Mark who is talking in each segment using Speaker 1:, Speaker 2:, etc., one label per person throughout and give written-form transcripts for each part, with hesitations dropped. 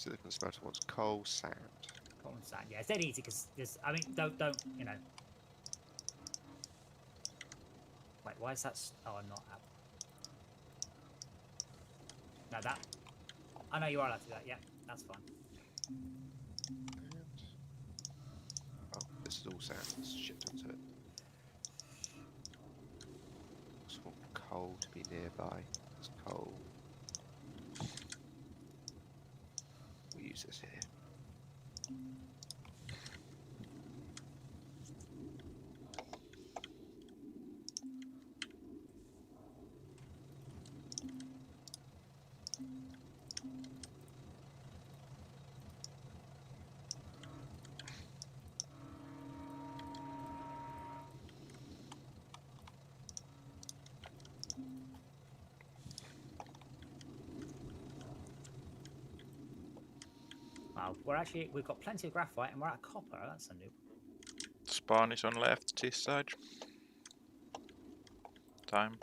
Speaker 1: Silicon smelter wants coal, sand.
Speaker 2: Coal and sand. Yeah, it's dead easy because there's. I mean, don't you know? Wait, why is that? Oh, I'm not up. No, that. I know you are allowed to do that. Yeah, that's fine.
Speaker 1: And... oh, this is all sand. There's shit tons of it. Just want coal to be nearby. There's coal. We'll use this here.
Speaker 2: Wow, we've got plenty of graphite and we're at copper. That's a new.
Speaker 3: Spawn is on left this side. Time.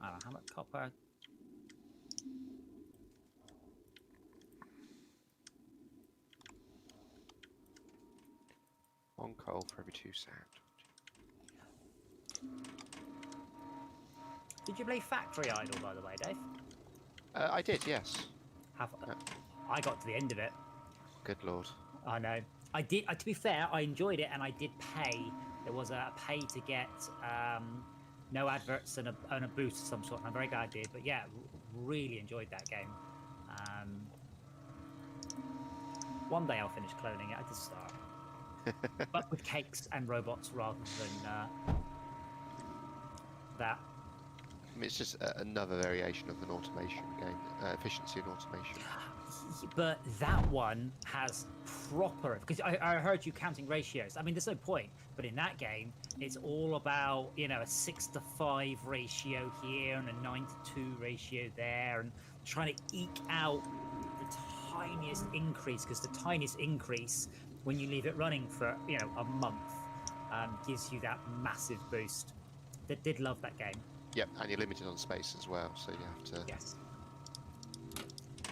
Speaker 2: I don't know how much copper.
Speaker 1: One coal for every 2 sand.
Speaker 2: Did you play Factory Idol, by the way, Dave?
Speaker 1: I did, yes.
Speaker 2: I got to the end of it.
Speaker 1: Good lord.
Speaker 2: I know. I did. To be fair, I enjoyed it, and I did pay. There was a pay to get no adverts and a boost of some sort. And I'm very glad I did. But yeah, really enjoyed that game. One day I'll finish cloning it. I did start, but with cakes and robots rather than that.
Speaker 1: I mean, it's just another variation of an automation game, efficiency and automation.
Speaker 2: But that one has proper, because I heard you counting ratios. I mean, there's no point, but in that game, it's all about, you know, a 6:5 ratio here and a 9:2 ratio there, and trying to eke out the tiniest increase, because the tiniest increase when you leave it running for, you know, a month gives you that massive boost. That did love that game.
Speaker 1: Yep, and you're limited on space as well, so you have to...
Speaker 2: Yes.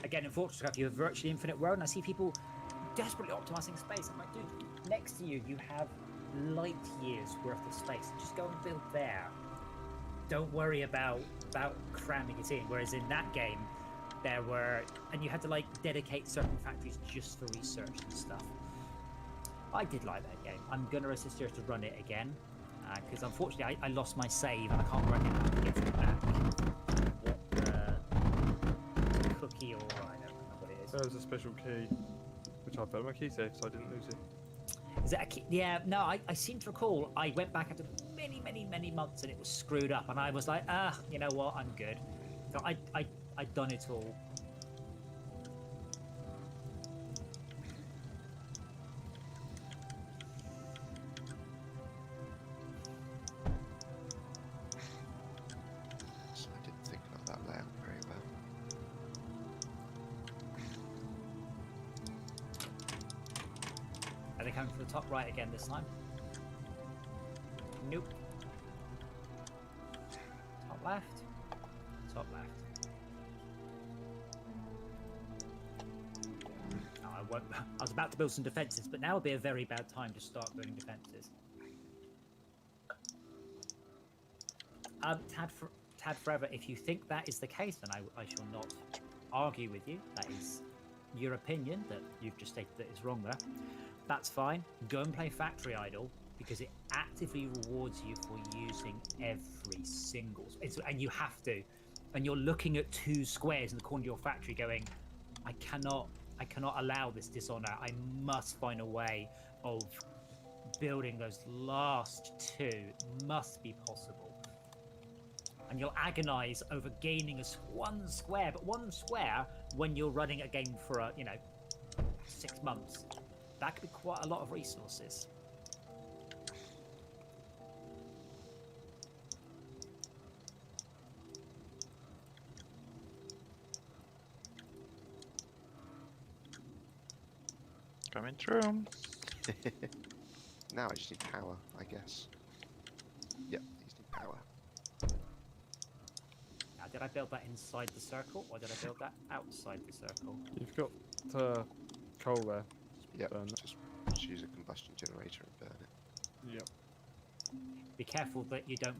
Speaker 2: Again, in Fortresscraft, you have virtually infinite world, and I see people desperately optimizing space. I'm like, dude, next to you, you have light years worth of space. Just go and build there. Don't worry about cramming it in. Whereas in that game, there were... and you had to, like, dedicate certain factories just for research and stuff. I did like that game. I'm going to assist you to run it again. Because unfortunately, I lost my save and I can't work out how to get it back. What cookie or I don't know what it is.
Speaker 4: There was a special key, which I put in my key safe, so I didn't lose it.
Speaker 2: Is that a key? Yeah, no, I seem to recall I went back after many months and it was screwed up, and I was like, you know what, I'm good. So I'd done it all. Coming from the top right again this time. Nope. Top left. Top left. No, I won't. I was about to build some defences, but now would be a very bad time to start building defences. Tad Forever, if you think that is the case, then I shall not argue with you. That is your opinion that you've just stated that is wrong there. That's fine. Go and play Factory Idol, because it actively rewards you for using every single... and you have to. And you're looking at 2 squares in the corner of your factory going, I cannot allow this dishonor. I must find a way of building those last 2. It must be possible. And you'll agonize over gaining 1 square. But 1 square, when you're running a game for, 6 months... that could be quite a lot of resources.
Speaker 3: Coming through.
Speaker 1: Now I just need power, I guess. Yep, I just need power.
Speaker 2: Now, Did I build that inside the circle, or did I build that outside the circle?
Speaker 4: You've got coal there.
Speaker 1: Yep,
Speaker 4: Burn it.
Speaker 1: just use a combustion generator and burn it.
Speaker 4: Yep.
Speaker 2: Be careful that you don't.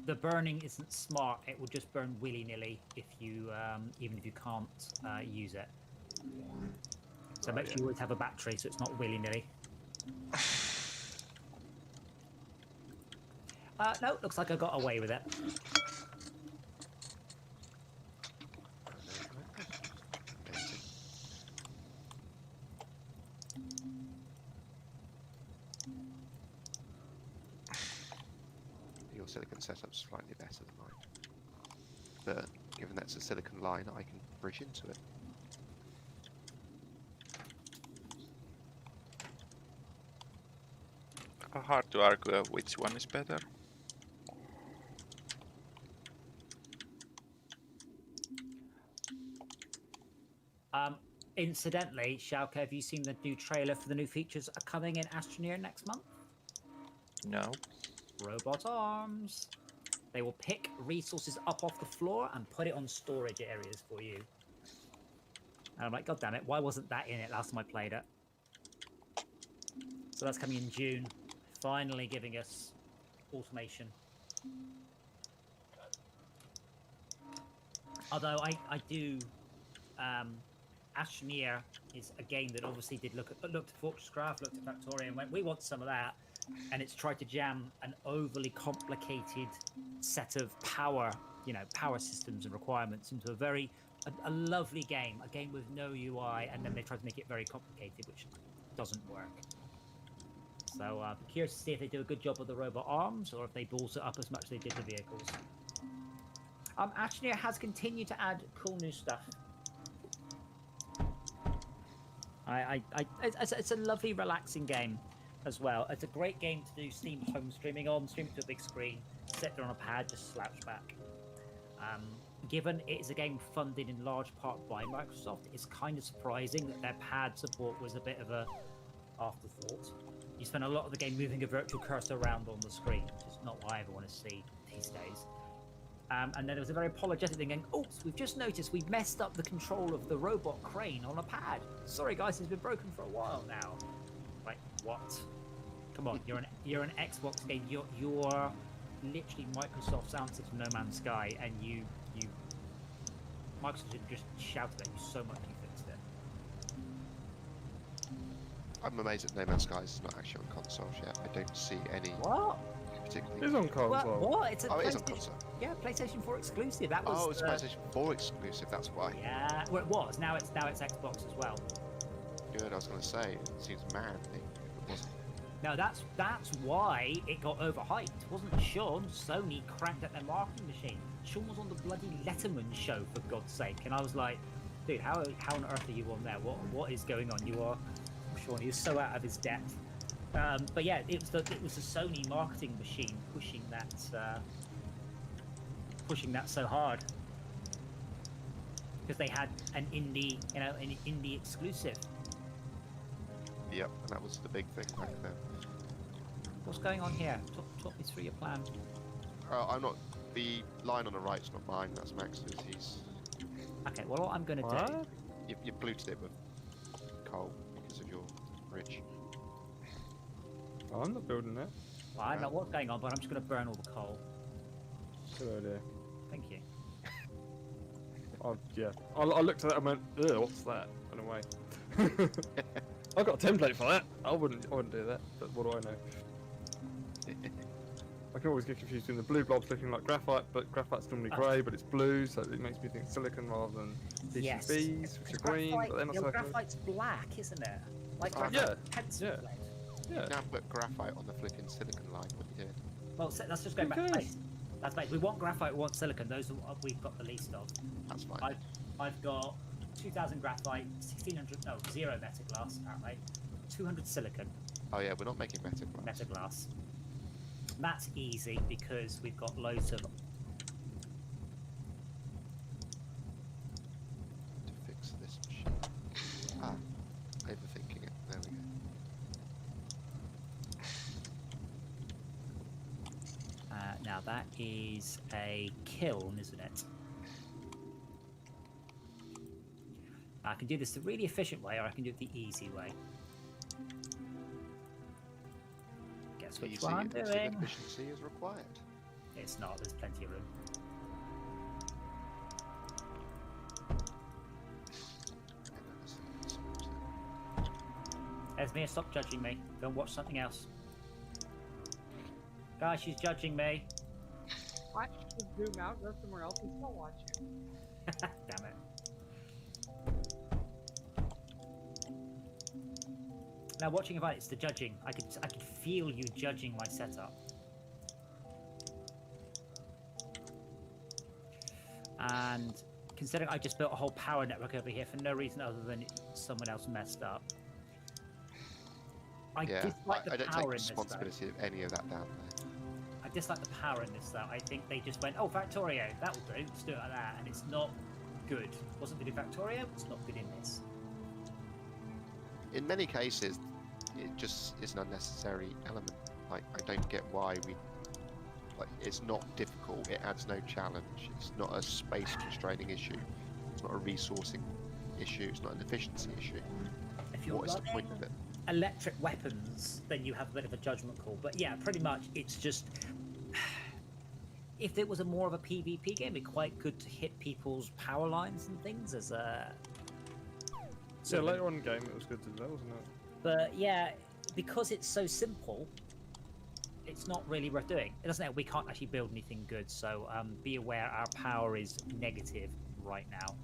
Speaker 2: The burning isn't smart. It will just burn willy-nilly if you, even if you can't use it. So make sure you always have a battery, so it's not willy-nilly. No, looks like I got away with it.
Speaker 1: Amazing. Your silicon setup's slightly better than mine. But given that's a silicon line, I can bridge into it.
Speaker 3: Hard to argue which one is better.
Speaker 2: Incidentally, Schalke, have you seen the new trailer for the new features are coming in Astroneer next month?
Speaker 3: No.
Speaker 2: Robot arms. They will pick resources up off the floor and put it on storage areas for you. And I'm like, God damn it, why wasn't that in it last time I played it? So that's coming in June, finally giving us automation. Although I do, Astroneer is a game that obviously did looked at Fortresscraft, looked at Factoria, and went, we want some of that. And it's tried to jam an overly complicated set of power systems and requirements into a lovely game, a game with no UI, and then they tried to make it very complicated, which doesn't work. So I'm curious to see if they do a good job with the robot arms, or if they balls it up as much as they did the vehicles. Astroneer has continued to add cool new stuff. It's a lovely, relaxing game as well. It's a great game to do Steam home streaming on, stream it to a big screen, sit there on a pad, just slouch back. Given it is a game funded in large part by Microsoft, it's kind of surprising that their pad support was a bit of a afterthought. You spend a lot of the game moving a virtual cursor around on the screen, which is not what I ever want to see these days. And then there was a very apologetic thing going, oops, we've just noticed we've messed up the control of the robot crane on a pad. Sorry guys, it's been broken for a while now. Like, what? Come on, you're an Xbox game. You're literally Microsoft's answer to No Man's Sky, and you Microsoft just shouted at you so much you fixed it.
Speaker 1: I'm amazed that No Man's Sky is not actually on consoles yet. I don't see any
Speaker 2: What?
Speaker 1: particularly.
Speaker 4: It's on console.
Speaker 2: What? It's a
Speaker 1: Oh, it is on
Speaker 2: PlayStation-
Speaker 1: console.
Speaker 2: Yeah, PlayStation 4 exclusive. That was.
Speaker 1: Oh, it's PlayStation 4 exclusive. That's why.
Speaker 2: Yeah, well, it was. Now it's Xbox as well.
Speaker 1: Good. I was going to say it seems mad. It wasn't.
Speaker 2: No, that's why it got overhyped. It wasn't Sean. Sony cranked at their marketing machine. Sean was on the bloody Letterman show, for God's sake, and I was like, dude, how on earth are you on there? What is going on? You are, Sean. He's so out of his depth. But yeah, it was the Sony marketing machine pushing that so hard because they had an indie exclusive.
Speaker 1: Yep, and that was the big thing back then.
Speaker 2: What's going on here? Talk me through your plan.
Speaker 1: I'm not. The line on the right's not mine. That's Max's. He's.
Speaker 2: Okay, well, what I'm going to do.
Speaker 1: You polluted it with coal because of your ridge.
Speaker 4: Oh, I'm not building it.
Speaker 2: Well, I don't know what's going on, but I'm just going to burn all the coal.
Speaker 4: Good idea.
Speaker 2: Thank you.
Speaker 4: Oh, yeah. I looked at that and went, ugh, what's that? Went away. I've got a template for that. I wouldn't do that, but what do I know? I can always get confused between the blue blobs looking like graphite, but graphite's normally grey, but it's blue, so it makes me think silicon rather than
Speaker 2: Yes.
Speaker 4: PCBs, which are green, but they're not silicon.
Speaker 2: Graphite's black, isn't it? Like
Speaker 1: Oh,
Speaker 2: graphite pencil
Speaker 4: yeah.
Speaker 2: blade.
Speaker 4: Yeah.
Speaker 1: Now put graphite on the flipping silicon line. What you doing?
Speaker 2: Well, that's just going back to
Speaker 4: Okay.
Speaker 2: base. That's base. We want graphite, we want silicon. Those are what we've got the least of.
Speaker 1: That's fine.
Speaker 2: I've got 2,000 graphite, 0 metaglass apparently, 200 silicon
Speaker 1: Oh yeah, we're not making metaglass.
Speaker 2: metaglass. That's easy because we've got loads of.
Speaker 1: To fix this machine. Ah, overthinking it. There we go.
Speaker 2: Now that is a kiln, isn't it? I can do this the really efficient way, or I can do it the easy way. Guess which
Speaker 1: Easy
Speaker 2: one I'm
Speaker 1: until
Speaker 2: doing.
Speaker 1: efficiency is required.
Speaker 2: It's not. There's plenty of room. Esmea, stop judging me. Go and watch something else. Guys, she's judging me.
Speaker 5: Why don't you just zoom out, go somewhere else, and still watch you?
Speaker 2: Damn it. Now, watching about it's the judging. I could feel you judging my setup. And considering I just built a whole power network over here for no reason other than someone else messed up. I dislike the
Speaker 1: I don't
Speaker 2: power
Speaker 1: take
Speaker 2: in this though.
Speaker 1: responsibility of any of that down there.
Speaker 2: I dislike the power in this though. I think they just went, oh, Factorio, that'll do. Let's do it like that. And it's not good. It wasn't good in Factorio, it's not good in this.
Speaker 1: In many cases, it just is an unnecessary element. Like, I don't get why we... Like, it's not difficult, it adds no challenge, it's not a space constraining issue, it's not a resourcing issue, it's not an efficiency issue.
Speaker 2: If you're
Speaker 1: What is the
Speaker 2: running
Speaker 1: point of it?
Speaker 2: electric weapons, then you have a bit of a judgment call. But yeah, pretty much it's just... If it was a more of a PvP game, it'd be quite good to hit people's power lines and things as a...
Speaker 4: Yeah, later on in the game it was good to do that, wasn't it?
Speaker 2: But yeah, because it's so simple, it's not really worth doing. It doesn't. We can't actually build anything good, so be aware our power is negative right now.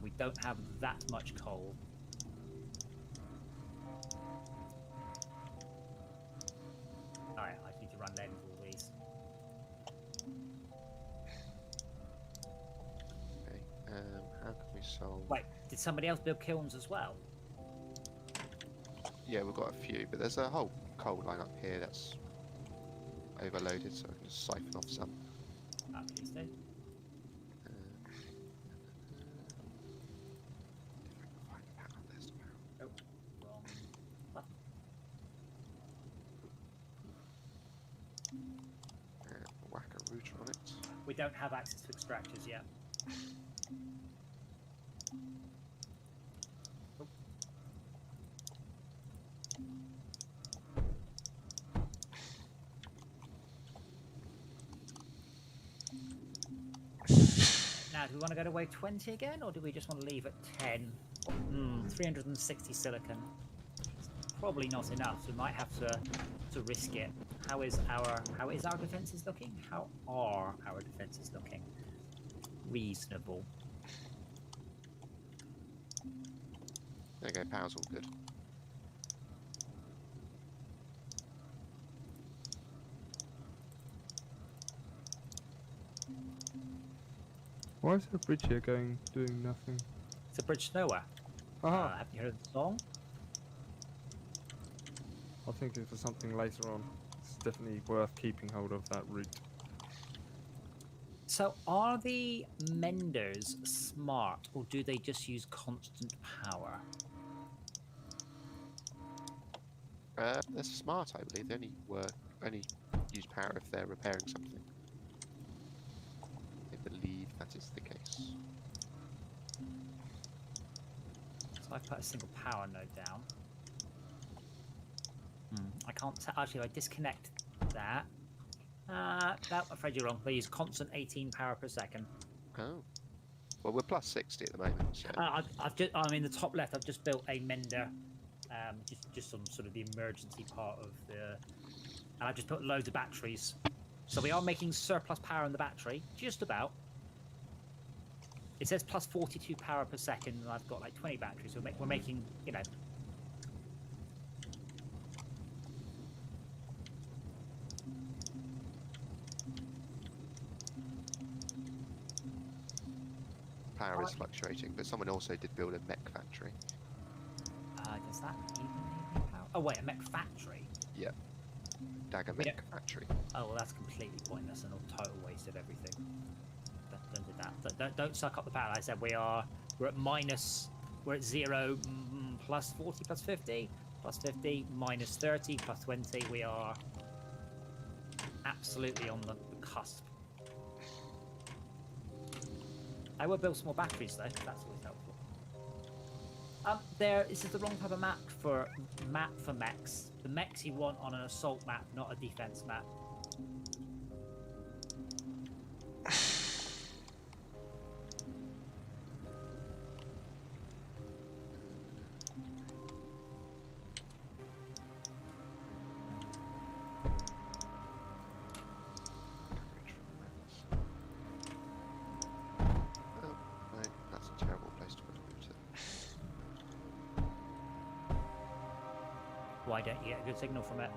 Speaker 2: We don't have that much coal. Alright, I need to run lens all these.
Speaker 1: Okay, how can we solve...
Speaker 2: Wait, did somebody else build kilns as well?
Speaker 1: Yeah, we've got a few, but there's a whole coal line up here that's overloaded, so I can just siphon off some.
Speaker 2: Ah, please do.
Speaker 1: Find the power, there's the power.
Speaker 2: Oh, wrong button.
Speaker 1: Whack a router on it.
Speaker 2: We don't have access to extractors yet. Now, do we want to go to wave 20 again, or do we just want to leave at 10? 360 silicon. It's probably not enough, so we might have to risk it. How is our defenses looking? How are our defenses looking? Reasonable.
Speaker 1: There you go, power's all good.
Speaker 4: Why is there a bridge here doing nothing?
Speaker 2: It's a bridge nowhere.
Speaker 4: Aha!
Speaker 2: Have you heard the song?
Speaker 4: I'll think of it for something later on. It's definitely worth keeping hold of that route.
Speaker 2: So, are the menders smart, or do they just use constant power?
Speaker 1: They're smart, I believe. They only use power if they're repairing something. I believe that is the case.
Speaker 2: So I put a single power node down. I can't actually. If I disconnect that. No, I'm afraid you're wrong. They use constant 18 power per second.
Speaker 1: Oh. Well, we're plus 60 at the moment, so...
Speaker 2: I've just. I mean, the top left. I've just built a mender. Just on sort of the emergency part of the. And I've just put loads of batteries. So we are making surplus power in the battery, just about. It says plus 42 power per second, and I've got like 20 batteries. So we're making, you know.
Speaker 1: Power is fluctuating, but someone also did build a mech factory.
Speaker 2: Does that even need power? Oh wait, a mech factory.
Speaker 1: Yep. Dagger
Speaker 2: We
Speaker 1: mech factory.
Speaker 2: Oh well, that's completely pointless and a total waste of everything. Don't do that. Don't suck up the power. Like I said we're at minus. We're at 0, plus 40, plus 50, plus 50, minus 30, plus 20. We are absolutely on the cusp. I will build some more batteries though. That's always helpful. This is the wrong type of map for mechs. The mechs you want on an assault map, not a defense map.
Speaker 1: Oh, no, that's a terrible place to put a router.
Speaker 2: Why don't you get a good signal from it?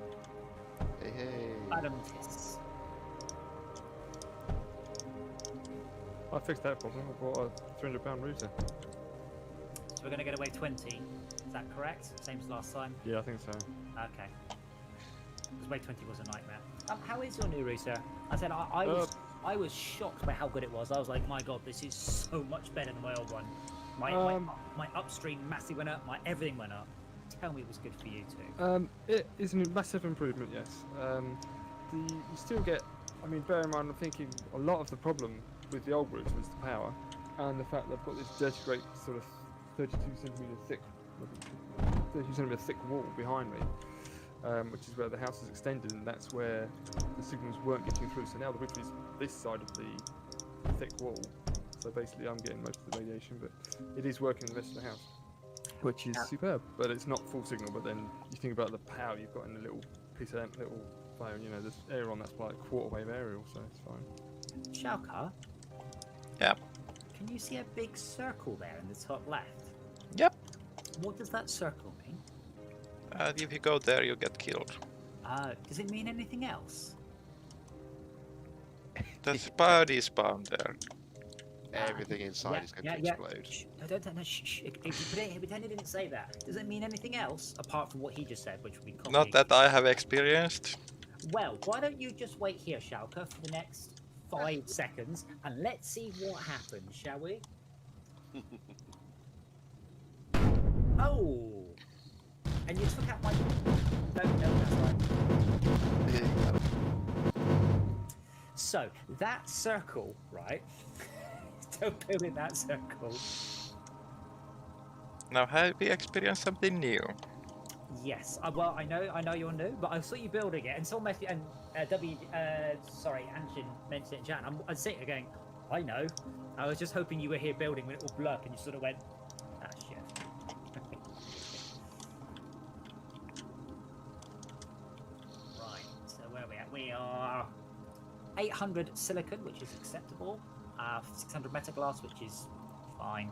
Speaker 1: Hey, hey.
Speaker 2: Adamtis.
Speaker 4: I fixed that problem. I bought a £300 router.
Speaker 2: So we're going to get away 20. Is that correct? Same as last time?
Speaker 4: Yeah, I think so.
Speaker 2: Okay. Because Wave 20 was a nightmare. How is your new router? I said I was shocked by how good it was. I was like, my god, this is so much better than my old one. My upstream massively went up. My everything went up. Tell me it was good for you too.
Speaker 4: It is a massive improvement, yes. You still get, I mean, bear in mind, I'm thinking a lot of the problem with the old router was the power and the fact they've got this dirty great sort of 32 centimetre thick wall behind me, which is where the house is extended, and that's where the signals weren't getting through. So now the router is this side of the thick wall. So basically I'm getting most of the radiation, but it is working the rest of the house, which is superb. But it's not full signal. But then you think about the power you've got in the little piece of that little phone. You know, there's air on that's like quarter wave aerial, so it's fine.
Speaker 2: Shalka?
Speaker 3: Yeah.
Speaker 2: Can you see a big circle there in the top left?
Speaker 3: Yep.
Speaker 2: What does that circle mean?
Speaker 3: If you go there, you get killed.
Speaker 2: Does it mean anything else?
Speaker 3: The body spawn there.
Speaker 1: Everything inside is going to explode.
Speaker 2: Shh. No, don't. Shh. Pretend he didn't say that. Does it mean anything else apart from what he just said, which would be copy?
Speaker 3: Not that I have experienced.
Speaker 2: Well, why don't you just wait here, Shalka, for the next 5 seconds, and let's see what happens, shall we? Oh! And you took out my... No, that's right. So, that circle, right? Don't go in that circle.
Speaker 3: Now, have we experienced something new?
Speaker 2: Yes. Well, I know you're new, but I saw you building it, and someone messaged, and Anshin mentioned it in chat. I'm sitting there going, I know. I was just hoping you were here building when it all blurred, and you sort of went, ah, shit. Right. So where are we at? We are 800 silicon, which is acceptable. 600 metaglass, which is fine.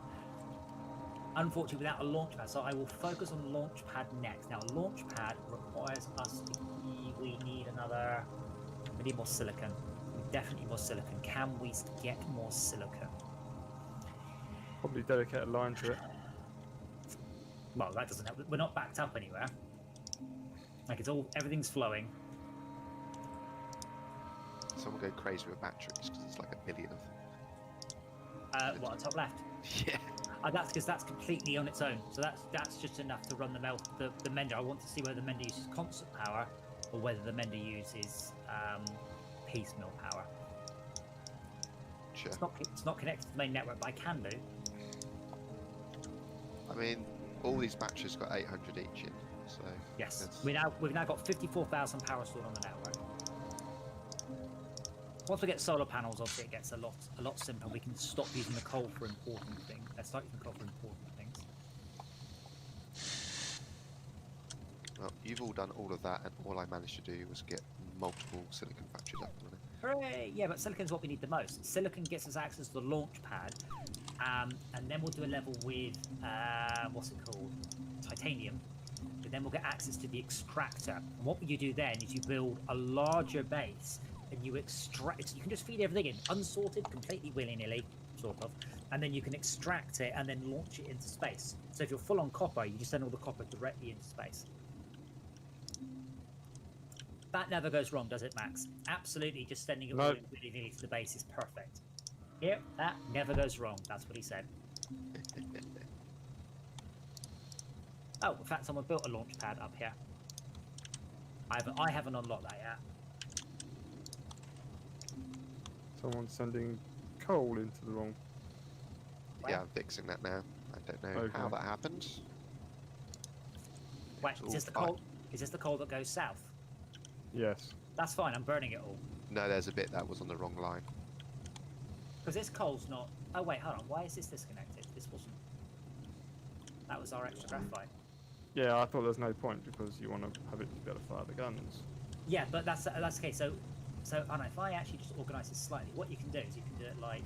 Speaker 2: Unfortunately, without a launch pad, so I will focus on the launch pad next. Now, a launch pad requires us to... We need more silicon. We definitely need more silicon. Can we get more silicon?
Speaker 4: Probably dedicate a line to it.
Speaker 2: Well, that doesn't help. We're not backed up anywhere. Like, everything's flowing.
Speaker 1: Someone go crazy with batteries because it's like 1 billion of them.
Speaker 2: What, top left?
Speaker 1: Yeah.
Speaker 2: That's because that's completely on its own. So that's just enough to run the Mender. I want to see whether the Mender uses constant power or whether the Mender uses piecemeal power.
Speaker 1: Sure.
Speaker 2: It's not connected to the main network, but I can do.
Speaker 1: I mean, all these batteries got 800 each in, so...
Speaker 2: Yes. We've now got 54,000 power stored on the network. Once we get solar panels, obviously it gets a lot simpler. We can stop using the coal for important things. Start using the coal for important things.
Speaker 1: Well, you've all done all of that, and all I managed to do was get multiple silicon factories up and running.
Speaker 2: Hooray! Yeah, but silicon's what we need the most. Silicon gets us access to the launch pad, and then we'll do a level with what's it called? Titanium. And then we'll get access to the extractor. And what you do then is you build a larger base. And you extract. You can just feed everything in, unsorted, completely willy-nilly, sort of, and then you can extract it and then launch it into space. So if you're full on copper, you just send all the copper directly into space. That never goes wrong, does it, Max? Absolutely, just sending it willy-nilly to the base is perfect. Here, that never goes wrong. That's what he said. Oh, in fact, someone built a launch pad up here. I haven't unlocked that yet.
Speaker 4: Someone's sending coal into the wrong.
Speaker 1: Yeah, I'm fixing that now. I don't know how
Speaker 4: Okay.
Speaker 1: that happened.
Speaker 2: Wait,
Speaker 1: It's
Speaker 2: is
Speaker 1: all
Speaker 2: this the
Speaker 1: fine.
Speaker 2: coal? Is this the coal that goes south?
Speaker 4: Yes.
Speaker 2: That's fine. I'm burning it all
Speaker 1: No, there's a bit that was on the wrong line.
Speaker 2: because this coal's not. Oh wait, hold on. Why is this disconnected? This wasn't. That was our extra graphite.
Speaker 4: Yeah, I thought there's no point because you want to have it to be able to fire the guns.
Speaker 2: Yeah, but that's okay. So I don't know, if I actually just organise this slightly, what you can do is you can do it like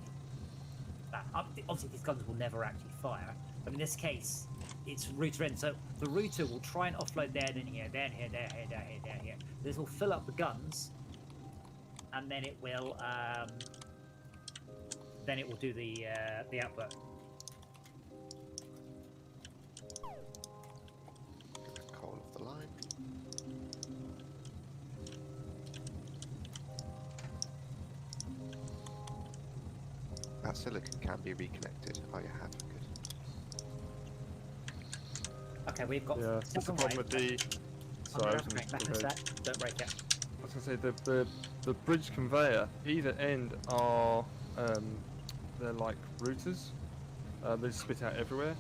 Speaker 2: that. Obviously, these guns will never actually fire, but in this case, it's router in. So the router will try and offload there, then here, then here, there, here, there, here, there, here. This will fill up the guns, and then it will do the output.
Speaker 1: Coal off the line. That silicon can be reconnected. Oh, you have. Good.
Speaker 2: Okay, we've got.
Speaker 4: Yeah, that's the
Speaker 2: second
Speaker 4: problem
Speaker 2: wave.
Speaker 4: with the. Sorry, I was gonna
Speaker 2: Back in a
Speaker 4: okay.
Speaker 2: sec. Don't break it.
Speaker 4: I was going to say the bridge conveyor, either end are they're like routers. They spit out everywhere.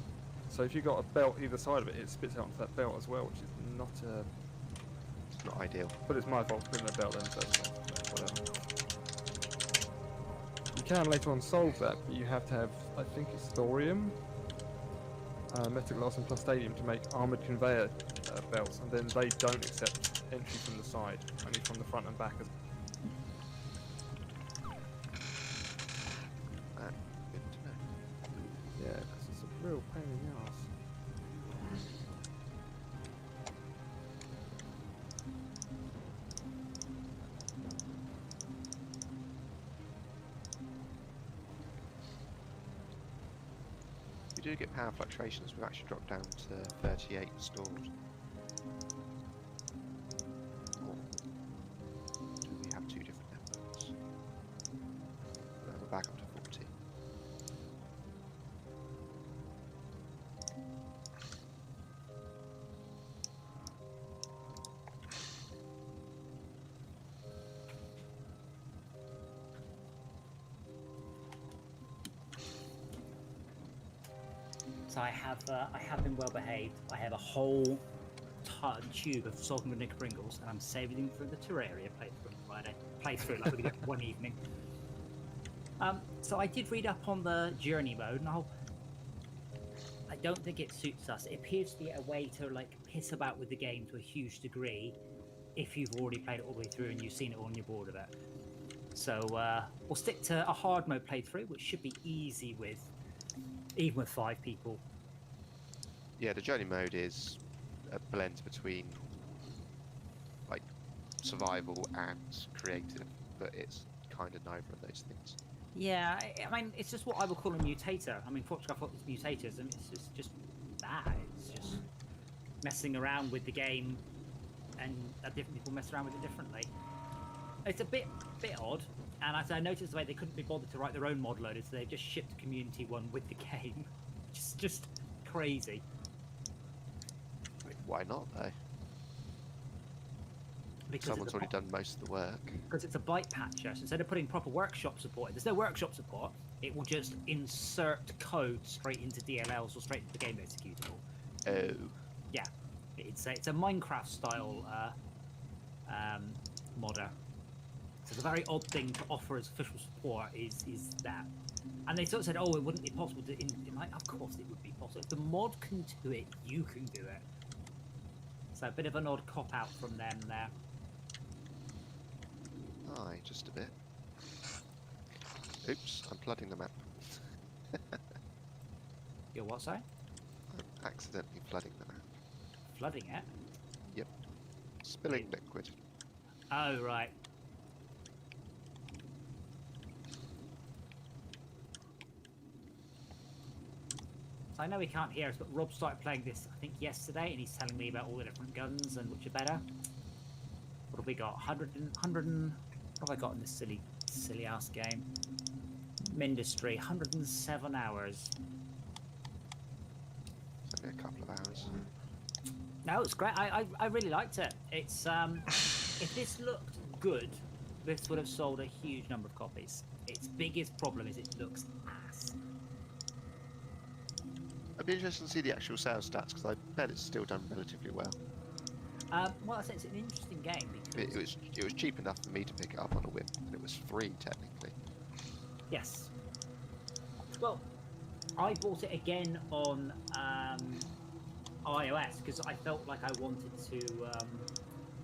Speaker 4: So if you've got a belt either side of it, it spits out onto that belt as well, which is not
Speaker 1: It's not ideal.
Speaker 4: but it's my fault for putting that belt in the first place. Whatever. You can later on solve that, but you have to have, I think it's thorium, metaglass and plastadium to make armoured conveyor belts, and then they don't accept entry from the side, only from the front and back.
Speaker 1: Good to know.
Speaker 4: Yeah, because it's a real pain in the ass.
Speaker 1: We do get power fluctuations. We've actually dropped down to 38 stored. Or do we have two different networks? No, we're back up to 40.
Speaker 2: So I have been well behaved. I have a whole tube of salt and vinegar Pringles, and I'm saving them for the Terraria playthrough on Friday. Playthrough, like we're gonna get one evening. So I did read up on the journey mode, and I don't think it suits us. It appears to be a way to like piss about with the game to a huge degree, if you've already played it all the way through and you've seen it all and you're bored of it. So we'll stick to a hard mode playthrough, which should be easy with, even with 5 people.
Speaker 1: Yeah, the journey mode is a blend between like survival and creative, but it's kind of neither of those things.
Speaker 2: Yeah, I mean, it's just what I would call a mutator. I mean, Fortresscraft is mutators, and it's just that. It's just messing around with the game, and different people mess around with it differently. It's a bit odd, and as I noticed the way they couldn't be bothered to write their own mod loader, so they just shipped the community one with the game. Just crazy.
Speaker 1: Why not though?
Speaker 2: Because
Speaker 1: Someone's already done most of the work.
Speaker 2: Because it's a byte patcher, so instead of putting proper workshop support, there's no workshop support. It will just insert code straight into DLLs or straight into the game executable.
Speaker 1: Oh.
Speaker 2: Yeah, it's a Minecraft style modder. So it's a very odd thing to offer as official support is that. And they sort of said, oh, it wouldn't be possible to. Like, of course it would be possible. If the mod can do it, you can do it. So a bit of an odd cop out from them there.
Speaker 1: Aye, just a bit. Oops, I'm flooding the map.
Speaker 2: You're what, sorry?
Speaker 1: I'm accidentally flooding the map.
Speaker 2: Flooding it?
Speaker 1: Yep. Spilling liquid.
Speaker 2: Oh, right. So I know he can't hear us, but Rob started playing this, I think, yesterday, and he's telling me about all the different guns and which are better. What have we got? 100 what have I got in this silly ass game? Mindustry, 107 hours.
Speaker 1: It's only a couple of hours.
Speaker 2: No, it's great. I really liked it. It's if this looked good this would have sold a huge number of copies. Its biggest problem is it looks ass.
Speaker 1: I'd be interested to see the actual sales stats because I bet it's still done relatively well.
Speaker 2: Well, I say it's an interesting game because
Speaker 1: It was cheap enough for me to pick it up on a whim, and it was free technically.
Speaker 2: yes. Well, I bought it again on iOS because I felt like I wanted to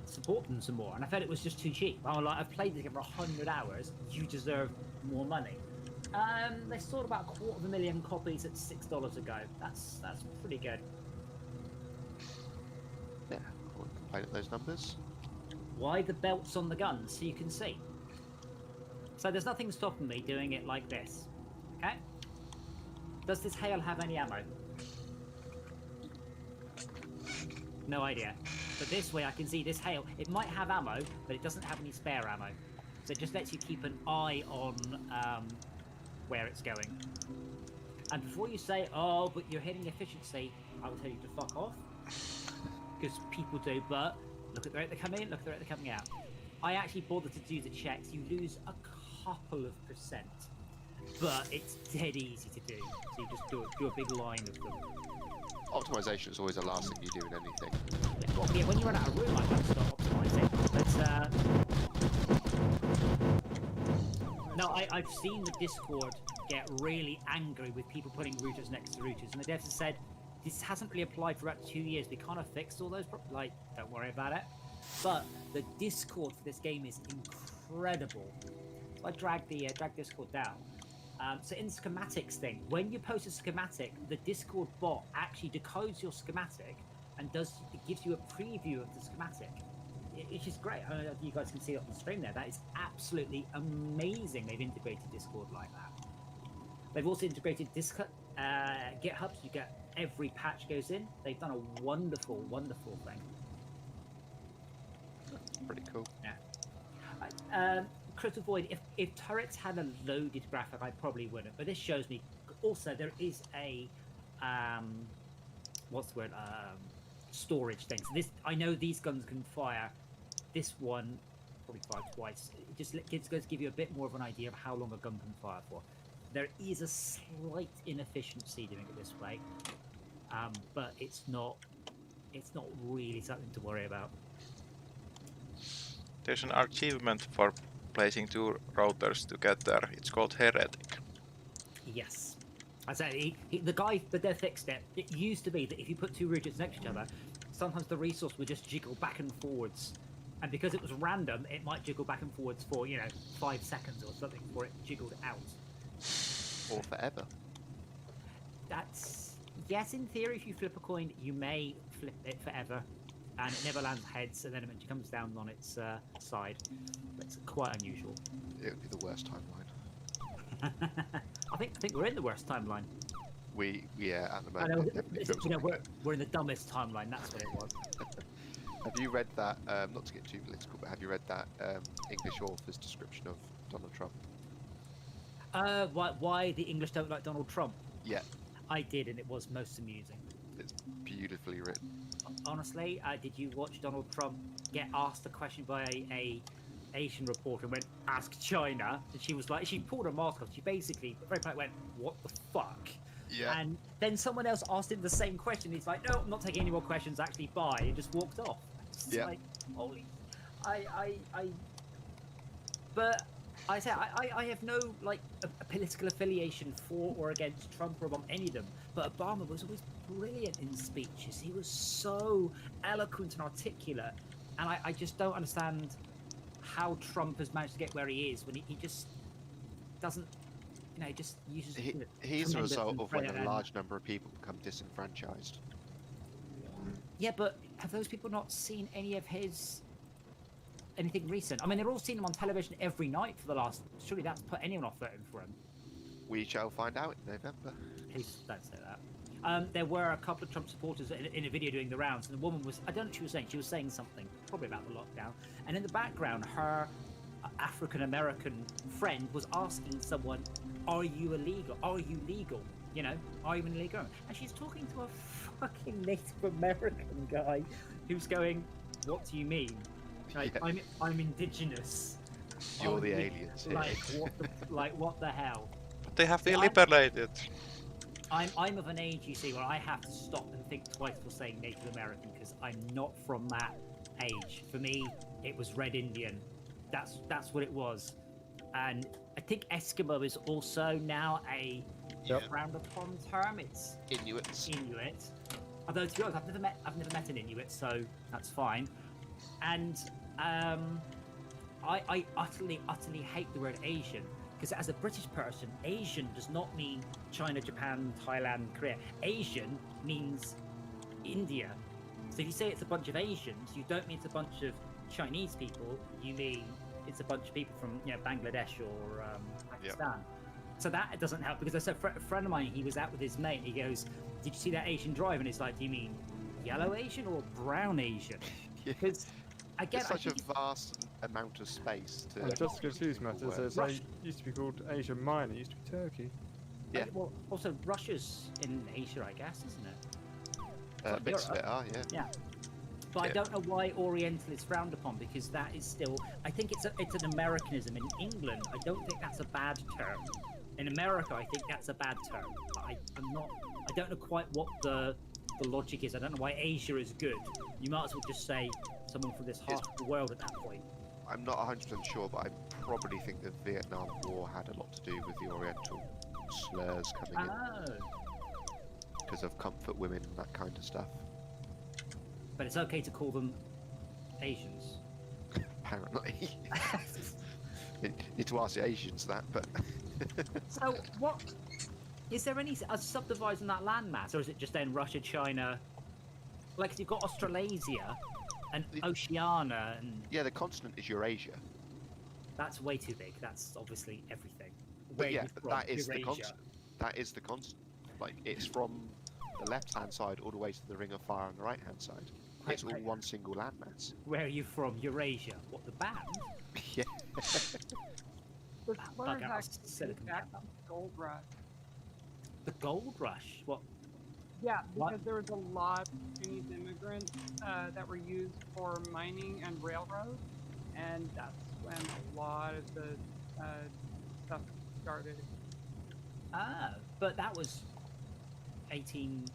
Speaker 2: support them some more, and I felt it was just too cheap. I'm like, I've played this game for 100 hours. You deserve more money. They sold about 250,000 copies at $6 a go. That's pretty good.
Speaker 1: Yeah, I wouldn't complain at those numbers.
Speaker 2: Why the belts on the guns so you can see? So there's nothing stopping me doing it like this. Okay? Does this hail have any ammo? No idea. But this way I can see this hail. It might have ammo, but it doesn't have any spare ammo. So it just lets you keep an eye on where it's going. And before you say, oh, but you're hitting efficiency, I will tell you to fuck off. Because people do, but look at the rate they come in, look at the rate they're coming out. I actually bothered to do the checks. You lose a couple of percent, but it's dead easy to do. So you just do a big line of them.
Speaker 1: Optimization is always the last thing you do in anything.
Speaker 2: Well, yeah, when you run out of room, I can start optimizing. But no, I've seen the Discord get really angry with people putting routers next to routers, and the devs have said this hasn't really applied for about 2 years. We kind of fixed all those problems. Like, don't worry about it. But the Discord for this game is incredible. So I dragged the Discord down. So in the schematics thing, when you post a schematic, the Discord bot actually decodes your schematic and gives you a preview of the schematic. It's just great. I don't know if you guys can see it on the stream there. That is absolutely amazing. They've integrated Discord like that. They've also integrated GitHub, so you get every patch goes in. They've done a wonderful, wonderful thing.
Speaker 1: Pretty cool.
Speaker 2: Yeah. Crystal Void, if turrets had a loaded graphic, I probably wouldn't. But this shows me. Also, there is a what's the word? Storage thing. So this, I know these guns can fire. This one probably fired twice. It just goes to give you a bit more of an idea of how long a gun can fire for. There is a slight inefficiency doing it this way, but it's not really something to worry about.
Speaker 3: There's an achievement for placing 2 routers together. It's called Heretic.
Speaker 2: Yes. I say the dev fixed it. It used to be that if you put 2 routers next to each other, sometimes the resource would just jiggle back and forwards. And because it was random, it might jiggle back and forwards for, 5 seconds or something before it jiggled out.
Speaker 1: Or forever.
Speaker 2: Yes, in theory, if you flip a coin, you may flip it forever. And it never lands heads, and then it comes down on its side. It's quite unusual.
Speaker 1: It would be the worst timeline.
Speaker 2: I think we're in the worst timeline.
Speaker 1: Yeah, at the moment. It definitely feels like it.
Speaker 2: We're in the dumbest timeline. That's what it was.
Speaker 1: Have you read that? Not to get too political, but have you read that English author's description of Donald Trump?
Speaker 2: Why the English don't like Donald Trump?
Speaker 1: Yeah,
Speaker 2: I did, and it was most amusing.
Speaker 1: it's beautifully written.
Speaker 2: Honestly, did you watch Donald Trump get asked a question by a Asian reporter and went, "Ask China," and she was like, she pulled her mask off. She basically very polite went, "What the fuck?"
Speaker 1: Yeah.
Speaker 2: And then someone else asked him the same question. He's like, "No, I'm not taking any more questions. Actually, bye," and just walked off. It's
Speaker 1: Yeah.
Speaker 2: like, holy, but I say I have no a political affiliation for or against Trump or about any of them. But Obama was always brilliant in speeches. He was so eloquent and articulate, and I just don't understand how Trump has managed to get where he is when he just doesn't, he just uses.
Speaker 1: He's a
Speaker 2: tremendous
Speaker 1: result
Speaker 2: and
Speaker 1: of when a
Speaker 2: brilliant-
Speaker 1: large number of people become disenfranchised.
Speaker 2: Yeah, but have those people not seen any of anything recent? I mean, they're all seeing him on television every night for the last. Surely that's put anyone off voting for him.
Speaker 1: We shall find out in November.
Speaker 2: Please don't say that. There were a couple of Trump supporters in a video doing the rounds, and the woman was, I don't know what she was saying something, probably about the lockdown. And in the background, her African-American friend was asking someone, "Are you illegal? Are you legal? Are you an illegal?" And she's talking to a fucking Native American guy who's going, "What do you mean?" Like,
Speaker 1: Yeah.
Speaker 2: I'm indigenous.
Speaker 1: You're the
Speaker 2: yeah,
Speaker 1: aliens here.
Speaker 2: Like what the hell?
Speaker 3: But they have
Speaker 2: See,
Speaker 3: been
Speaker 2: I'm-
Speaker 3: liberated.
Speaker 2: I'm of an age, you see, where I have to stop and think twice before saying Native American because I'm not from that age. For me, it was Red Indian. That's what it was. And I think Eskimo is also now a
Speaker 4: Yep.
Speaker 2: frowned upon term. It's
Speaker 1: Inuits.
Speaker 2: Inuit. Although to be honest, I've never met an Inuit, so that's fine. And I utterly hate the word Asian because as a British person, Asian does not mean China, Japan, Thailand, Korea. Asian means India. So if you say it's a bunch of Asians, you don't mean it's a bunch of Chinese people. You mean it's a bunch of people from Bangladesh or Pakistan. So that doesn't help because I said a friend of mine, he was out with his mate. And he goes, "Did you see that Asian drive?" And it's like, "Do you mean yellow Asian or brown Asian?"
Speaker 1: Yeah.
Speaker 2: Because again,
Speaker 1: It's such a vast amount of space to.
Speaker 4: And just to confuse matters, there's
Speaker 2: Russia.
Speaker 4: used to be called Asia Minor, it used to be Turkey.
Speaker 1: Yeah.
Speaker 2: Well, also Russia's in Asia, I guess, isn't it?
Speaker 1: Bits of
Speaker 2: Europe.
Speaker 1: it are, yeah.
Speaker 2: Yeah. But I
Speaker 1: Yeah.
Speaker 2: don't know why Oriental is frowned upon because that is still. I think it's an Americanism in England. I don't think that's a bad term. In America, I think that's a bad term. But I don't know quite what the logic is. I don't know why Asia is good. You might as well just say someone from this half of the world at that point.
Speaker 1: I'm not 100% sure, but I probably think the Vietnam War had a lot to do with the Oriental slurs coming in
Speaker 2: Oh.
Speaker 1: because of comfort women and that kind of stuff.
Speaker 2: But it's okay to call them Asians.
Speaker 1: Apparently. Need to ask the Asians that, but
Speaker 2: So what is there any subdividing that landmass, or is it just then Russia, China? Like you've got Australasia and Oceania, and
Speaker 1: yeah, the continent is Eurasia.
Speaker 2: that's way too big. That's obviously everything.
Speaker 1: But
Speaker 2: Where
Speaker 1: yeah,
Speaker 2: you're
Speaker 1: but
Speaker 2: from,
Speaker 1: that is the
Speaker 2: Eurasia.
Speaker 1: continent. That is the continent. Like it's from the left-hand side all the way to the Ring of Fire on the right-hand side.
Speaker 2: Right,
Speaker 1: It's all
Speaker 2: right.
Speaker 1: one single landmass.
Speaker 2: Where are you from? Eurasia. What, the band?
Speaker 1: Yeah.
Speaker 5: The
Speaker 2: That
Speaker 5: slurs
Speaker 2: bugger,
Speaker 5: actually
Speaker 2: silicon
Speaker 5: date back
Speaker 2: cap.
Speaker 5: to the gold rush.
Speaker 2: The Gold Rush. What?
Speaker 5: Yeah,
Speaker 2: What?
Speaker 5: because there was a lot of Chinese immigrants that were used for mining and railroad, and that's when a lot of the stuff started.
Speaker 2: Ah, but that was 1840s,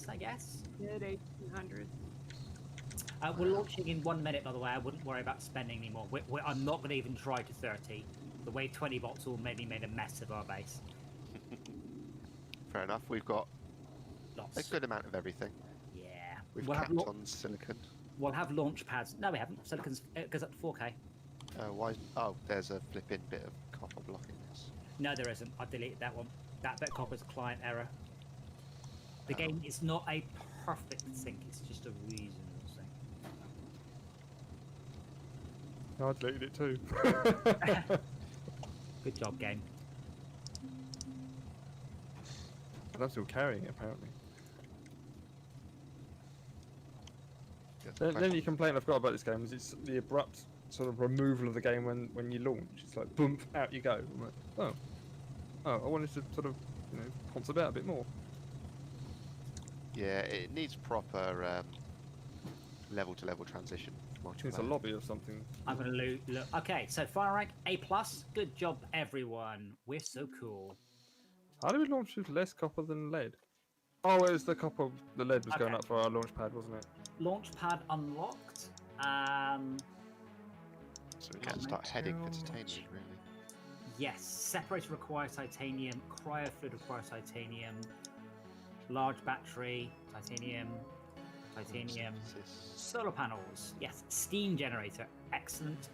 Speaker 2: I guess.
Speaker 5: Mid 1800s.
Speaker 2: We're launching in 1 minute, by the way. I wouldn't worry about spending anymore. I'm not going to even try to 30. The way 20 bots already made a mess of our base.
Speaker 1: Fair enough. We've got
Speaker 2: Lots.
Speaker 1: a good amount of everything.
Speaker 2: Yeah.
Speaker 1: We've
Speaker 2: We'll have,
Speaker 1: capped on silicon.
Speaker 2: we'll have launch pads. No, we haven't. Silicon's it goes up to 4K.
Speaker 1: Why? Oh, there's a flipping bit of copper blocking this.
Speaker 2: No, there isn't. I deleted that one. That bit of copper is a client error. The
Speaker 1: Oh.
Speaker 2: game is not a perfect sync. It's just a reasonable sync.
Speaker 4: I deleted it too.
Speaker 2: Good job, game.
Speaker 4: But I'm still carrying it apparently.
Speaker 1: Yes,
Speaker 4: The only
Speaker 1: question.
Speaker 4: complaint I've got about this game is it's the abrupt sort of removal of the game when you launch. It's like boom, out you go. I'm like, oh, I wanted to sort of ponce about a bit more.
Speaker 1: Yeah, it needs proper level-to-level transition.
Speaker 4: It's a
Speaker 1: multiplayer.
Speaker 4: lobby or something.
Speaker 2: I'm gonna look. Okay, so fire rank A+. Good job, everyone. We're so cool.
Speaker 4: How do we launch with less copper than lead? Oh, it was the copper. The lead was going
Speaker 2: Okay.
Speaker 4: up for our launch pad, wasn't it?
Speaker 2: Launch pad unlocked.
Speaker 1: So we can start heading for titanium, really.
Speaker 2: Yes, separator requires titanium. Cryofluid requires titanium. Large battery, titanium. Titanium.
Speaker 1: Synthesis.
Speaker 2: Solar panels. Yes. Steam generator. Excellent.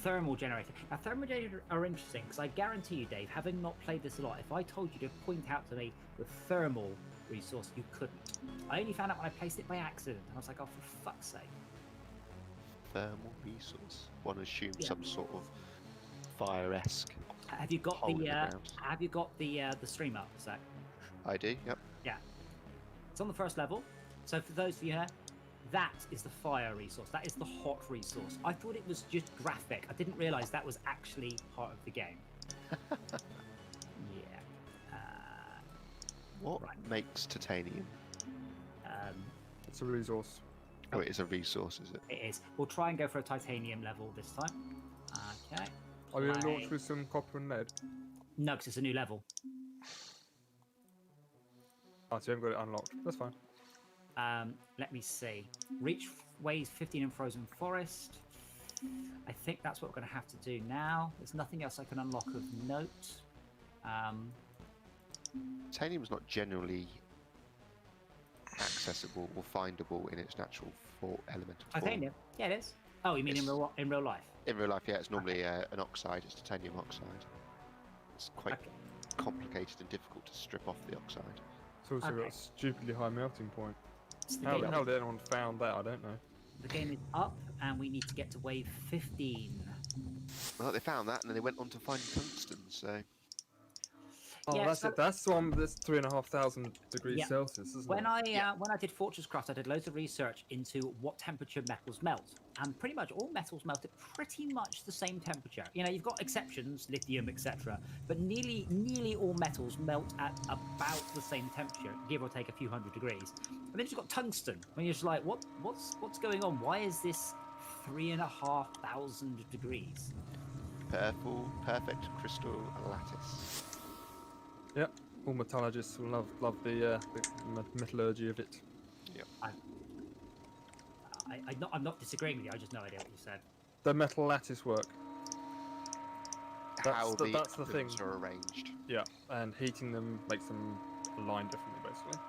Speaker 2: Thermal generator. Now, thermal generators are interesting because I guarantee you, Dave, having not played this a lot, if I told you to point out to me the thermal resource, you couldn't. I only found out when I placed it by accident, and I was like, oh, for fuck's sake.
Speaker 1: Thermal resource. One assumes
Speaker 2: Yeah.
Speaker 1: some sort of fire-esque.
Speaker 2: Have you got
Speaker 1: Hole in the ground.
Speaker 2: Have you got the stream up, Zach?
Speaker 1: I do. Yep.
Speaker 2: It's on the first level. So for those of you here, that is the fire resource. That is the hot resource. I thought it was just graphic. I didn't realise that was actually part of the game. Yeah.
Speaker 1: What
Speaker 2: Right.
Speaker 1: makes titanium?
Speaker 4: It's a resource.
Speaker 1: Oh, it is a resource, is it?
Speaker 2: It is. We'll try and go for a titanium level this time. Okay.
Speaker 4: Are we going to
Speaker 2: Play.
Speaker 4: launch with some copper and lead?
Speaker 2: No, because it's a new level.
Speaker 4: Oh, so you haven't got it unlocked. That's fine.
Speaker 2: Let me see. Reach waves 15 in Frozen Forest. I think that's what we're going to have to do now. There's nothing else I can unlock of note.
Speaker 1: Titanium's not generally accessible or findable in its natural elemental form.
Speaker 2: Titanium? Yeah, it is. Oh, you mean in real life?
Speaker 1: In real life, yeah, it's normally an oxide. It's titanium oxide. It's quite
Speaker 2: Okay.
Speaker 1: complicated and difficult to strip off the oxide.
Speaker 4: It's also got a stupidly high melting point.
Speaker 2: The
Speaker 4: How
Speaker 2: game
Speaker 4: the
Speaker 2: is-
Speaker 4: hell did anyone found that? I don't know.
Speaker 2: The game is up, and we need to get to wave 15.
Speaker 1: Well, they found that, and then they went on to find tungsten. So
Speaker 4: Oh,
Speaker 2: Yeah,
Speaker 4: that's
Speaker 2: so-
Speaker 4: it. That's the one that's 3,500 degrees
Speaker 2: Yeah.
Speaker 4: Celsius, isn't
Speaker 2: When
Speaker 4: it?
Speaker 2: I did Fortresscraft, I did loads of research into what temperature metals melt, and pretty much all metals melt at pretty much the same temperature. You know, you've got exceptions, lithium, etc., but nearly all metals melt at about the same temperature, give or take a few hundred degrees. And then you've got tungsten, when you're just like, what's going on? Why is this 3,500 degrees?
Speaker 1: perfect crystal lattice.
Speaker 4: Yep. All metallurgists will love the metallurgy of it.
Speaker 2: I'm not disagreeing with you. I just no idea what you said.
Speaker 4: The metal lattice work.
Speaker 1: How the
Speaker 4: that's the thing.
Speaker 1: atoms are arranged.
Speaker 4: Yeah, and heating them makes them align differently, basically.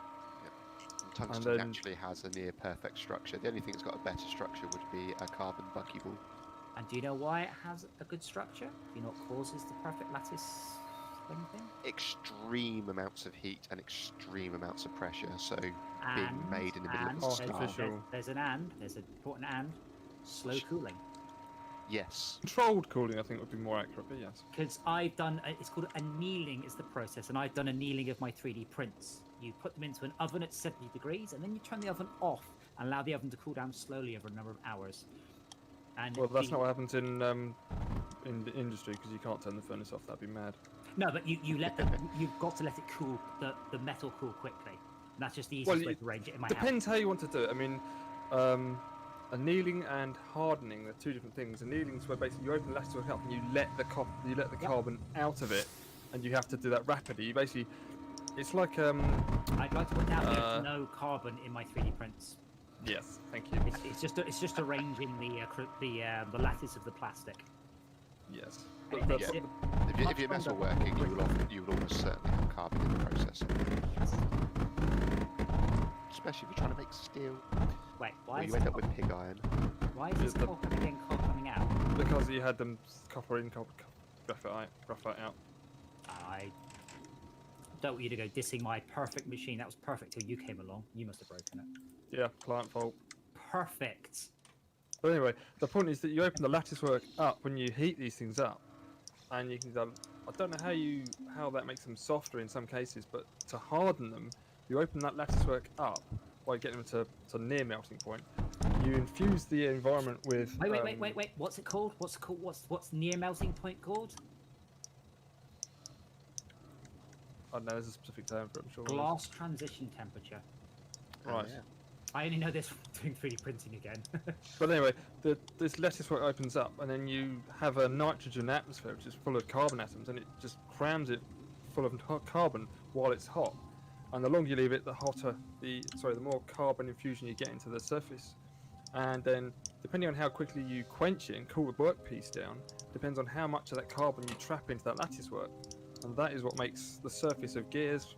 Speaker 1: And tungsten
Speaker 4: And then-
Speaker 1: naturally has a near perfect structure. The only thing that's got a better structure would be a carbon buckyball.
Speaker 2: And do you know why it has a good structure? Do you know what causes the perfect lattice thing?
Speaker 1: Extreme amounts of heat and extreme amounts of pressure. So
Speaker 2: And,
Speaker 1: made in the middle of
Speaker 2: and
Speaker 1: the
Speaker 2: there's,
Speaker 4: Artificial.
Speaker 2: there's an important and, slow cooling.
Speaker 1: yes,
Speaker 4: Controlled cooling, I think, would be more accurate, but yes.
Speaker 2: Because I've done, it's called annealing is the process, and I've done annealing of my 3D prints. You put them into an oven at 70 degrees, and then you turn the oven off and allow the oven to cool down slowly over a number of hours. And
Speaker 4: Well, that's not what happens in the industry, because you can't turn the furnace off. That'd be mad.
Speaker 2: No, but you've got to let it cool, the metal cool quickly. And that's just the easiest
Speaker 4: Well,
Speaker 2: way to arrange it in my
Speaker 4: Depends how you want to do it. I mean, annealing and hardening are two different things. Annealing is where basically you open the lattice work up and you let the carbon out of it, and you have to do that rapidly. You basically, it's like
Speaker 2: I'd like to point out there's no carbon in my 3D prints.
Speaker 4: yes, thank you.
Speaker 2: It's just arranging the lattice of the plastic.
Speaker 4: Yes,
Speaker 2: And
Speaker 4: but
Speaker 2: it makes
Speaker 4: that's
Speaker 2: it
Speaker 1: if
Speaker 2: much
Speaker 1: your metal
Speaker 2: stronger.
Speaker 1: working, you will almost certainly have carbon in the process. Especially if you're trying to make steel,
Speaker 2: Wait,
Speaker 1: or
Speaker 2: why
Speaker 1: you
Speaker 2: is
Speaker 1: end up with pig iron.
Speaker 2: this
Speaker 4: the-
Speaker 2: coal coming out?
Speaker 4: because you had them copper in, graphite out.
Speaker 2: I don't want you to go dissing my perfect machine. That was perfect till you came along. You must have broken it.
Speaker 4: Yeah, client fault.
Speaker 2: Perfect.
Speaker 4: But anyway, the point is that you open the lattice work up when you heat these things up, and you can. I don't know how that makes them softer in some cases, but to harden them, you open that lattice work up by getting them to near melting point. You infuse the environment with.
Speaker 2: Wait. What's it called? What's near melting point called?
Speaker 4: I don't know. There's a specific term for it. I'm sure. there is.
Speaker 2: Glass transition temperature.
Speaker 4: Right.
Speaker 1: Yeah.
Speaker 2: I only know this from doing 3D printing again.
Speaker 4: But anyway, this lattice work opens up, and then you have a nitrogen atmosphere which is full of carbon atoms, and it just crams it full of carbon while it's hot. And the longer you leave it, the more carbon infusion you get into the surface. And then, depending on how quickly you quench it and cool the workpiece down, depends on how much of that carbon you trap into that lattice work. And that is what makes the surface of gears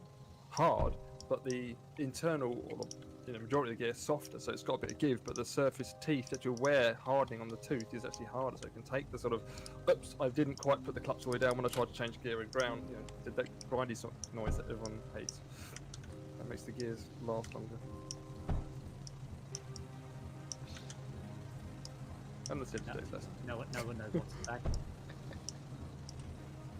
Speaker 4: hard, but the internal, or the majority of the gear softer, so it's got a bit of give, but the surface teeth that you wear hardening on the tooth is actually harder, so it can take the sort of, oops, I didn't quite put the clutch all the way down when I tried to change gear in ground, did that grindy noise that everyone hates. That makes the gears last longer. And the today's lesson.
Speaker 2: no one knows what to say.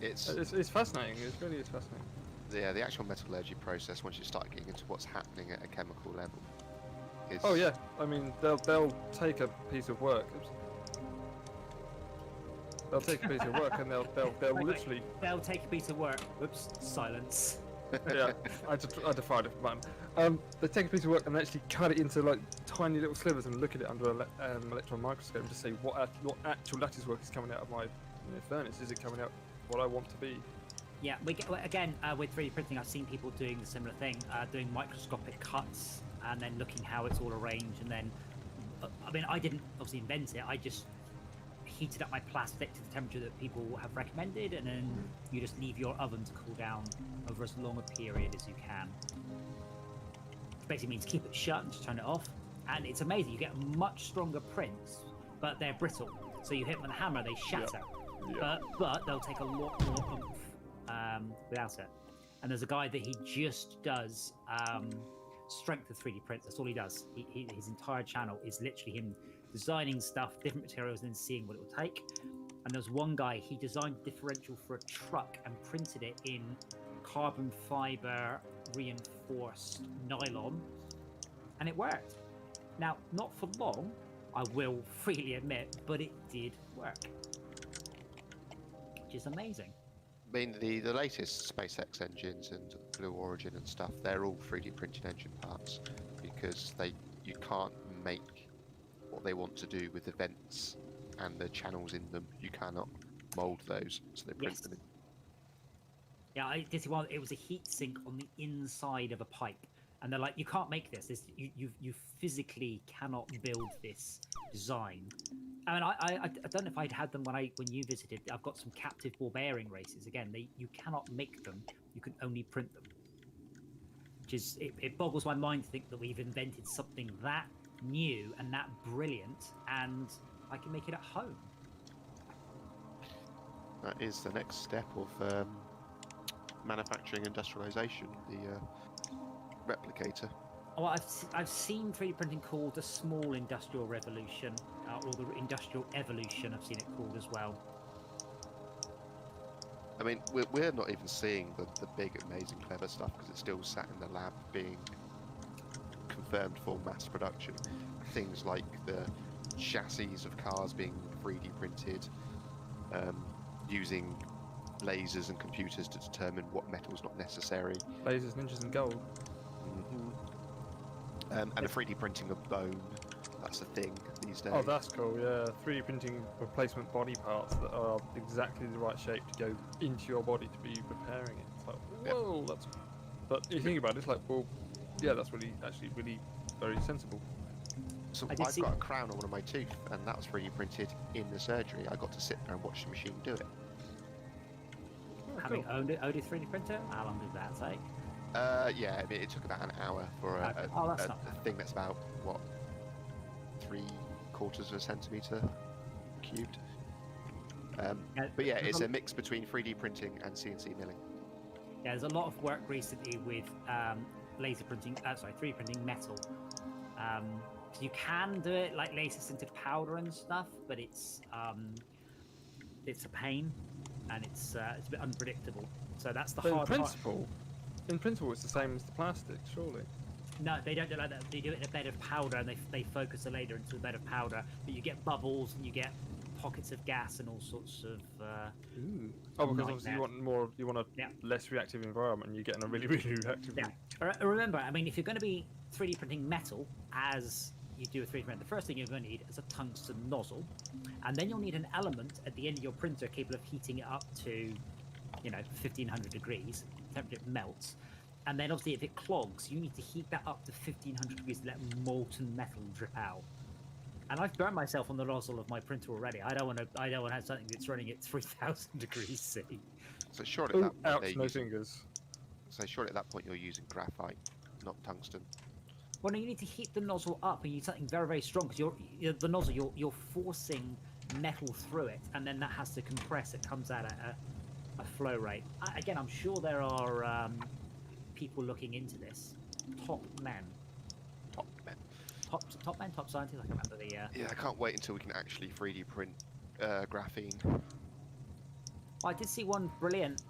Speaker 1: It's
Speaker 4: fascinating, it really is fascinating.
Speaker 1: the actual metallurgy process. Once you start getting into what's happening at a chemical level, is
Speaker 4: Oh yeah, I mean, they'll take a piece of work. Oops. They'll take a piece of work and they'll
Speaker 2: Wait.
Speaker 4: literally.
Speaker 2: They'll take a piece of work. Oops, silence.
Speaker 4: Yeah, I defy a different button. They take a piece of work and actually cut it into like tiny little slivers and look at it under an electron microscope and just say what actual lattice work is coming out of my furnace. Is it coming out what I want to be?
Speaker 2: Yeah, we get, again, with 3D printing, I've seen people doing the similar thing, doing microscopic cuts and then looking how it's all arranged. And then, I mean, I didn't obviously invent it. I just heated up my plastic to the temperature that people have recommended, and then you just leave your oven to cool down over as long a period as you can. Which basically means keep it shut and just turn it off. And it's amazing. You get much stronger prints, but they're brittle. So you hit them with a hammer, they shatter.
Speaker 4: Yeah.
Speaker 2: But they'll take a lot more oomph without it. And there's a guy that he just does strength of 3D prints. That's all he does. His entire channel is literally him designing stuff, different materials, and then seeing what it will take. And there's one guy, he designed a differential for a truck and printed it in carbon fiber reinforced nylon, and it worked. Now, not for long, I will freely admit, but it did work, which is amazing.
Speaker 1: I mean, the latest SpaceX engines and Blue Origin and stuff, they're all 3D printed engine parts because you can't make what they want to do with the vents and the channels in them. You cannot mold those, so they print them in.
Speaker 2: Yeah, I did see one. It was a heat sink on the inside of a pipe, and they're like, "You can't make this. You physically cannot build this design." I mean, I don't know if I'd had them when you visited. I've got some captive ball bearing races. Again, you cannot make them. You can only print them. Which is it boggles my mind to think that we've invented something that new and that brilliant, and I can make it at home.
Speaker 1: That is the next step of manufacturing industrialization, the replicator.
Speaker 2: Well, I've seen 3D printing called a small industrial revolution, or the industrial evolution. I've seen it called as well.
Speaker 1: I mean, we're not even seeing the big, amazing, clever stuff because it's still sat in the lab being confirmed for mass production. Things like the chassis of cars being 3D printed, using lasers and computers to determine what metal's not necessary.
Speaker 4: Lasers, ninjas, and gold.
Speaker 1: And the 3D printing of bone, that's a thing these days.
Speaker 4: Oh, that's cool, yeah. 3D printing replacement body parts that are exactly the right shape to go into your body to be repairing it. It's like, whoa, that's... But you think about it, it's like, well, yeah, that's really very sensible.
Speaker 1: So I've got a crown on one of my teeth, and that was 3D printed in the surgery. I got to sit there and watch the machine do it.
Speaker 4: Oh,
Speaker 2: Having
Speaker 4: cool.
Speaker 2: owned it, 3D printer, how long did that take?
Speaker 1: Yeah, I mean, it took about an hour for a thing that's about, what, 3/4 of a centimetre cubed. But yeah, it's a mix between 3D printing and CNC milling.
Speaker 2: Yeah, there's a lot of work recently with laser printing, 3D printing metal. So you can do it like laser sintered powder and stuff, but it's a pain, and it's a bit unpredictable. So that's the hard part.
Speaker 4: In principle, it's the same as the plastic, surely.
Speaker 2: No, they don't do it like that. They do it in a bed of powder, and they focus the laser into a bed of powder, but you get bubbles and you get pockets of gas and all sorts of.
Speaker 4: Oh, because obviously you want a less reactive environment, and you're getting a really reactive.
Speaker 2: Yeah. Remember, I mean, if you're going to be 3D printing metal as you do a 3D print, the first thing you're going to need is a tungsten nozzle, and then you'll need an element at the end of your printer capable of heating it up to, 1500 degrees. Temperature melts, and then obviously if it clogs, you need to heat that up to 1500 degrees to let molten metal drip out. And I've burned myself on the nozzle of my printer already. I don't want to have something that's running at 3000 degrees C.
Speaker 1: So surely at that point,
Speaker 4: no fingers.
Speaker 1: So surely at that point you're using graphite, not tungsten.
Speaker 2: Well, no, you need to heat the nozzle up, and you need something very, very strong, because the nozzle, you're forcing metal through it, and then that has to compress. It comes out at a flow rate. Again, I'm sure there are people looking into this. Top scientists. I can remember the.
Speaker 1: Yeah, I can't wait until we can actually 3D print graphene.
Speaker 2: Well, I did see one brilliant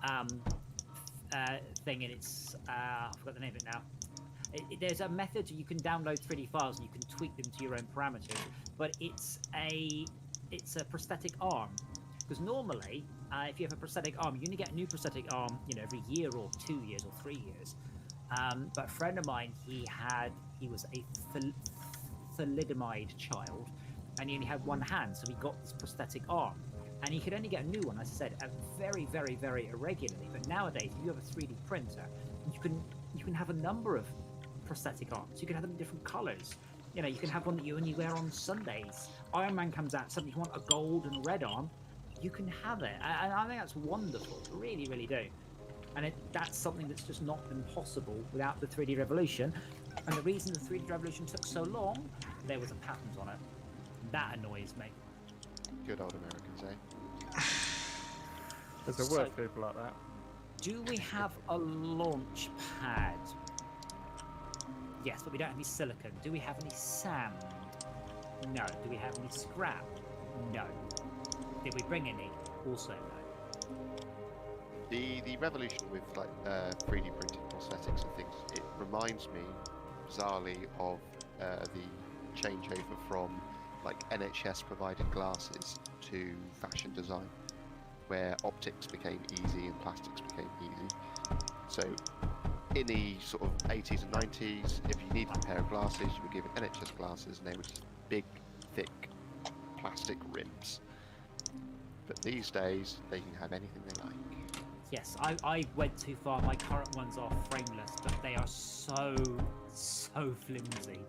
Speaker 2: thing, and it's I forgot the name of it now. There's a method you can download 3D files and you can tweak them to your own parameters, but it's a prosthetic arm, because normally if you have a prosthetic arm, you only get a new prosthetic arm, you know, every year or 2 years or 3 years. But a friend of mine, he was a thalidomide child, and he only had one hand, so he got this prosthetic arm, and he could only get a new one, as I said, very, very, very irregularly. But nowadays, if you have a 3D printer, you can have a number of prosthetic arms. You can have them in different colors. You know, you can have one that you only wear on Sundays. Iron Man comes out, suddenly you want a gold and red arm, you can have it. And I think that's wonderful. Really, really do. And that's something that's just not been possible without the 3D revolution. And the reason the 3D revolution took so long, there was a patent on it. That annoys me.
Speaker 1: Good old Americans, eh?
Speaker 4: There's a word for people like that.
Speaker 2: Do we have a launch pad? Yes, but we don't have any silicon. Do we have any sand? No. Do we have any scrap? No. Did we bring any? Also no.
Speaker 1: The revolution with like 3D printed prosthetics and things, it reminds me bizarrely of the changeover from like NHS provided glasses to fashion design, where optics became easy and plastics became easy. So in the sort of 80s and 90s, if you needed a pair of glasses, you were given NHS glasses, and they were just big, thick plastic rims. But these days, they can have anything they like.
Speaker 2: Yes, I went too far. My current ones are frameless, but they are so flimsy.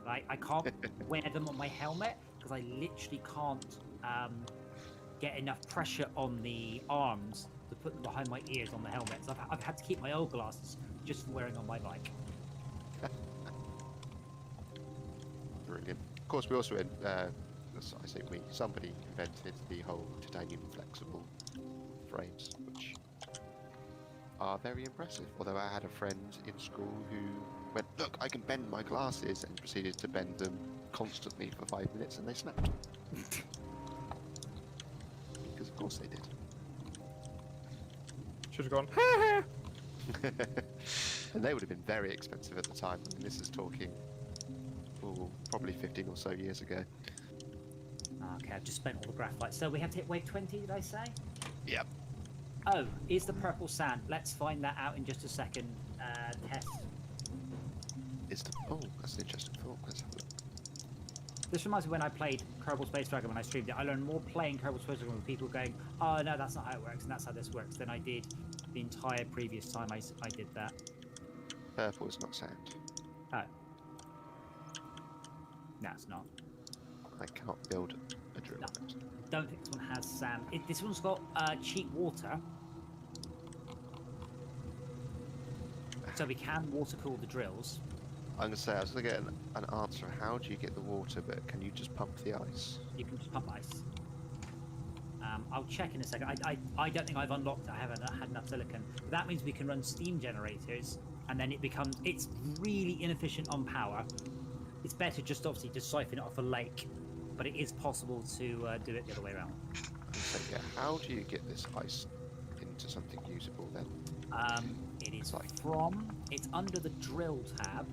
Speaker 2: Like, I can't wear them on my helmet because I literally can't get enough pressure on the arms to put them behind my ears on the helmet. So I've had to keep my old glasses just for wearing on my bike.
Speaker 1: Brilliant. Of course, we also, I say we, somebody invented the whole titanium flexible frames, which are very impressive. Although I had a friend in school who went, look, I can bend my glasses, and proceeded to bend them constantly for 5 minutes, and they snapped. Because of course they did.
Speaker 4: Should have gone,
Speaker 1: And they would have been very expensive at the time. I mean, this is talking, probably 15 or so years ago.
Speaker 2: Okay, I've just spent all the graphite. So we have to hit wave 20, did I say?
Speaker 1: Yep.
Speaker 2: Oh, is the purple sand? Let's find that out in just a second. Test.
Speaker 1: That's an interesting thought. Let's have a look.
Speaker 2: This reminds me when I played Kerbal Space Dragon when I streamed it. I learned more playing Kerbal Space Dragon with people going, oh no, that's not how it works, and that's how this works, than I did the entire previous time I did that.
Speaker 1: Purple is not sand.
Speaker 2: Oh. No, it's not.
Speaker 1: I can't build a drill.
Speaker 2: No. Don't think this one has sand. This one's got cheap water. So we can water cool the drills.
Speaker 1: I'm going to say, I was going to get an answer. How do you get the water, but can you just pump the ice?
Speaker 2: You can just pump ice. I'll check in a second. I don't think I've unlocked it. I haven't had enough silicon. But that means we can run steam generators, and then it's really inefficient on power. It's better just obviously to siphon it off a lake, but it is possible to do it the other way around.
Speaker 1: So yeah, how do you get this ice into something usable then?
Speaker 2: It is
Speaker 1: Like-
Speaker 2: it's under the drill tab,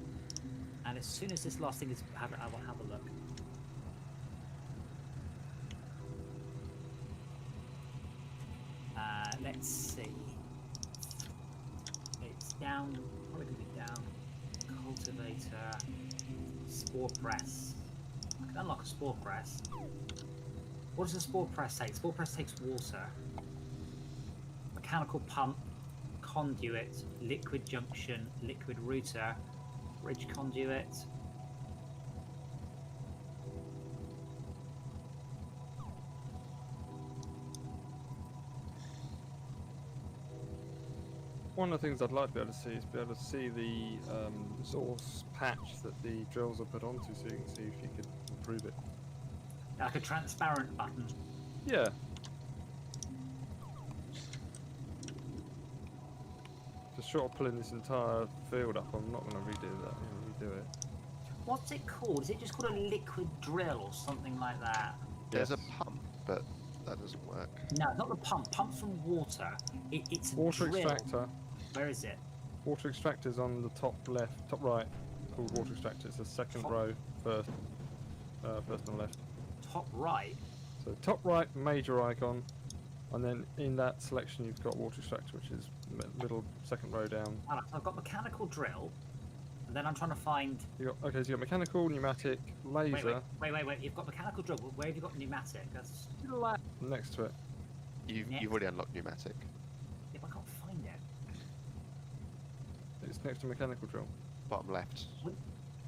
Speaker 2: and as soon as this last thing is, I will have a look. Let's see. It's down, probably going to be down. Cultivator, spore press. I can unlock a spore press. What does a spore press take? Spore press takes water. Mechanical pump, conduit, liquid junction, liquid router, bridge conduit.
Speaker 4: One of the things I'd like to be able to see is be able to see the resource patch that the drills are put onto, so you can see if you could improve it.
Speaker 2: Like a transparent button.
Speaker 4: Yeah. Just short of pulling this entire field up, I'm not going to redo that. Redo it.
Speaker 2: What's it called? Is it just called a liquid drill or something like that?
Speaker 1: There's
Speaker 4: Yes.
Speaker 1: a pump, but that doesn't work.
Speaker 2: No, not the pump. Pump's from water. It's a
Speaker 4: Water
Speaker 2: drill.
Speaker 4: extractor.
Speaker 2: Where is it?
Speaker 4: Water extractor's on the top left, top right. Called water extractor. It's the second
Speaker 2: Top-
Speaker 4: row, first on the left.
Speaker 2: Top right.
Speaker 4: So top right, major icon, And then in that selection, you've got water extractor, which is middle, second row down.
Speaker 2: Alright, so I've got mechanical drill, and then I'm trying to find.
Speaker 4: Okay, so you got mechanical, pneumatic, laser
Speaker 2: Wait. You've got mechanical drill. Where have you got pneumatic? That's.
Speaker 5: To the left.
Speaker 4: next to it.
Speaker 1: You've already unlocked pneumatic.
Speaker 2: Yeah, but I can't find it.
Speaker 4: It's next to mechanical drill.
Speaker 1: Bottom left.
Speaker 2: Wait,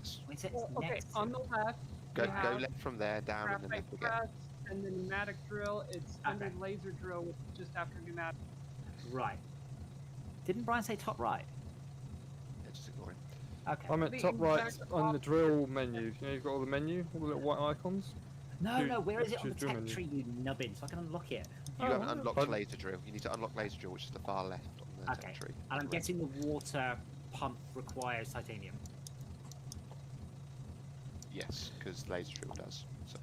Speaker 2: it's
Speaker 5: Well, okay,
Speaker 2: next.
Speaker 5: on the left.
Speaker 1: Go
Speaker 5: we have
Speaker 1: left from there, down, and then
Speaker 5: graphite
Speaker 1: left again.
Speaker 5: press, and the pneumatic drill. It's under
Speaker 2: Okay.
Speaker 5: laser drill, which is just after pneumatic.
Speaker 2: Right. Didn't Brian say top right?
Speaker 1: Yeah, just ignore him.
Speaker 2: Okay.
Speaker 4: I'm at
Speaker 5: The
Speaker 4: top right
Speaker 5: exact
Speaker 4: on the
Speaker 5: opposite.
Speaker 4: drill menu. You know, you've got all the menu, all the little white icons.
Speaker 2: No, where is it on the
Speaker 4: choose drill
Speaker 2: tech
Speaker 4: menu.
Speaker 2: tree, you nubbin, so I can unlock it?
Speaker 1: You haven't unlocked
Speaker 4: Pardon?
Speaker 1: laser drill. You need to unlock laser drill, which is the far left on the
Speaker 2: Okay.
Speaker 1: tech tree.
Speaker 2: And I'm
Speaker 1: Correct.
Speaker 2: guessing the water pump requires titanium.
Speaker 1: Yes, because laser drill does. So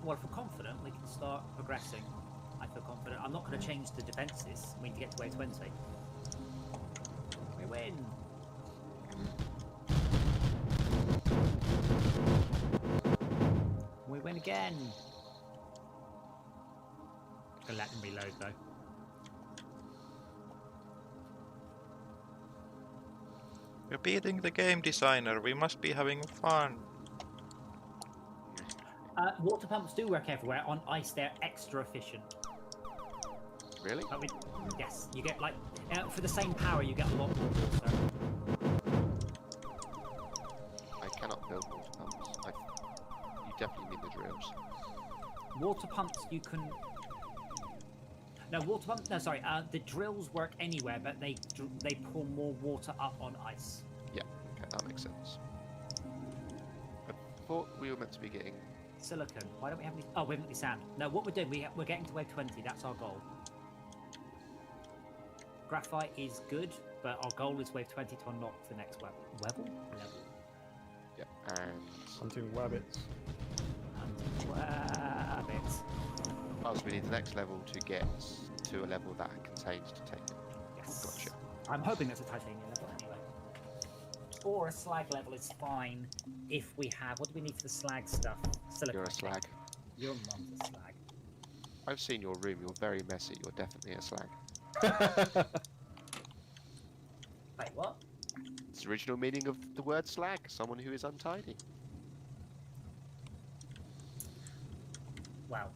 Speaker 2: Well, if we're confident, we can start progressing. I feel confident. I'm not going to change the defences. We need to get to wave 20. We win. We win again. Gonna let them reload though.
Speaker 3: We're beating the game designer. We must be having fun.
Speaker 2: Water pumps do work everywhere. On ice, they're extra efficient.
Speaker 1: really,
Speaker 2: I mean, yes, you get like for the same power, you get a lot more water.
Speaker 1: I cannot build water pumps. You definitely need the drills.
Speaker 2: Water pumps, you can. No, water pumps. No, sorry. The drills work anywhere, but they pour more water up on ice.
Speaker 1: Yeah, okay, that makes sense. I thought we were meant to be getting.
Speaker 2: Silicon. Why don't we have any? Oh, we haven't any sand. No, what we're doing, we're getting to wave 20. That's our goal. Graphite is good, but our goal is wave 20 to unlock the next level.
Speaker 1: Yeah, and
Speaker 4: Hunting wabbits.
Speaker 2: Rabbits.
Speaker 1: oh, so we need the next level to get to a level that contains titanium.
Speaker 2: Yes.
Speaker 1: Gotcha.
Speaker 2: I'm hoping that's a titanium level anyway. Or a slag level is fine if we have. What do we need for the slag stuff? Silicon.
Speaker 1: You're
Speaker 2: I
Speaker 1: a
Speaker 2: think.
Speaker 1: slag.
Speaker 2: Your mum's a slag.
Speaker 1: I've seen your room. You're very messy. You're definitely a slag.
Speaker 2: Wait, what?
Speaker 1: It's the original meaning of the word slag. Someone who is untidy.
Speaker 2: Wow.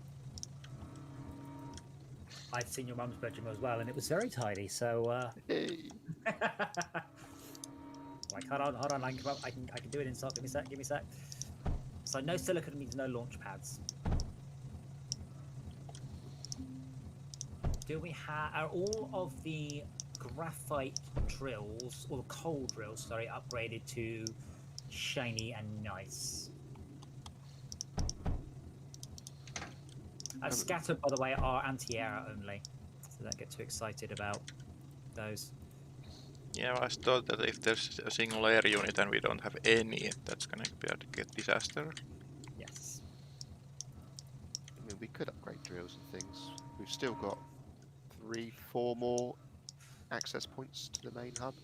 Speaker 2: I've seen your mum's bedroom as well, and it was very tidy. So,
Speaker 1: Hey.
Speaker 2: like, hold on, I can do it in stock. Give me a sec. So, no silicon means no launch pads. Do we have? Are all of the graphite drills, or the coal drills, sorry, upgraded to shiny and nice? Scatter, by the way, are anti-air only, so don't get too excited about those.
Speaker 3: Yeah, I thought that if there's a single air unit and we don't have any, that's gonna be a disaster.
Speaker 2: Yes.
Speaker 1: I mean, we could upgrade drills and things. We've still got 3-4 more access points to the main hub.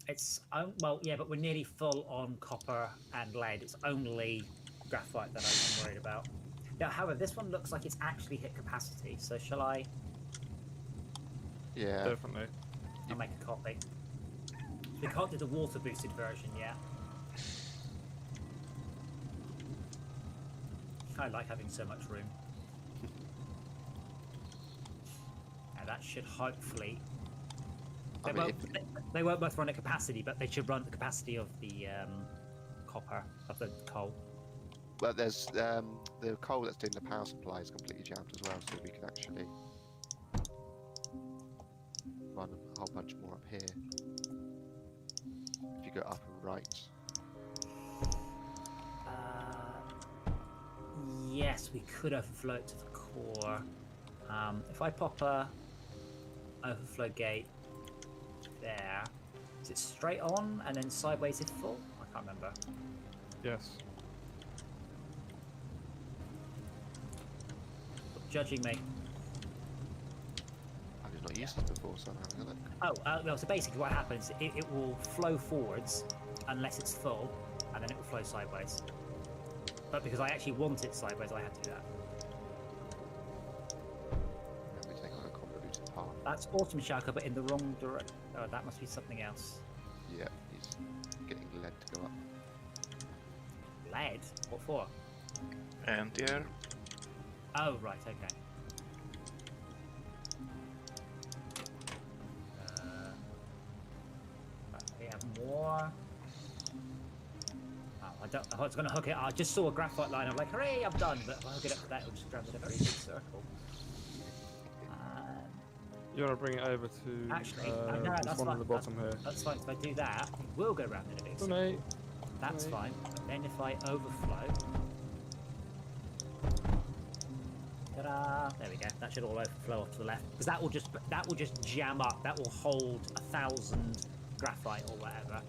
Speaker 2: It's well, yeah, but we're nearly full on copper and lead. It's only graphite that I'm worried about. Now, however, this one looks like it's actually hit capacity. So shall I?
Speaker 1: Yeah.
Speaker 4: Definitely.
Speaker 2: I'll make a copy. We can't do the water boosted version yet. I like having so much room. Now that should hopefully.
Speaker 1: I mean,
Speaker 2: They won't both run at capacity, but they should run at the capacity of the copper, of the coal.
Speaker 1: Well, there's the coal that's doing the power supply is completely jammed as well, so we can actually run a whole bunch more up here. If you go up and right.
Speaker 2: Yes, we could overflow it to the core. If I pop a overflow gate there, is it straight on and then sideways if full? I can't remember.
Speaker 4: Yes.
Speaker 2: Stop judging me.
Speaker 1: I've just not used this before, so I'm having a look.
Speaker 2: Oh, well, so basically what happens, it will flow forwards unless it's full, and then it will flow sideways. But because I actually want it sideways, I had to do that.
Speaker 1: And then we take on a convoluted path.
Speaker 2: That's Autumn Shaka, but in the wrong direction. Oh, that must be something else.
Speaker 1: Yeah, he's getting led to go up.
Speaker 2: Lead? What for?
Speaker 3: And here.
Speaker 2: Oh, right, okay. We have more. Oh, I don't know how it's going to hook it. I just saw a graphite line. I'm like, hooray, I'm done. But if I hook it up to that, it'll just grab it in a very big circle.
Speaker 4: You want to bring it over to
Speaker 2: Actually, no,
Speaker 4: this
Speaker 2: that's
Speaker 4: one
Speaker 2: fine.
Speaker 4: on the bottom here.
Speaker 2: That's fine. If I do that, it will go round in a big
Speaker 4: For
Speaker 2: circle.
Speaker 4: me.
Speaker 2: That's
Speaker 4: Right.
Speaker 2: fine. But then if I overflow. Ta-da! There we go. That should all overflow off to the left. Because that will just jam up. That will hold 1,000 graphite or whatever.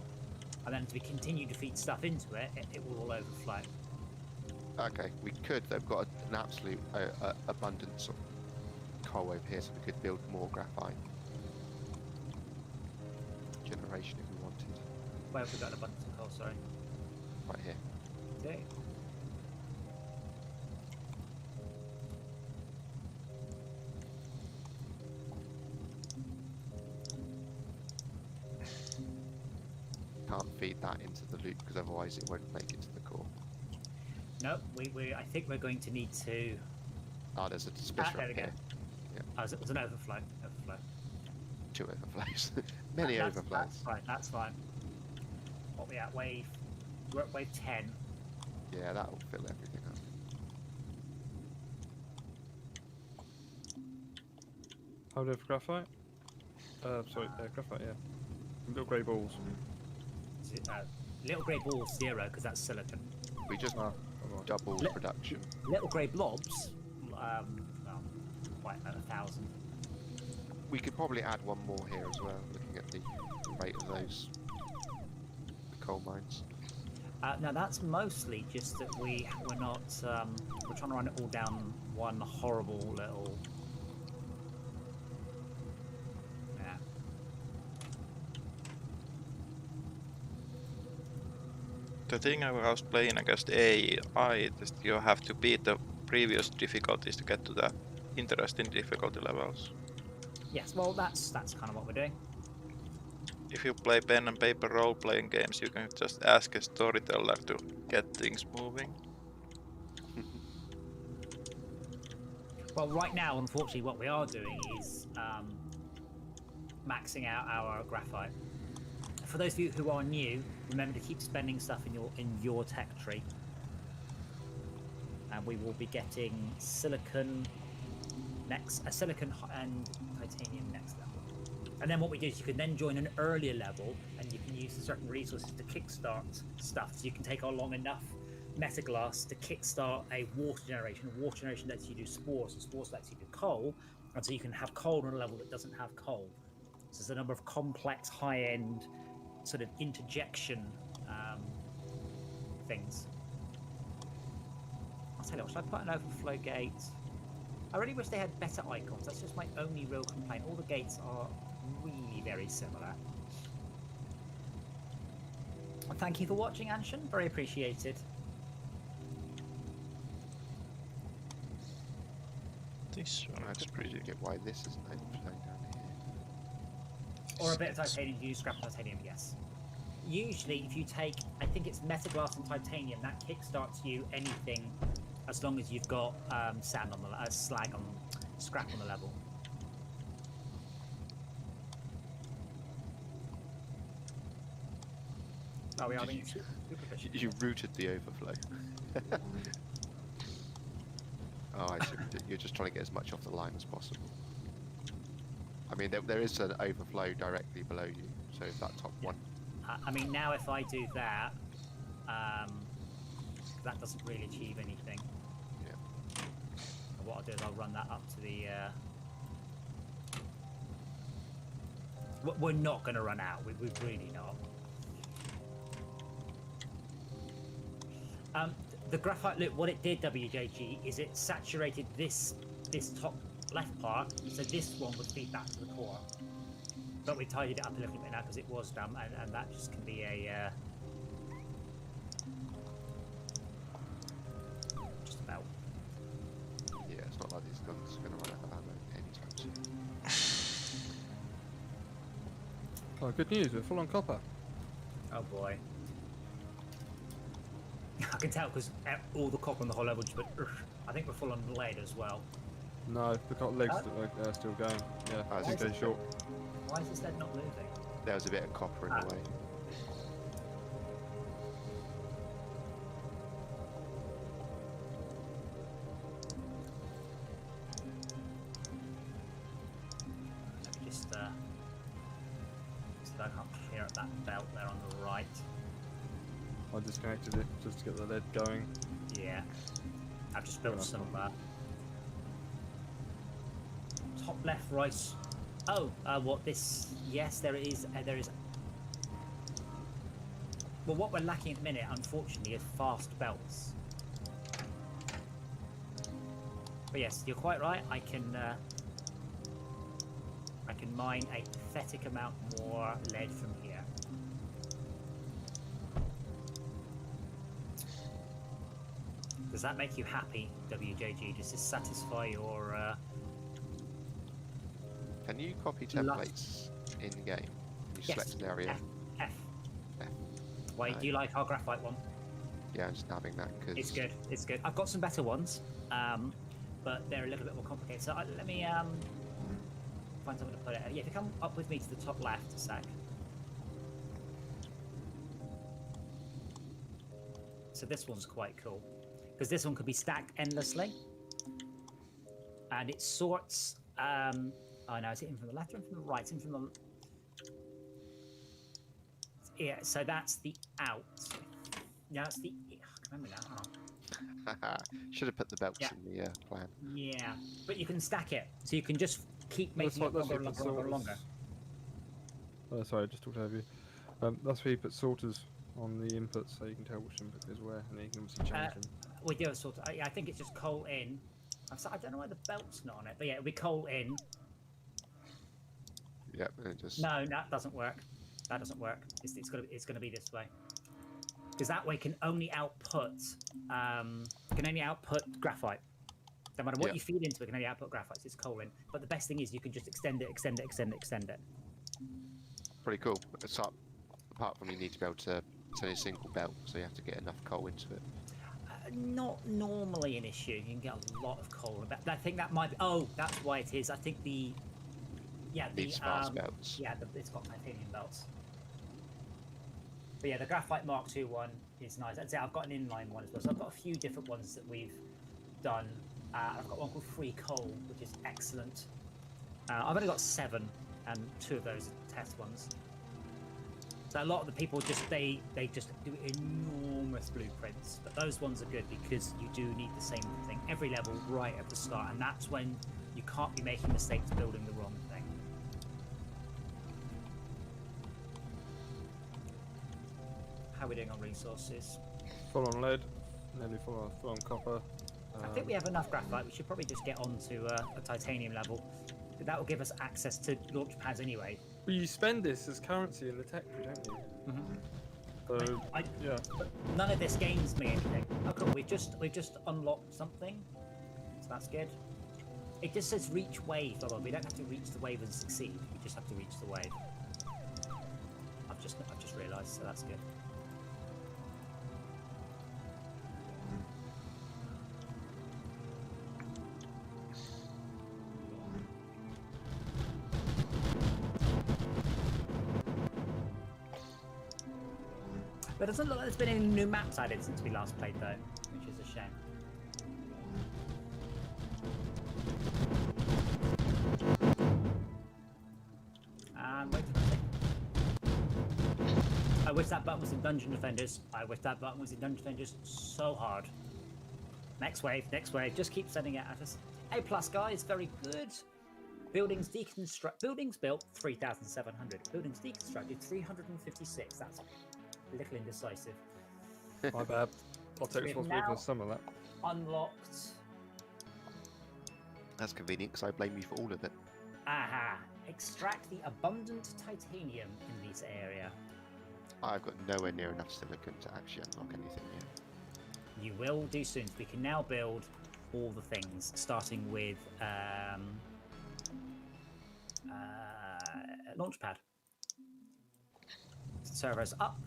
Speaker 2: And then as we continue to feed stuff into it, it will all overflow.
Speaker 1: Okay, we could. They've got an absolute abundance of coal over here, so we could build more graphite generation if we wanted.
Speaker 2: Where have we got an abundance of coal? Sorry.
Speaker 1: Right here.
Speaker 2: Okay.
Speaker 1: Can't feed that into the loop because otherwise it won't make it to the core.
Speaker 2: No, I think we're going to need to.
Speaker 1: Ah, there's a splitter
Speaker 2: there
Speaker 1: up
Speaker 2: we go.
Speaker 1: here.
Speaker 2: Oh, it was an overflow. Overflow.
Speaker 1: 2 overflows. Many
Speaker 2: That's
Speaker 1: overflows.
Speaker 2: fine. That's fine. What we at? We're at wave 10.
Speaker 1: Yeah, that'll fill everything up.
Speaker 4: How do you have graphite? Sorry, graphite, yeah. Little grey balls.
Speaker 2: Little grey balls 0 because that's silicon.
Speaker 1: We just
Speaker 4: Ah, alright.
Speaker 1: doubled production.
Speaker 2: Little grey blobs. Well, quite about 1,000.
Speaker 1: We could probably add one more here as well, looking at the rate of those coal mines.
Speaker 2: Now that's mostly just that we're not we're trying to run it all down one horrible little. Yeah.
Speaker 3: The thing I was playing against AI is you have to beat the previous difficulties to get to the interesting difficulty levels.
Speaker 2: Yes. Well, that's kind of what we're doing.
Speaker 3: If you play pen and paper role-playing games, you can just ask a storyteller to get things moving.
Speaker 2: Well, right now, unfortunately, what we are doing is maxing out our graphite. For those of you who are new, remember to keep spending stuff in your tech tree, and we will be getting silicon next, silicon and titanium next level. And then what we do is you can then join an earlier level, and you can use certain resources to kickstart stuff. So you can take along enough metaglass to kickstart a water generation. Water generation lets you do spores, and spores lets you do coal, and so you can have coal on a level that doesn't have coal. So there's a number of complex, high-end sort of interjection things. I'll tell you what, should I put an overflow gate? I really wish they had better icons. That's just my only real complaint. All the gates are really very similar. And thank you for watching, Anshan. Very appreciated.
Speaker 3: This one
Speaker 1: I
Speaker 3: is
Speaker 1: just
Speaker 3: pretty.
Speaker 1: really get why this isn't overflowing down here.
Speaker 2: Or a bit of titanium. You use scrap titanium, yes. Usually, if you take, I think it's metaglass and titanium, that kickstarts you anything as long as you've got sand on the slag on scrap on the level. Oh, we are being super efficient.
Speaker 1: You routed the overflow. Oh, I see. You're just trying to get as much off the line as possible. I mean, there is an overflow directly below you, so if that top one.
Speaker 2: I mean, now if I do that, that doesn't really achieve anything.
Speaker 1: Yeah.
Speaker 2: What I'll do is I'll run that up to the. We're not going to run out. We're really not. The graphite loop, what it did, WJG, is it saturated this top left part, so this one would feed back to the core. But we tidied it up a little bit now because it was dumb, and that just can be a.
Speaker 1: not like this gun's going to run out of ammo anytime soon.
Speaker 4: Oh, good news, we're full on copper.
Speaker 2: Oh boy. I can tell because all the copper on the whole level just went. I think we're full on lead as well.
Speaker 4: No, the legs
Speaker 2: Oh.
Speaker 4: are still going. Yeah,
Speaker 1: Oh,
Speaker 4: just
Speaker 1: is
Speaker 4: go short.
Speaker 2: Why is this lead not moving?
Speaker 1: There was a bit of copper in the way.
Speaker 2: Let me just so that I can't clear up that belt there on the right.
Speaker 4: I disconnected it just to get the lead going.
Speaker 2: Yeah. I've just built
Speaker 4: enough.
Speaker 2: some top left, right. Oh, what this? Yes, there is. There is. Well, what we're lacking at the minute, unfortunately, is fast belts. But yes, you're quite right. I can mine a pathetic amount more lead from here. Does that make you happy, WJG? Does this satisfy your?
Speaker 1: Can you copy
Speaker 2: Last-
Speaker 1: templates in the game? You
Speaker 2: Yes.
Speaker 1: select an area.
Speaker 2: F.
Speaker 1: F.
Speaker 2: Wait,
Speaker 1: No.
Speaker 2: do you like our graphite one?
Speaker 1: Yeah, I'm just having that because
Speaker 2: It's good. It's good. I've got some better ones, but they're a little bit more complicated. So let me find something to put it. Yeah, if you come up with me to the top left, a sec. So this one's quite cool because this one could be stacked endlessly, and it sorts. Oh no, is it in from the left or in from the right? It's in from the. Yeah, so that's the out. No, it's the. I can't remember now. Oh.
Speaker 1: should have put the belts
Speaker 2: Yeah.
Speaker 1: in the plan.
Speaker 2: Yeah, but you can stack it, so you can just keep making it longer and longer and longer.
Speaker 4: Oh, sorry, I just talked over you. That's where you put sorters on the inputs so you can tell which input goes where, and then you can obviously change them.
Speaker 2: We do a sort of. Yeah, I think it's just coal in. I don't know why the belt's not on it, but yeah, it'll be coal in.
Speaker 1: Yep, and it just
Speaker 2: No, that doesn't work. That doesn't work. It's gonna be this way. Because that way can only output graphite. No matter what
Speaker 1: Yeah.
Speaker 2: you feed into it, can only output graphite. So it's coal in. But the best thing is you can just extend it.
Speaker 1: pretty cool. Apart from you need to be able to turn a single belt, so you have to get enough coal into it.
Speaker 2: Not normally an issue. You can get a lot of coal. I think that might be. Oh, that's why it is. I think the. Yeah, the
Speaker 1: Needs fast belts.
Speaker 2: yeah, it's got titanium belts. But yeah, the graphite Mark II one is nice. I'd say I've got an inline one as well. So I've got a few different ones that we've done. I've got one called Free Coal, which is excellent. I've only got 7, and 2 of those are test ones. So a lot of the people they just do enormous blueprints, but those ones are good because you do need the same thing every level right at the start, and that's when you can't be making mistakes building the wrong thing. How are we doing on resources?
Speaker 4: Full on lead, nearly full on copper.
Speaker 2: I think we have enough graphite. We should probably just get on to a titanium level. That will give us access to launch pads anyway.
Speaker 4: Well, you spend this as currency in the tech tree, don't you? So, yeah.
Speaker 2: But none of this gains me anything. Oh, cool. We've just unlocked something, so that's good. It just says reach wave. Although we don't have to reach the wave and succeed. We just have to reach the wave. I've just realised, so that's good. But it doesn't look like there's been any new maps added since we last played, though, which is a shame. And wait for it. I wish that button was in Dungeon Defenders. I wish that button was in Dungeon Defenders so hard. Next wave, next wave. Just keep sending it at us. A plus, guys. Very good. Buildings deconstruct. Buildings built 3,700. Buildings deconstructed 356. That's a little indecisive.
Speaker 4: My bad. I'll take
Speaker 2: We have
Speaker 4: responsibility
Speaker 2: now-
Speaker 4: for some of that.
Speaker 2: Unlocked.
Speaker 1: That's convenient because I blame you for all of it.
Speaker 2: Aha. Extract the abundant titanium in this area.
Speaker 1: I've got nowhere near enough silicon to actually unlock anything yet.
Speaker 2: You will do soon. We can now build all the things, starting with Launchpad. Servers up.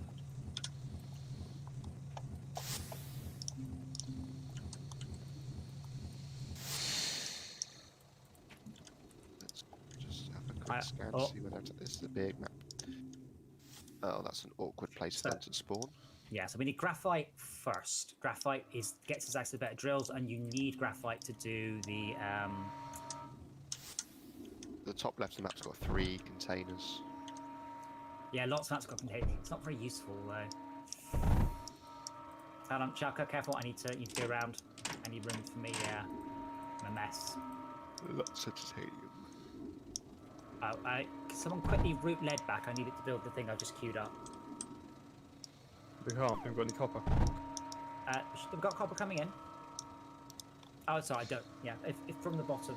Speaker 1: Let's just have a quick
Speaker 2: I-
Speaker 1: scan
Speaker 2: oh.
Speaker 1: to see whether this is a big map. Oh, that's an awkward place for them to spawn.
Speaker 2: Yeah, so we need graphite first. Graphite gets us access to better drills, and you need graphite to do the
Speaker 1: The top left of the map's got 3 containers.
Speaker 2: yeah, lots of maps got contained. It's not very useful though. Hold on, Chaka, careful. I need to go around. I need room for me. I'm a mess.
Speaker 1: Lots of titanium.
Speaker 2: Oh, can someone quickly route lead back? I need it to build the thing I just queued up.
Speaker 4: We can't. We haven't got any copper.
Speaker 2: We've got copper coming in. Oh, sorry, I don't. Yeah, if from the bottom,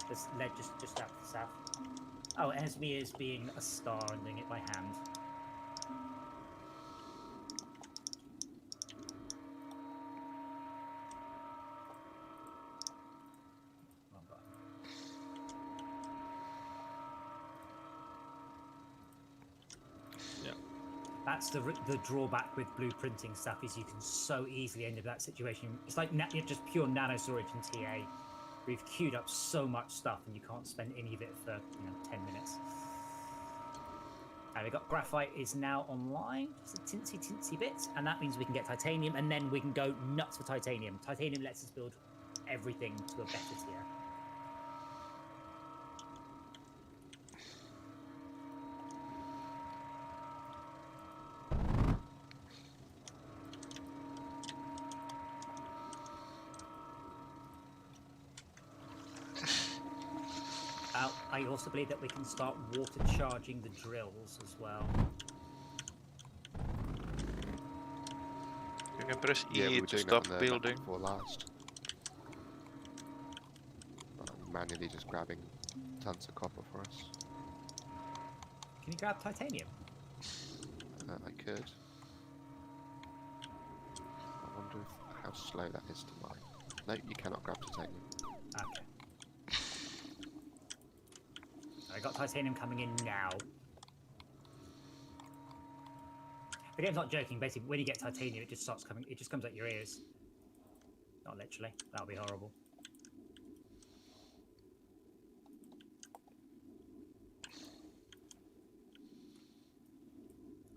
Speaker 2: there's lead just out to the south. Oh, Esme is being a star and doing it by hand. Wrong button.
Speaker 4: Yeah.
Speaker 2: That's the drawback with blueprinting stuff is you can so easily end up in that situation. It's like just pure nano storage and TA. We've queued up so much stuff and you can't spend any of it for 10 minutes. And we got graphite is now online, just a tinsy bit, and that means we can get titanium, and then we can go nuts for titanium. Titanium lets us build everything to a better tier. I also believe that we can start water charging the drills as well.
Speaker 3: You can press
Speaker 1: Yeah, we
Speaker 3: E
Speaker 1: were
Speaker 3: to
Speaker 1: doing
Speaker 3: stop
Speaker 1: that on the map
Speaker 3: building.
Speaker 1: before last. I'm manually just grabbing tons of copper for us.
Speaker 2: Can you grab titanium?
Speaker 1: I could. I wonder how slow that is to mine. No, you cannot grab titanium.
Speaker 2: Okay. I got titanium coming in now. The game's not joking. Basically, when you get titanium, it just starts coming. It just comes out your ears. Not literally. That would be horrible.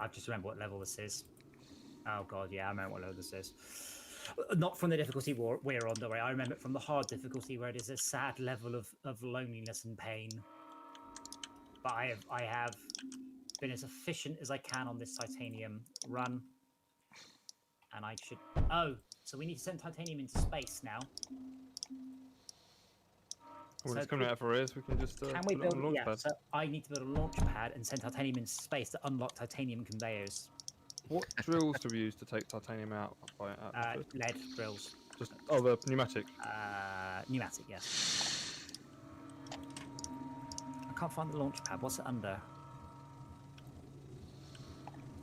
Speaker 2: I just remember what level this is. Oh god, yeah, I remember what level this is. Not from the difficulty we're on, don't worry. I remember it from the hard difficulty, where it is a sad level of loneliness and pain. But I have been as efficient as I can on this titanium run. And I should... Oh, so we need to send titanium into space now.
Speaker 4: When
Speaker 2: So
Speaker 4: it's coming out of our ears, we can just
Speaker 2: can we
Speaker 4: put it on
Speaker 2: build...
Speaker 4: the
Speaker 2: Yeah,
Speaker 4: launch pad.
Speaker 2: so I need to build a launch pad and send titanium into space to unlock titanium conveyors.
Speaker 4: What drills do we use to take titanium out by atmosphere?
Speaker 2: Lead drills.
Speaker 4: Just the pneumatic.
Speaker 2: Pneumatic, yes. I can't find the launch pad. What's it under?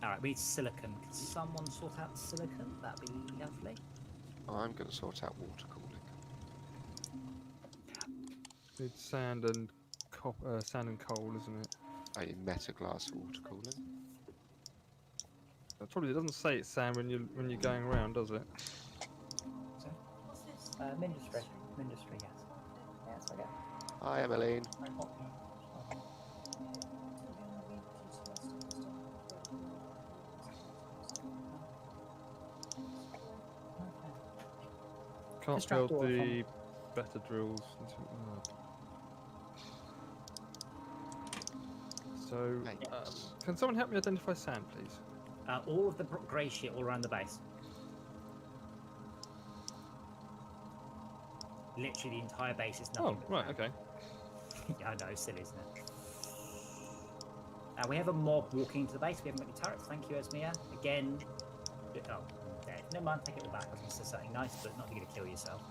Speaker 2: Alright, we need silicon. Can someone sort out silicon? That'd be lovely.
Speaker 1: I'm going to sort out water cooling.
Speaker 4: Need sand and sand and coal, isn't it?
Speaker 1: I need metaglass for water cooling.
Speaker 4: It probably doesn't say it's sand when you're going around, does it?
Speaker 2: So, Mindustry. Mindustry, yes. Yeah, that's what I get.
Speaker 1: Hi, Emmeline.
Speaker 4: Can't
Speaker 2: Just
Speaker 4: build
Speaker 2: trapdoor
Speaker 4: the better drills. So,
Speaker 1: Thanks.
Speaker 4: can someone help me identify sand, please?
Speaker 2: All of the grey shit all around the base. Literally the entire base is nothing.
Speaker 4: Oh,
Speaker 2: but
Speaker 4: right,
Speaker 2: sand.
Speaker 4: okay.
Speaker 2: Yeah, I know, silly, isn't it? We have a mob walking into the base. We haven't got any turrets. Thank you, Esmia. Again. Oh, I'm dead. Never mind, take it all back. I was going to say something nice, but not going to kill yourself.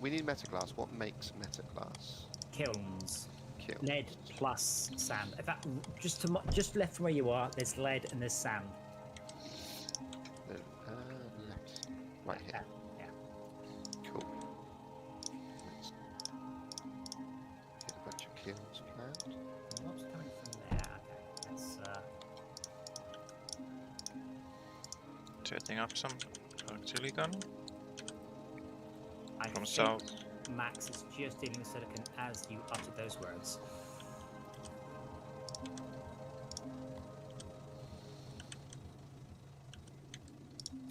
Speaker 1: We need metaglass. What makes metaglass?
Speaker 2: Kilns.
Speaker 1: Kiln.
Speaker 2: Lead plus sand. In fact, just left from where you are, there's lead and there's sand.
Speaker 1: Left. Right here.
Speaker 2: Yeah.
Speaker 1: Cool. Let's get a bunch of kills planned.
Speaker 2: What's coming from there? Okay, let's.
Speaker 3: Setting up some auxiliary gun
Speaker 2: I
Speaker 3: from
Speaker 2: think
Speaker 3: south.
Speaker 2: Max is just dealing with silicon as you uttered those words.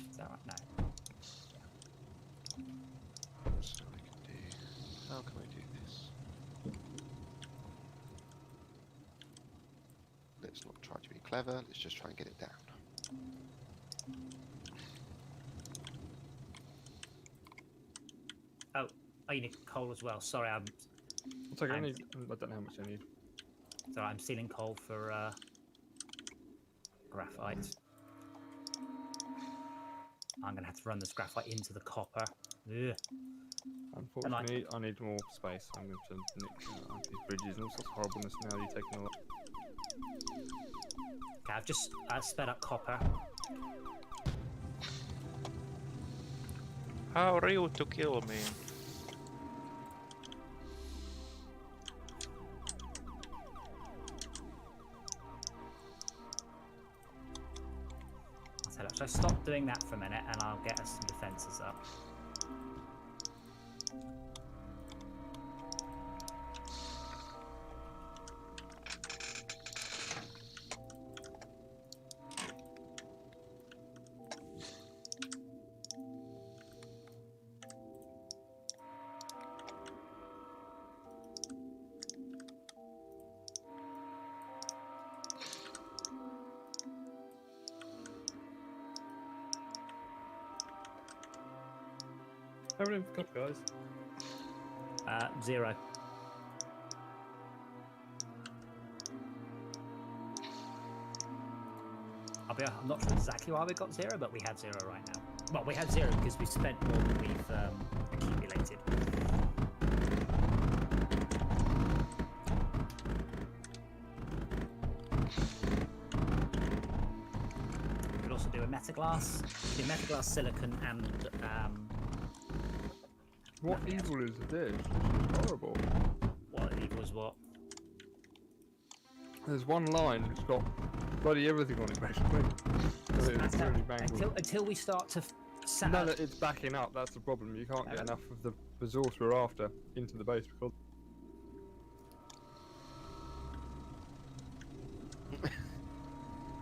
Speaker 2: Is that right? No.
Speaker 1: So I can do. How can I do this? Let's not try to be clever. Let's just try and get it down.
Speaker 2: Oh, you need coal as well. Sorry,
Speaker 4: I'll take it. I
Speaker 2: I'm-
Speaker 4: don't know how much I need.
Speaker 2: I'm stealing coal for graphite. I'm gonna have to run this graphite into the copper. Ugh.
Speaker 4: Unfortunately, I need more space. I'm going to nick these bridges and all sorts of horribleness now. You're taking a lot.
Speaker 2: Okay, I've just sped up copper.
Speaker 3: How rude to kill me.
Speaker 2: So stop doing that for a minute, and I'll get us some defences up.
Speaker 4: How many got, guys?
Speaker 2: 0. I'm not sure exactly why we got 0, but we have 0 right now. Well, we have 0 because we spent more than we've accumulated. We could also do a metaglass, metaglass, silicon, and
Speaker 4: What evil is this? This is horrible.
Speaker 2: what equals what?
Speaker 4: There's one line that's got bloody everything on it, basically. So it's really mangled.
Speaker 2: Until we start to set
Speaker 4: No,
Speaker 2: up.
Speaker 4: no, it's backing up. That's the problem. You can't get
Speaker 2: Okay.
Speaker 4: enough of the resource we're after into the base because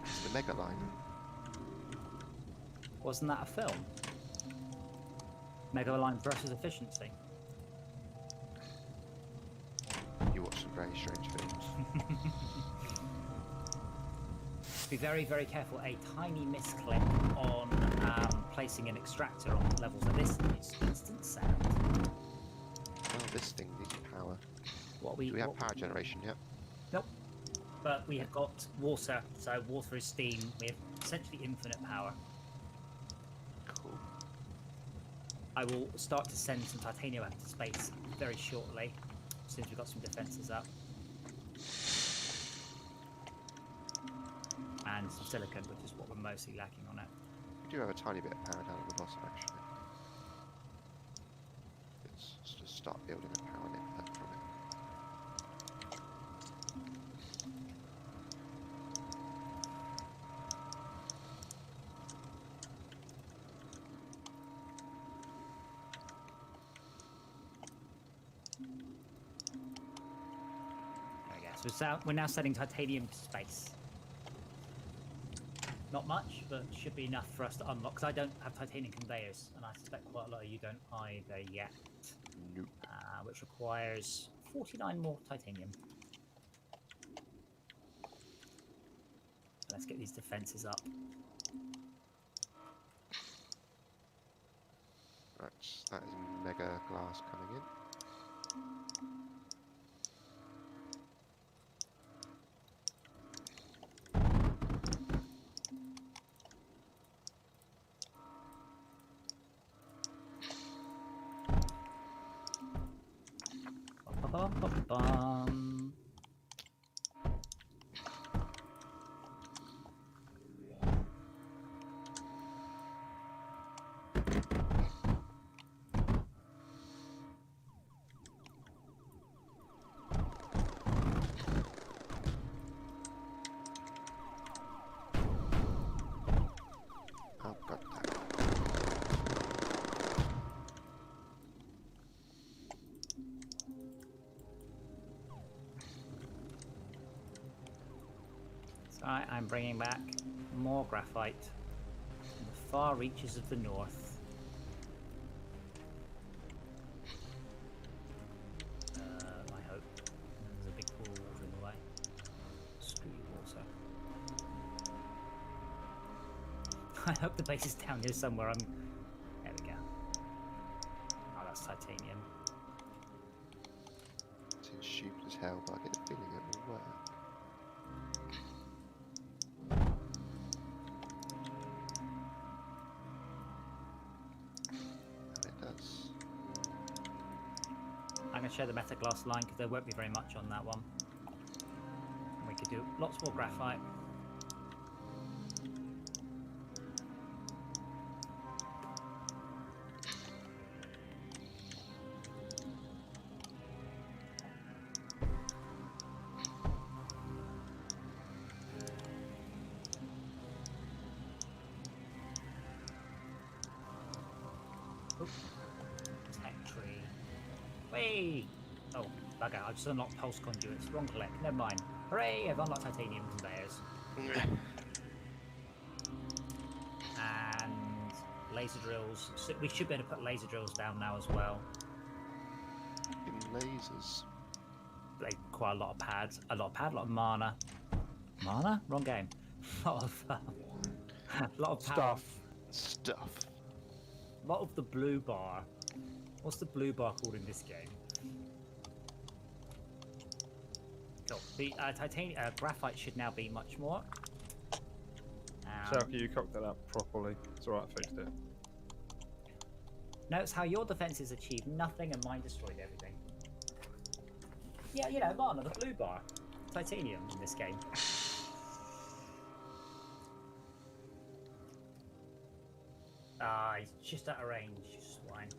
Speaker 1: It's the mega line.
Speaker 2: Wasn't that a film? Megaline versus efficiency.
Speaker 1: You watch some very strange films.
Speaker 2: Be very, very careful. A tiny misclick on placing an extractor on levels like this is instant sound.
Speaker 1: Oh, this thing needs power.
Speaker 2: What
Speaker 1: Do we have
Speaker 2: what-
Speaker 1: power generation yet?
Speaker 2: Nope. But we have got water, so water is steam. We have essentially infinite power.
Speaker 1: Cool.
Speaker 2: I will start to send some titanium out into space very shortly, as soon as we've got some defences up. And some silicon, which is what we're mostly lacking on it.
Speaker 1: We do have a tiny bit of power down at the bottom, actually. Let's just start building a power network from it.
Speaker 2: There we go. So we're now sending titanium to space. Not much, but should be enough for us to unlock, because I don't have titanium conveyors, and I suspect quite a lot of you don't either yet.
Speaker 1: Nope.
Speaker 2: Which requires 49 more titanium. Let's get these defences up.
Speaker 1: Right, that is mega glass coming in.
Speaker 2: Bum. Right, I'm bringing back more graphite from the far reaches of the north. I hope. There's a big pool of water in the way. Screw you, water. I hope the base is down here somewhere. There we go. Oh, that's titanium.
Speaker 1: Seems stupid as hell, but I get the feeling it will work. And it does.
Speaker 2: I'm going to share the meta glass line because there won't be very much on that one. And we could do lots more graphite. Tech tree. Whee! Oh, bugger, I've just unlocked pulse conduits. Wrong click. Never mind. Hooray! I've unlocked titanium conveyors. And laser drills. So we should be able to put laser drills down now as well.
Speaker 1: In lasers.
Speaker 2: They quite a lot of pads. A lot of mana. Mana? Wrong game. A lot of power.
Speaker 1: Stuff.
Speaker 2: A lot of the blue bar. What's the blue bar called in this game? Cool. The titanium graphite should now be much more.
Speaker 4: Sharky, you cocked that up properly. It's alright, I fixed it.
Speaker 2: Notice how your defenses achieved nothing and mine destroyed everything. Yeah, you know, Mana, the blue bar. Titanium in this game. He's just out of range, you swine.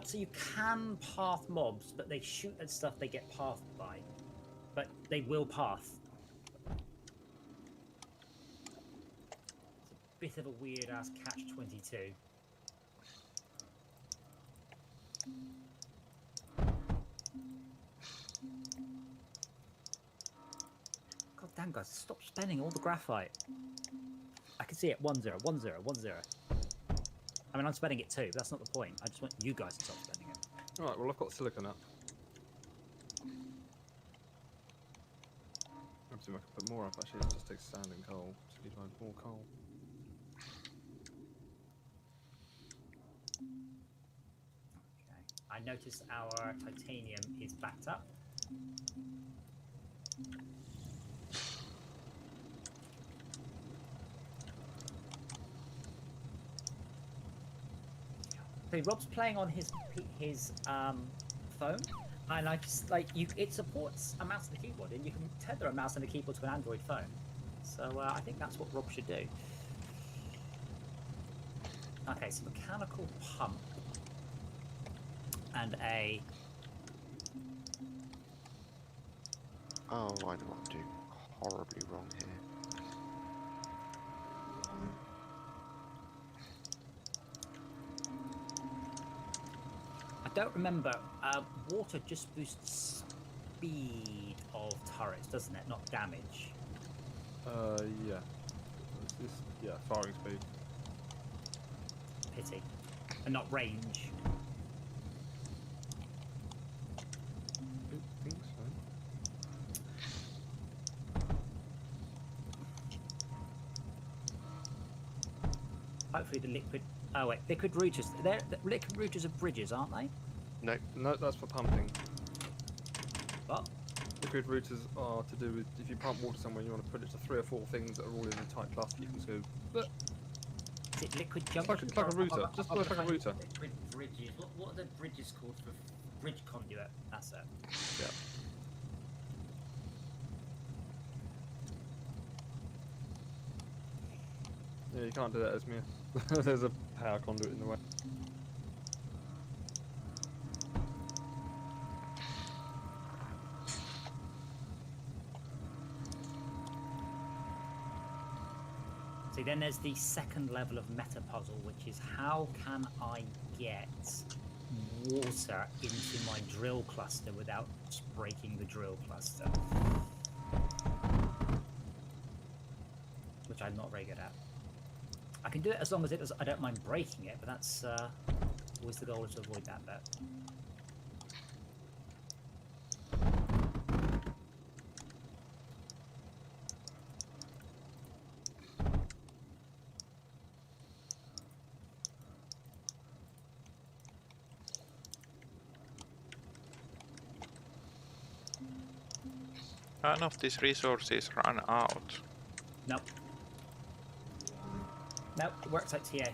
Speaker 2: So you can path mobs, but they shoot at stuff they get pathed by. But they will path. It's a bit of a weird ass catch-22. God damn, guys, stop spending all the graphite. I can see it. 1-0, 1-0, 1-0. I mean, I'm spending it too, but that's not the point. I just want you guys to stop spending it.
Speaker 4: Alright, well, I've got silicon up. Let's see if I can put more up. Actually, it just takes sand and coal. So you need more coal.
Speaker 2: Okay. I notice our titanium is backed up. So Rob's playing on his phone, and I just it supports a mouse and a keyboard, and you can tether a mouse and a keyboard to an Android phone. So I think that's what Rob should do. Okay, so mechanical pump and a.
Speaker 1: Oh, I know what I'm doing horribly wrong here.
Speaker 2: I don't remember. Water just boosts speed of turrets, doesn't it? Not damage.
Speaker 4: Yeah. Yeah, firing speed.
Speaker 2: Pity. And not range.
Speaker 4: I think so.
Speaker 2: Hopefully the liquid. Oh wait, liquid routers. The liquid routers are bridges, aren't they?
Speaker 1: No,
Speaker 4: No, that's for pumping.
Speaker 2: What?
Speaker 4: Liquid routers are to do with if you pump water somewhere, you want to put it to 3 or 4 things that are all in a tight cluster. You can just go. But
Speaker 2: Is it liquid
Speaker 4: it's
Speaker 2: junction?
Speaker 4: like a router. Just looks like a router.
Speaker 2: Liquid bridges. What are the bridges called for bridge conduit? That's it.
Speaker 4: Yeah. Yeah, you can't do that, Esmir. There's a power conduit in the way.
Speaker 2: See, then there's the second level of meta puzzle, which is how can I get water into my drill cluster without breaking the drill cluster? which I'm not very good at. I can do it as long as I don't mind breaking it, but that's always the goal, is to avoid that bit.
Speaker 3: None of these resources run out.
Speaker 2: Nope. Nope, it works like TA.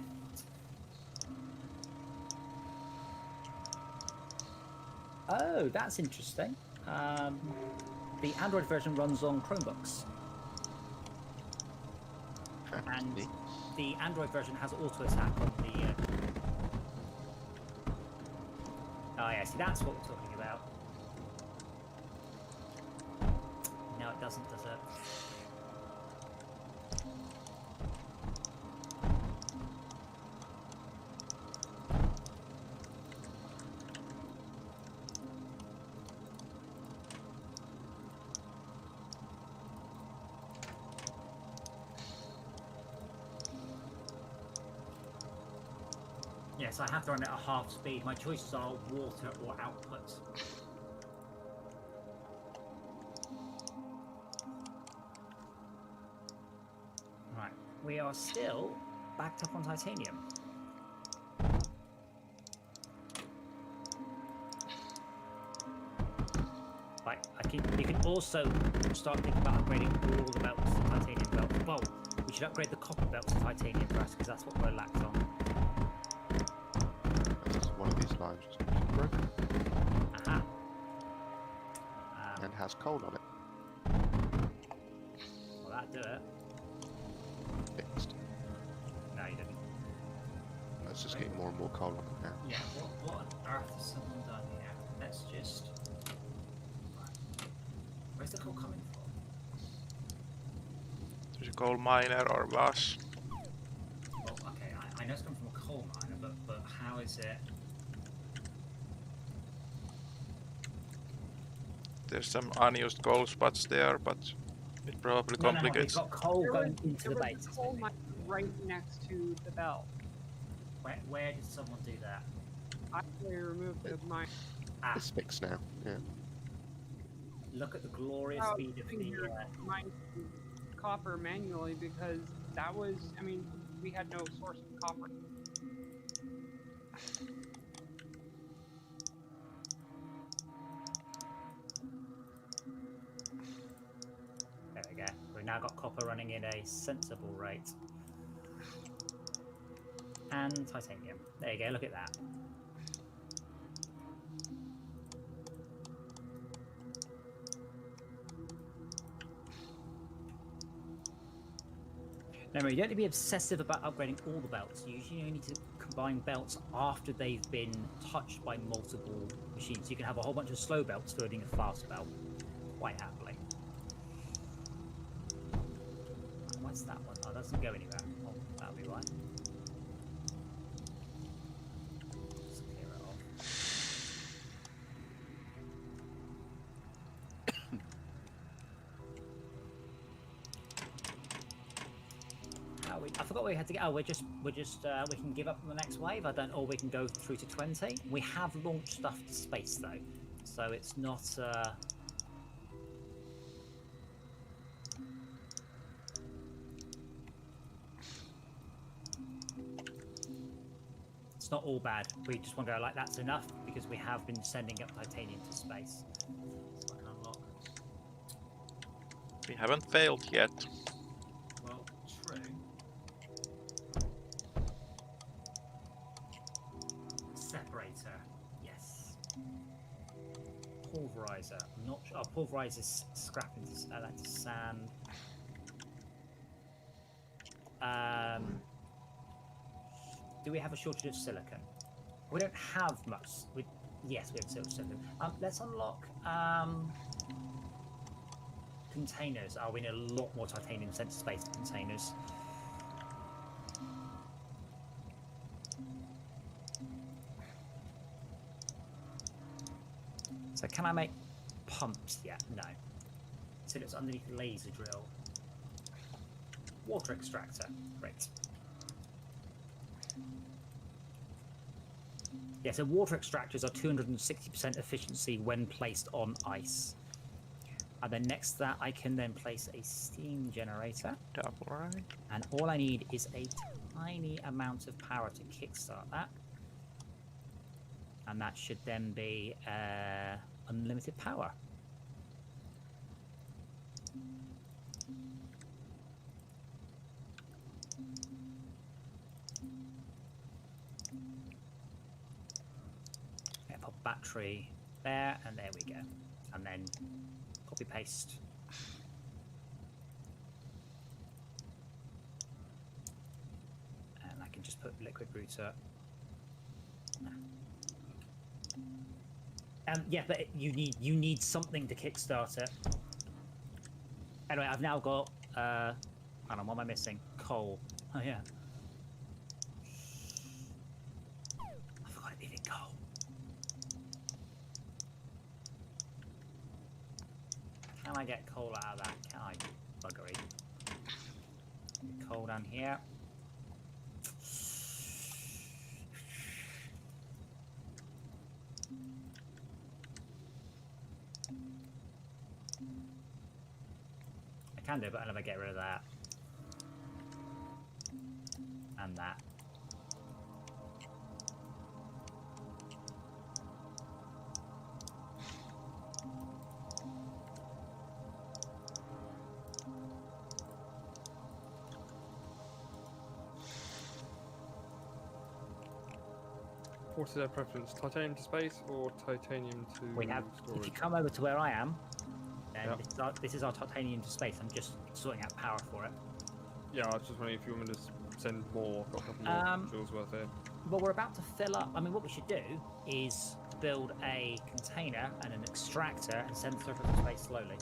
Speaker 2: Oh, that's interesting. The Android version runs on Chromebooks, and
Speaker 1: Neat.
Speaker 2: the Android version has auto attack on the. Oh yeah, see that's what we're talking about. No, it doesn't, does it? Yes, I have to run it at half speed. My choices are water or output. Right, we are still backed up on titanium. Right, you can also start thinking about upgrading all the belts to titanium belts. Well, we should upgrade the copper belts to titanium first, because that's what we're lacked on.
Speaker 1: One of these lines was broken
Speaker 2: Aha.
Speaker 1: and has coal on it.
Speaker 2: Well, that'd do it.
Speaker 1: Fixed.
Speaker 2: No, you didn't.
Speaker 1: Let's just get more and more coal on it now.
Speaker 2: Yeah, what on earth has someone done here? Let's just... Right. Where's the coal coming from?
Speaker 3: There's a coal miner or was.
Speaker 2: Well, okay, I know it's coming from a coal miner, but how is it...
Speaker 3: There's some unused coal spots there, but it probably
Speaker 2: No,
Speaker 3: complicates.
Speaker 2: we've got coal
Speaker 5: There
Speaker 2: going
Speaker 5: was-
Speaker 2: into the
Speaker 5: there was
Speaker 2: base.
Speaker 5: a coal mine right next to the belt.
Speaker 2: Where did someone do that?
Speaker 5: I actually removed the mine.
Speaker 2: Ah,
Speaker 1: It's fixed now. Yeah.
Speaker 2: look at the glorious
Speaker 5: Oh,
Speaker 2: speed of
Speaker 5: sitting
Speaker 2: the...
Speaker 5: here mining copper manually because that was, I mean, we had no source of copper.
Speaker 2: There we go. We've now got copper running in a sensible rate. And titanium. There you go, look at that. Remember, you don't need to be obsessive about upgrading all the belts. You usually only need to combine belts after they've been touched by multiple machines. You can have a whole bunch of slow belts loading a fast belt quite happily. What's that one? Oh, that doesn't go anywhere. Oh, that'll be right. Let's clear it off. I forgot we had to get. Oh, we can give up on the next wave. I don't. Or we can go through to 20. We have launched stuff to space though, so it's not. It's not all bad. We just want to go like that's enough because we have been sending up titanium to space. So I can unlock.
Speaker 3: We haven't failed yet.
Speaker 2: Well, true. Separator, yes. Pulverizer, not sure. Oh, pulverizer's scrap into that's sand. Do we have a shortage of silicon? We don't have much. Yes, we have silicon. Let's unlock containers. Oh, we need a lot more titanium sent to space containers. So can I make pumps yet? No. So it's underneath the laser drill. Water extractor. Great. Yeah, so water extractors are 260% efficiency when placed on ice. And then next to that, I can then place a steam generator.
Speaker 3: Double right.
Speaker 2: And all I need is a tiny amount of power to kickstart that. And that should then be unlimited power. Yeah, pop battery there, and there we go. And then copy paste. And I can just put liquid router. Yeah, but you need something to kickstart it. Anyway, I've now got hold on, what am I missing? Coal. Oh yeah. I forgot it needed coal. Can I get coal out of that? Can I? Buggery. Coal down here. I can do, but I'll never get rid of that. And that.
Speaker 4: What is our preference? Titanium to space or titanium to
Speaker 2: We have.
Speaker 4: storage?
Speaker 2: If you come over to where I am, then
Speaker 4: Yep.
Speaker 2: this is our titanium to space. I'm just sorting out power for it.
Speaker 4: Yeah, I was just wondering if you want me to send more. I've got a couple more joules worth here.
Speaker 2: But we're about to fill up. I mean, what we should do is build a container and an extractor and send the surface to space slowly.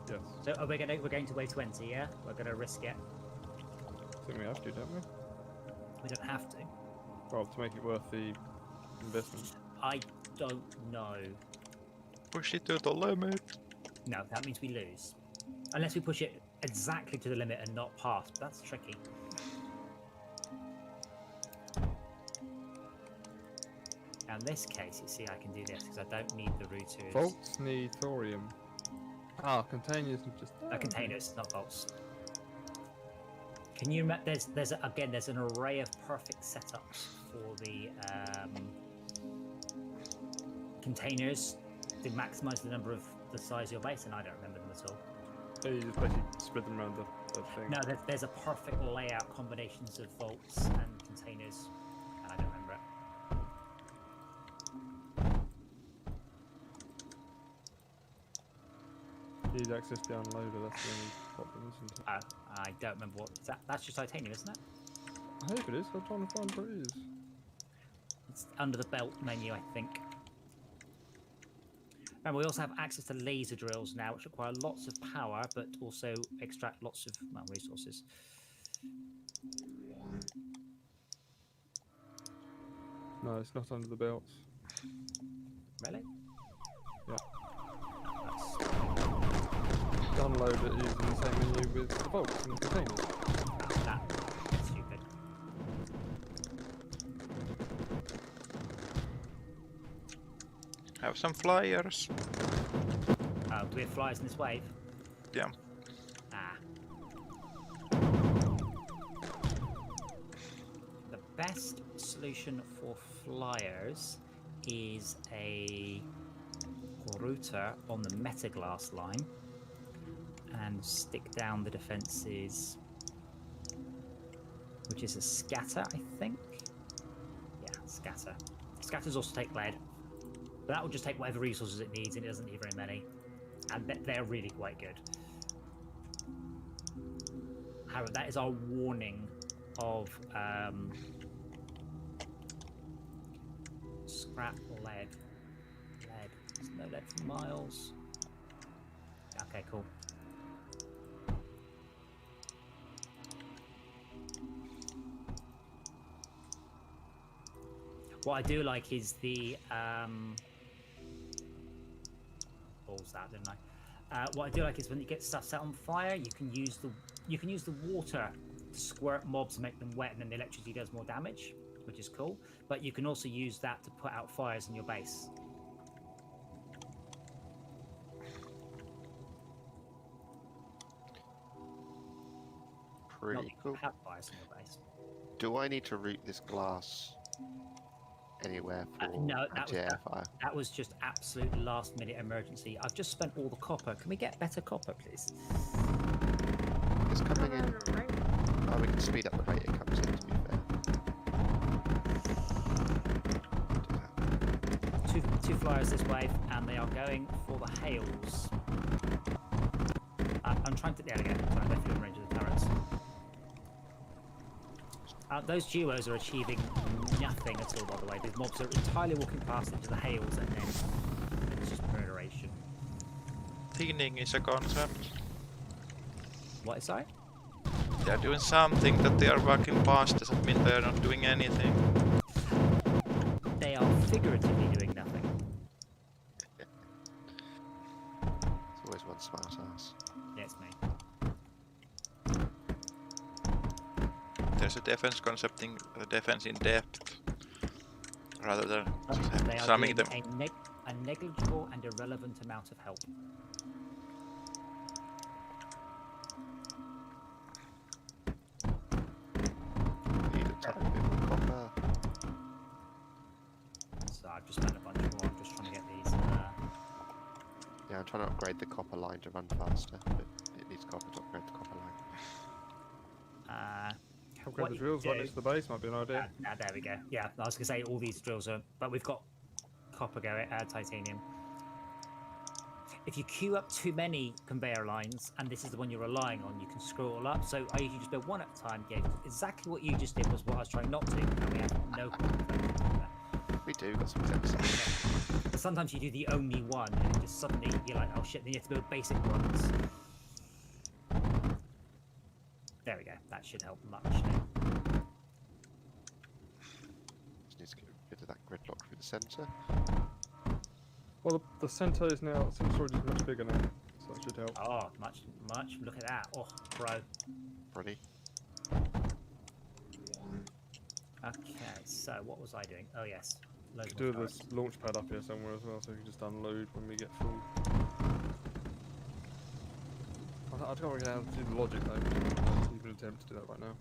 Speaker 4: Yes.
Speaker 2: So we're going to wave 20, yeah? We're going to risk it.
Speaker 4: I think we have to, don't we?
Speaker 2: We don't have to.
Speaker 4: Well, to make it worth the investment.
Speaker 2: I don't know.
Speaker 3: Push it to the limit.
Speaker 2: No, that means we lose. Unless we push it exactly to the limit and not pass. But that's tricky. Now in this case, you see, I can do this because I don't need the routers.
Speaker 4: Vaults need thorium. Ah, containers and just...
Speaker 2: Containers, not vaults. Can you remember? There's an array of perfect setups for the containers to maximize the number of the size of your base, and I don't remember them at all.
Speaker 4: Yeah, you just basically spread them around the thing.
Speaker 2: No, there's a perfect layout combinations of vaults and containers, and I don't remember it.
Speaker 4: Need access downloader, that's the only problem, isn't it?
Speaker 2: I don't remember what that's just titanium, isn't it?
Speaker 4: I hope it is, I'm trying to find what it is.
Speaker 2: It's under the belt menu, I think. And we also have access to laser drills now, which require lots of power, but also extract lots of resources.
Speaker 4: No, it's not under the belts.
Speaker 2: Really?
Speaker 4: Yeah.
Speaker 2: That's
Speaker 4: Download it using the same menu with the vaults and the containers.
Speaker 2: that's stupid.
Speaker 3: Have some flyers.
Speaker 2: Do we have flyers in this wave?
Speaker 3: Yeah.
Speaker 2: Ah. The best solution for flyers is a router on the metaglass line and stick down the defenses, which is a scatter, I think. Yeah, scatter. Scatters also take lead, but that will just take whatever resources it needs, and it doesn't need very many. And they're really quite good. However, that is our warning of scrap lead. There's no lead for miles. Okay, cool. What I do like is the balls that, didn't I? What I do like is when you get stuff set on fire, you can use the water squirt mobs, make them wet, and then the electricity does more damage, which is cool. But you can also use that to put out fires in your base.
Speaker 1: Pretty
Speaker 2: Not that you
Speaker 1: cool.
Speaker 2: have fires in your base.
Speaker 1: Do I need to route this glass anywhere for
Speaker 2: No,
Speaker 1: anti-air fire?
Speaker 2: that was just absolute last minute emergency. I've just spent all the copper. Can we get better copper, please?
Speaker 1: It's coming in. Oh, we can speed up the rate it comes in, to be fair. Do that.
Speaker 2: Two flyers this way, and they are going for the hails. I'm trying to. There we go. Sorry, they're in range of the turrets. Those duos are achieving nothing at all, by the way. These mobs are entirely walking past into the hails, and then it's just murderation.
Speaker 3: Thinning is a concept.
Speaker 2: What is that?
Speaker 3: They're doing something that they are walking past doesn't mean they're not doing anything.
Speaker 2: They are figuratively doing nothing.
Speaker 1: There's always one smart ass.
Speaker 2: Yeah, it's me.
Speaker 3: There's a defense concept in defense in depth, rather than
Speaker 2: They are
Speaker 3: summing
Speaker 2: doing
Speaker 3: them.
Speaker 2: a negligible and irrelevant amount of help.
Speaker 1: Need a tiny bit more copper.
Speaker 2: So I've just spent a bunch more. I'm just trying to get these.
Speaker 1: Yeah, I'm trying to upgrade the copper line to run faster, but it needs copper to upgrade the copper line.
Speaker 4: Upgrade
Speaker 2: What
Speaker 4: the
Speaker 2: you
Speaker 4: drills right
Speaker 2: do-
Speaker 4: next to the base might be an idea.
Speaker 2: there we go. Yeah, I was gonna say all these drills are, but we've got copper going, titanium. If you queue up too many conveyor lines, and this is the one you're relying on, you can screw it all up. So I usually just build one at a time. Yeah, exactly what you just did was what I was trying not to, and we have no problem with that.
Speaker 1: We do, got some tips.
Speaker 2: But sometimes you do the only one, and it just suddenly you're like, oh shit, then you have to build basic ones. There we go. That should help much.
Speaker 1: Just need to get rid of that gridlock through the centre.
Speaker 4: Well, the centre is now, centre storage is much bigger now, so that should help.
Speaker 2: Oh, much. Look at that. Oh, bro.
Speaker 1: Ready?
Speaker 2: Okay, so what was I doing? Oh yes, loads
Speaker 4: Do
Speaker 2: more
Speaker 4: this
Speaker 2: turrets.
Speaker 4: launch pad up here somewhere as well, so you can just unload when we get full. I can't work out how to do the logic though. I'll even attempt to do that right now.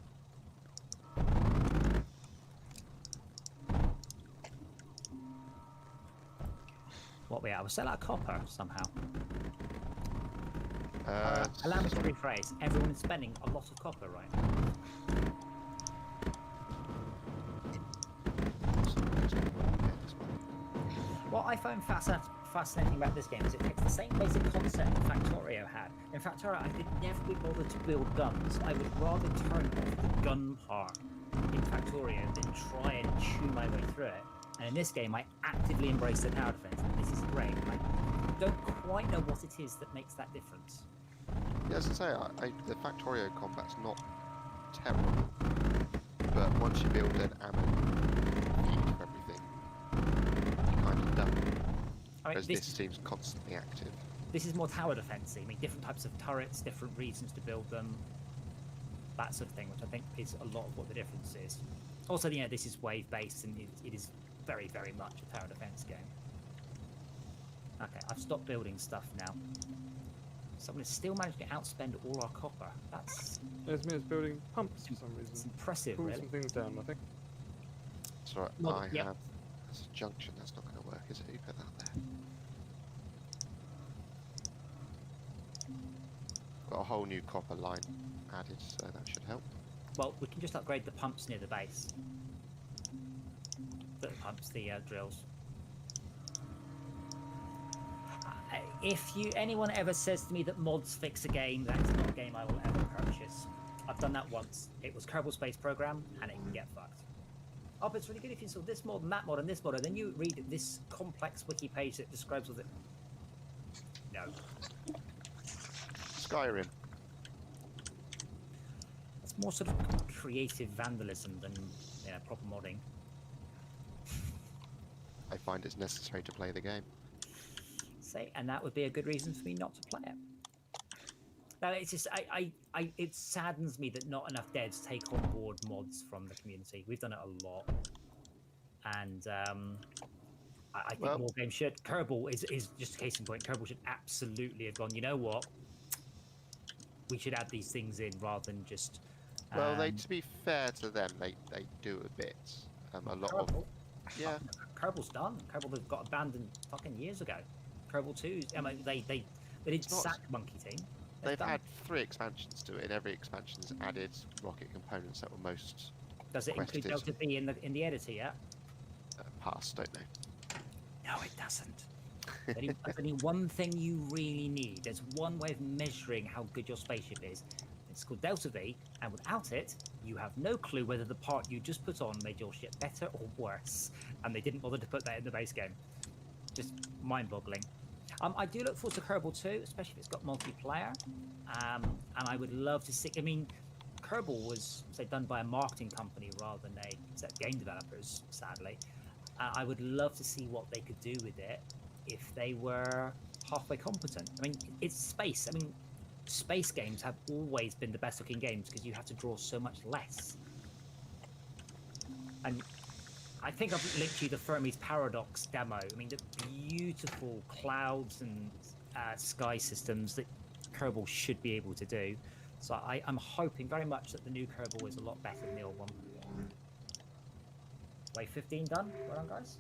Speaker 2: What we are? We'll sell our copper somehow. Allow me to rephrase. Everyone is spending a lot of copper right now. What I find fascinating about this game is it takes the same basic concept that Factorio had. In Factorio, I could never be bothered to build guns. I would rather turn off the gun part in Factorio than try and chew my way through it. And in this game, I actively embrace the tower defense. And this is great. I don't quite know what it is that makes that difference.
Speaker 1: Yeah, as I say, the Factorio combat's not terrible, but once you build an ammo feed for everything, you're kind of done.
Speaker 2: I mean,
Speaker 1: Whereas this seems constantly active.
Speaker 2: this is more tower defense. I mean, different types of turrets, different reasons to build them, that sort of thing, which I think is a lot of what the difference is. Also, you know, this is wave based, and it is very, very much a tower defense game. Okay, I've stopped building stuff now. Someone has still managed to outspend all our copper. That's
Speaker 4: There's me building pumps for some reason.
Speaker 2: it's impressive,
Speaker 4: Pull
Speaker 2: really.
Speaker 4: some things down, I think.
Speaker 1: So
Speaker 2: Well,
Speaker 1: I
Speaker 2: yeah.
Speaker 1: have there's a junction that's not going to work, is it? You put that there. Got a whole new copper line added, so that should help.
Speaker 2: Well, we can just upgrade the pumps near the base. The pumps, the drills. If anyone ever says to me that mods fix a game, that is not a game I will ever purchase. I've done that once. It was Kerbal Space Program, and it can get fucked. Oh, but it's really good if you install this mod and that mod and this mod, and then you read this complex wiki page that describes all the... No.
Speaker 1: Skyrim.
Speaker 2: It's more sort of creative vandalism than, you know, proper modding.
Speaker 1: I find it's necessary to play the game.
Speaker 2: Say, and that would be a good reason for me not to play it. No, it's just it saddens me that not enough devs take on board mods from the community. We've done it a lot, and I think
Speaker 1: Well-
Speaker 2: more games should. Kerbal is just a case in point. Kerbal should absolutely have gone. You know what? We should add these things in rather than just.
Speaker 1: Well, to be fair to them, they do a bit. A lot of
Speaker 2: Kerbal,
Speaker 1: yeah.
Speaker 2: Kerbal's done. Kerbal got abandoned fucking years ago. Kerbal 2, I mean, they did
Speaker 1: It's not-
Speaker 2: sack Monkey Team.
Speaker 1: They've
Speaker 2: done.
Speaker 1: had 3 expansions to it, and every expansion's added rocket components that were most
Speaker 2: Does it include
Speaker 1: requested.
Speaker 2: Delta V in the editor yet?
Speaker 1: Past, don't know.
Speaker 2: No, it doesn't. There's only one thing you really need. There's one way of measuring how good your spaceship is. It's called Delta V, and without it, you have no clue whether the part you just put on made your ship better or worse. And they didn't bother to put that in the base game. Just mind-boggling. I do look forward to Kerbal 2, especially if it's got multiplayer. And I would love to see. I mean, Kerbal was, say, done by a marketing company rather than a set of game developers, sadly. I would love to see what they could do with it if they were halfway competent. I mean, it's space. I mean, space games have always been the best looking games because you have to draw so much less. And I think I've linked you the Fermi's Paradox demo. I mean, the beautiful clouds and sky systems that Kerbal should be able to do. So I'm hoping very much that the new Kerbal is a lot better than the old one. Wave 15 done. Well done, guys.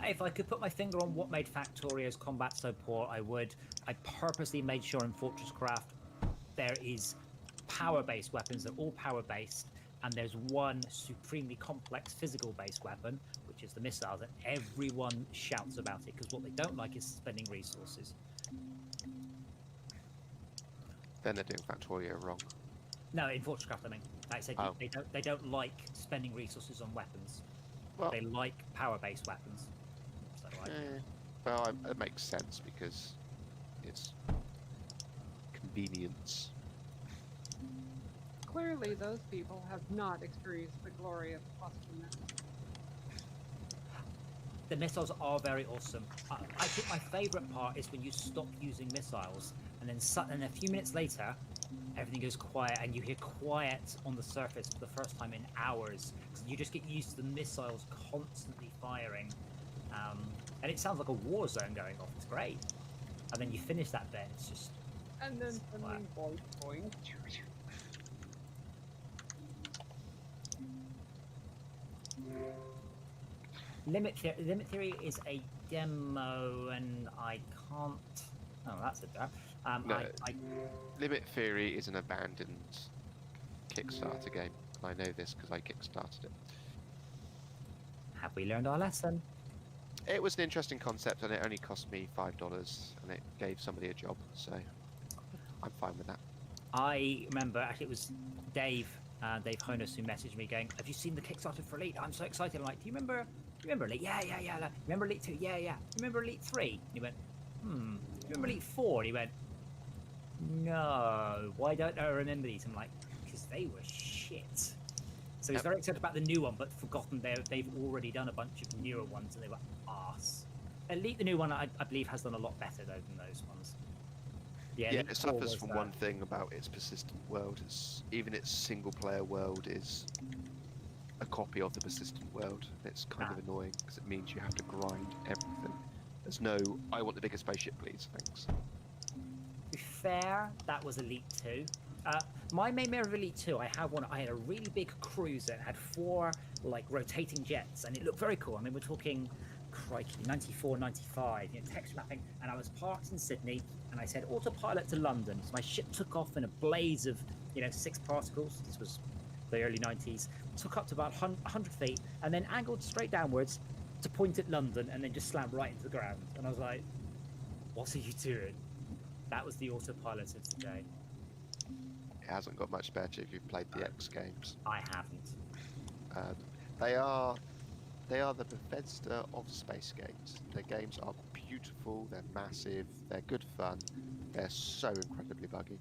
Speaker 2: If I could put my finger on what made Factoria's combat so poor, I would. I purposely made sure in Fortresscraft there is power-based weapons. They're all power-based, and there's one supremely complex physical-based weapon, which is the missiles, and everyone shouts about it because what they don't like is spending resources.
Speaker 1: Then they're doing Factorio wrong.
Speaker 2: No, in Fortresscraft, I mean, like I said,
Speaker 1: Oh.
Speaker 2: they don't like spending resources on weapons.
Speaker 1: Well,
Speaker 2: They like power-based weapons. So
Speaker 1: well, it makes sense because it's convenience.
Speaker 5: Clearly, those people have not experienced the glory of cluster missiles.
Speaker 2: the missiles are very awesome. I think my favourite part is when you stop using missiles, and then and a few minutes later, everything goes quiet, and you hear quiet on the surface for the first time in hours. Because you just get used to the missiles constantly firing, and it sounds like a war zone going off. It's great. And then you finish that bit, it's just
Speaker 5: And then
Speaker 2: It's
Speaker 5: something boing.
Speaker 2: Limit Theory is a demo, and I can't. Oh, that's a demo.
Speaker 1: No.
Speaker 2: I
Speaker 1: Limit Theory is an abandoned Kickstarter game. I know this because I kickstarted it.
Speaker 2: have we learned our lesson?
Speaker 1: It was an interesting concept, and it only cost me $5, and it gave somebody a job, so I'm fine with that.
Speaker 2: I remember actually it was Dave Honus who messaged me going, "Have you seen the Kickstarter for Elite? I'm so excited." I'm like, "Do you remember Elite? Yeah. Like, remember Elite 2? Yeah. You remember Elite 3?" And he went, "You remember Elite 4?" And he went, "No. Why don't I remember these?" I'm like, "Because they were shit." So he's very excited about the new one, but forgotten they've already done a bunch of newer ones, and they were arse. Elite, the new one, I believe, has done a lot better though than those ones.
Speaker 1: Yeah,
Speaker 2: Elite
Speaker 1: it
Speaker 2: 4
Speaker 1: suffers
Speaker 2: was,
Speaker 1: from one thing about its persistent world. Even its single-player world is a copy of the persistent world. It's kind of annoying because it means you have to grind everything. There's no, I want the bigger spaceship, please, thanks.
Speaker 2: To be fair, that was Elite 2. My main mirror of Elite 2, I had a really big cruiser. It had 4 like rotating jets, and it looked very cool. I mean, we're talking, crikey, 94, 95, text mapping. And I was parked in Sydney, and I said autopilot to London. So my ship took off in a blaze of, 6 particles. This was the early 90s. Took up to about 100 feet, and then angled straight downwards to point at London, and then just slammed right into the ground. And I was like, "What are you doing?" That was the autopilot of today.
Speaker 1: It hasn't got much better if you've played the X games.
Speaker 2: I haven't.
Speaker 1: They are the Bethesda of space games. Their games are beautiful, they're massive, they're good fun, they're so incredibly buggy.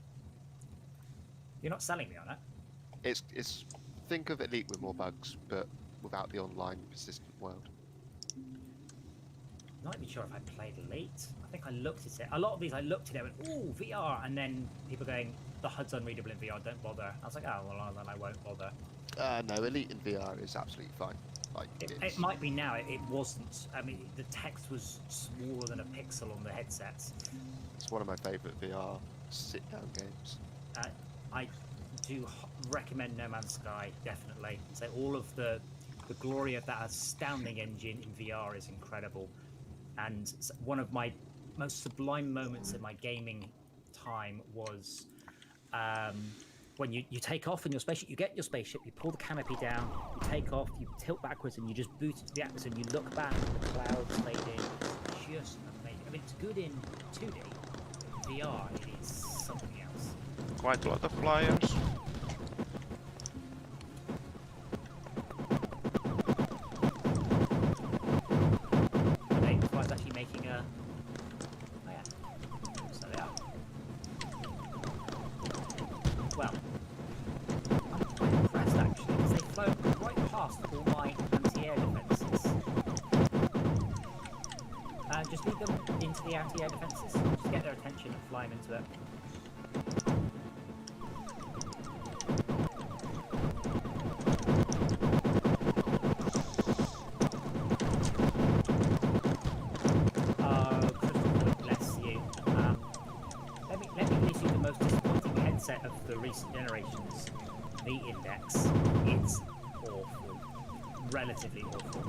Speaker 2: You're not selling me on it.
Speaker 1: It's think of Elite with more bugs, but without the online persistent world.
Speaker 2: Not even sure if I played Elite. I think I looked at it. A lot of these I looked at it and went, ooh, VR, and then people going, the HUD's unreadable in VR, don't bother. I was like, oh, well, then I won't bother.
Speaker 1: No, Elite in VR is absolutely fine. Like
Speaker 2: It might be now, it wasn't. I mean, the text was smaller than a pixel on the headsets.
Speaker 1: It's one of my favourite VR sit-down games.
Speaker 2: I do recommend No Man's Sky, definitely. So all of the glory of that astounding engine in VR is incredible. And one of my most sublime moments in my gaming time was when you take off in your spaceship, you get your spaceship, you pull the canopy down, you take off, you tilt backwards, and you just boot into the atmosphere, and you look back at the clouds fading. It's just amazing. I mean, it's good in 2D. In VR, it is something else.
Speaker 3: Quite a lot of flyers.
Speaker 2: I was actually making a... Oh yeah. So they are. Well, I'm quite impressed actually, because they flow right past all my anti-air defences. Just lead them into the anti-air defences, just get their attention and fly them into it. Of the recent generations, the Index, it's awful, relatively awful.